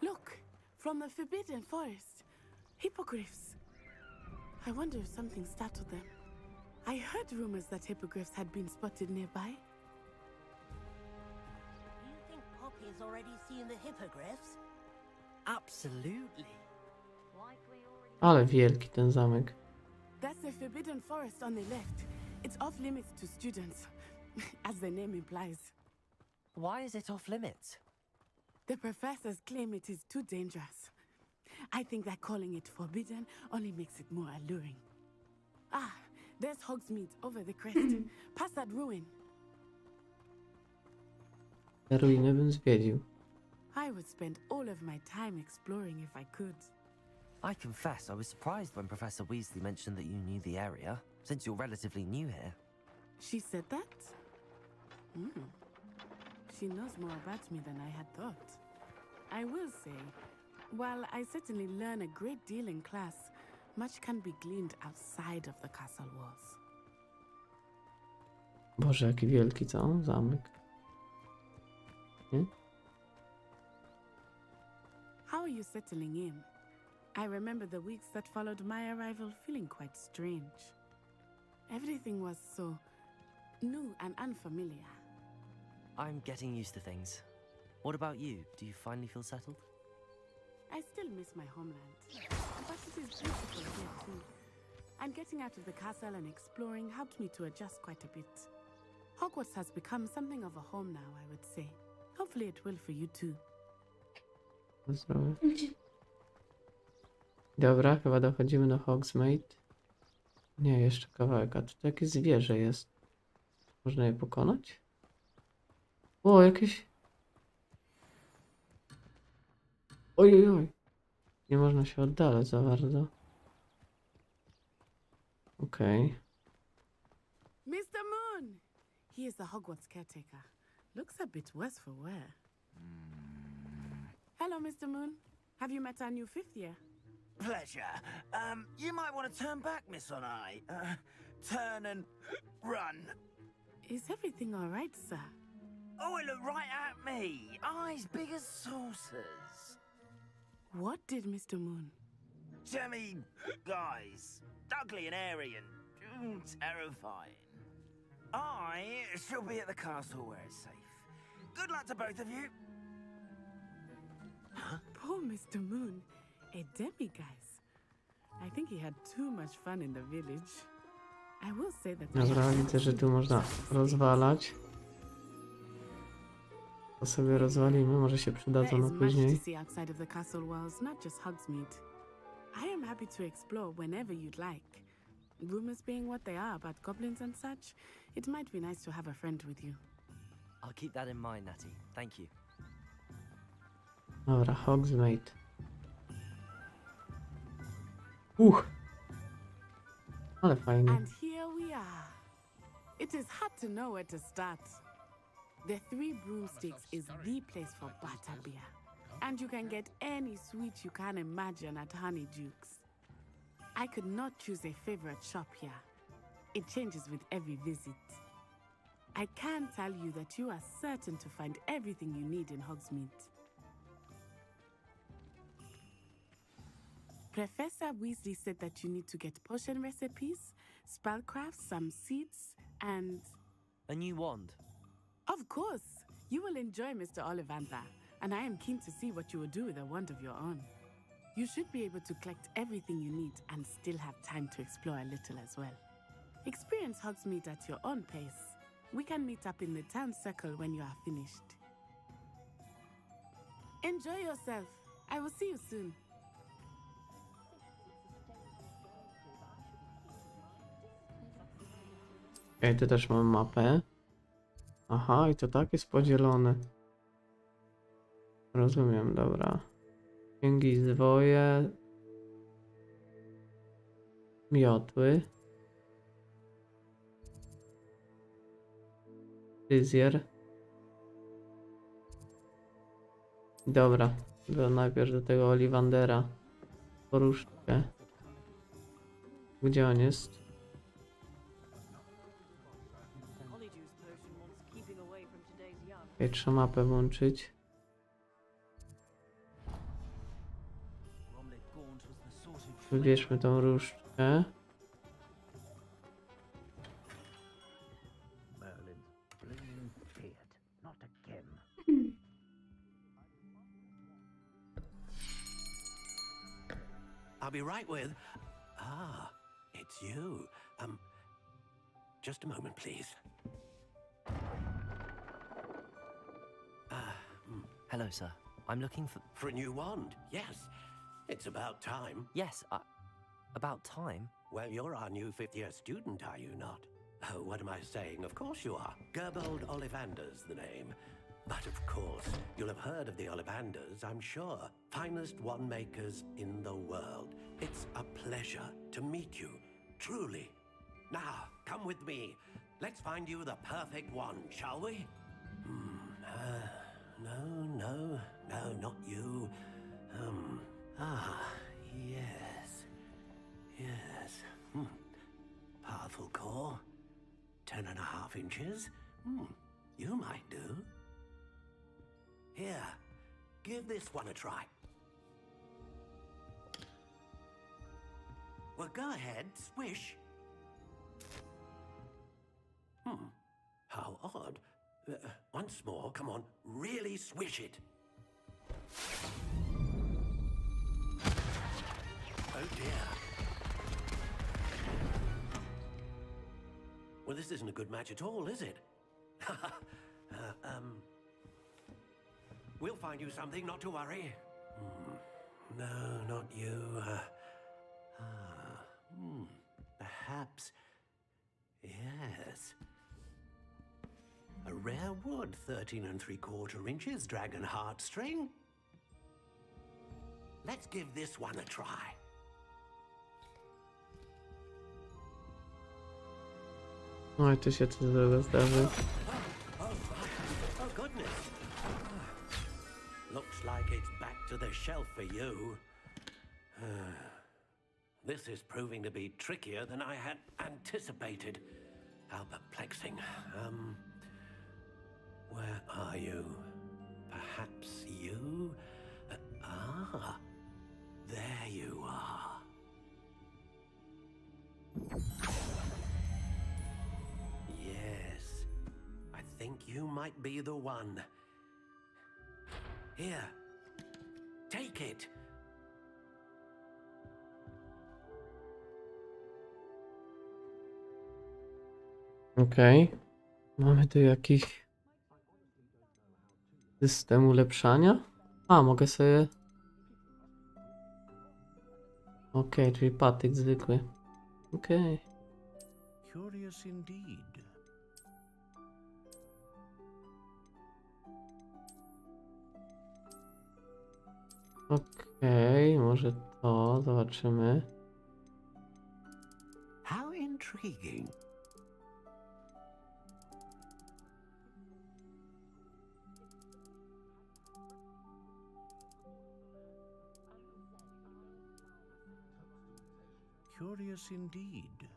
Look, from the Forbidden Forest. Hippogriffs. I wonder if something startled them. I heard rumors that hippogriffs had been spotted nearby. You think Poppy's already seen the hippogriffs? Absolutely. Ale wielki ten zamek. That's the Forbidden Forest on the left. It's off limits to students, as the name implies. Why is it off limits? The professors claim it is too dangerous. I think that calling it forbidden only makes it more alluring. Ah, there's Hogsmeade over the crest. Past that ruin. Te ruiny bym zwiedził. I would spend all of my time exploring if I could. I confess I was surprised when Professor Weasley mentioned that you knew the area, since you're relatively new here. She said that? She knows more about me than I had thought. I will say, while I certainly learn a great deal in class, much can be gleaned outside of the castle walls. Boże, jaki wielki, co? Zamek. Nie? How are you settling in? I remember the weeks that followed my arrival feeling quite strange. Everything was so new and unfamiliar. I'm getting used to things. What about you? Do you finally feel settled? I still miss my homeland, but it is beautiful here too. And getting out of the castle and exploring helped me to adjust quite a bit. Hogwarts has become something of a home now, I would say. Hopefully it will for you too. Zdrowie. Dobra, chyba dochodzimy do Hogsmeade. Nie, jeszcze kawałek, a tutaj jakieś zwierzę jest. Można je pokonać? O, jakieś... Oj, oj, oj. Nie można się oddalać za bardzo. Okej. Mr. Moon! He is the Hogwarts caretaker. Looks a bit worse for wear. Hello, Mr. Moon. Have you met our new fifth year? Pleasure. You might want to turn back, Miss On-Eye. Turn and run. Is everything all right, sir? Oh, it looked right at me. Eyes big as saucers. What did Mr. Moon? Jemmy guys. Ugly and airy and terrifying. I shall be at the castle where it's safe. Good luck to both of you. Poor Mr. Moon. A demiguise. I think he had too much fun in the village. I will say that... Dobra, widzę, że tu można rozwalać. To sobie rozwalimy, może się przydadzą na później. see outside of the castle walls, not just Hogsmeade. I am happy to explore whenever you'd like. Rumors being what they are about goblins and such, it might be nice to have a friend with you. I'll keep that in mind, Natty. Thank you. Dobra, Hogsmeade. Ale fajnie. And here we are. It is hard to know where to start. The Three Broomsticks is the place for butterbeer. And you can get any sweet you can imagine at Honeyduke's. I could not choose a favorite shop here. It changes with every visit. I can tell you that you are certain to find everything you need in Hogsmeade. Professor Weasley said that you need to get potion recipes, spellcrafts, some seeds, and... A new wand. Of course! You will enjoy Mr. Ollivander, and I am keen to see what you will do with a wand of your own. You should be able to collect everything you need and still have time to explore a little as well. Experience Hogsmeade at your own pace. We can meet up in the town circle when you are finished. Enjoy yourself. I will see you soon. Okej, tu też mam mapę. Aha, i to tak jest podzielone. Rozumiem, dobra. Księgi zwoje. Miotły. Fryzjer. Dobra, to najpierw do tego Ollivandera. Poruszkę. Gdzie on jest? Okay, trzeba mapę włączyć. Wybierzmy tą różdżkę. I'll be right with... Ah, it's you. Just a moment, please. Hello, sir. I'm looking for... For a new wand, yes. It's about time. Yes, about time? Well, you're our new fifth-year student, are you not? Oh, what am I saying? Of course you are. Gerbold Ollivander's the name. But of course, you'll have heard of the Ollivanders, I'm sure. Finest wand makers in the world. It's a pleasure to meet you, truly. Now, come with me. Let's find you the perfect wand, shall we? No, not you. Yes. Powerful core. 10.5 inches. You might do. Here, give this one a try. Well, go ahead, swish. How odd. Once more, come on, really swish it. Oh dear. Well, this isn't a good match at all, is it? We'll find you something, not to worry. No, not you. Perhaps. Yes. A rare wood, 13 3/4 inches, dragon heartstring. Let's give this one a try. Oj, tu się coś zdarzy. Oh, goodness. Looks like it's back to the shelf for you. This is proving to be trickier than I had anticipated. How perplexing. Where are you? Perhaps you? There you are. Yes, I think you might be the one. Here, take it. Okej. Mamy tu jakiś system ulepszania? A, mogę sobie... Okej, czyli patyk zwykły. Okej. Curious indeed. Okej, może to zobaczymy. How intriguing. Curious indeed.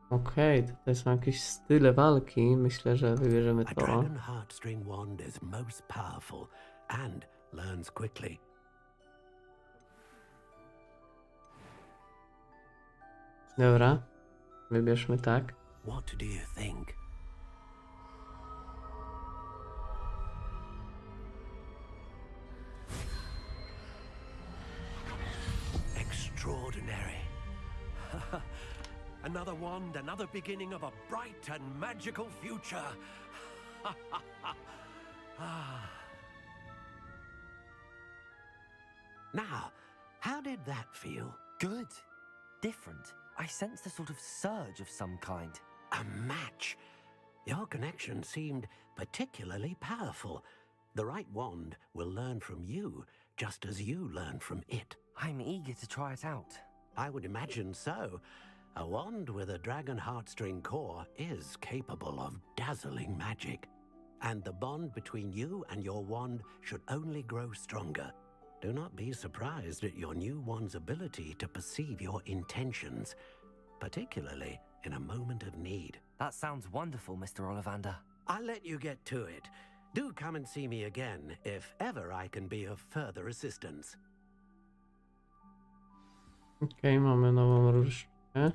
Okej, tutaj są jakieś style walki. Myślę, że wybierzemy A to. dragon heartstring wand is most powerful and learns quickly. Dobra, wybierzmy tak. What do you think? Extraordinary. Another wand, another beginning of a bright and magical future. Now, how did that feel? Good. Different. I sensed a sort of surge of some kind. A match. Your connection seemed particularly powerful. The right wand will learn from you, just as you learn from it. I'm eager to try it out. I would imagine so. A wand with a dragon heartstring core is capable of dazzling magic. And the bond between you and your wand should only grow stronger. Do not be surprised at your new wand's ability to perceive your intentions, particularly in a moment of need. That sounds wonderful, Mr. Ollivander. I'll let you get to it. Do come and see me again if ever I can be of further assistance. Okej, mamy nową różdżkę.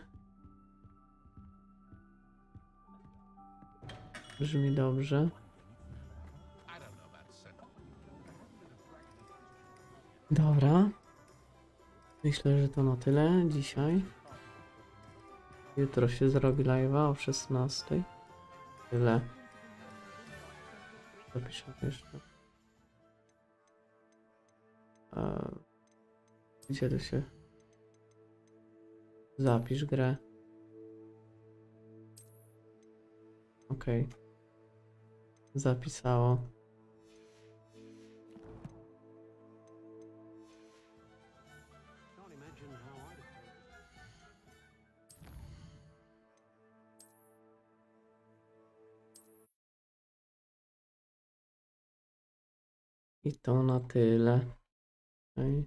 Brzmi dobrze. Dobra. Myślę, że to na tyle dzisiaj. Jutro się zrobi live'a o 16. Tyle. Zapiszę jeszcze. Gdzie to się... Zapisz grę. Okej. Zapisało. I to na tyle. Okay.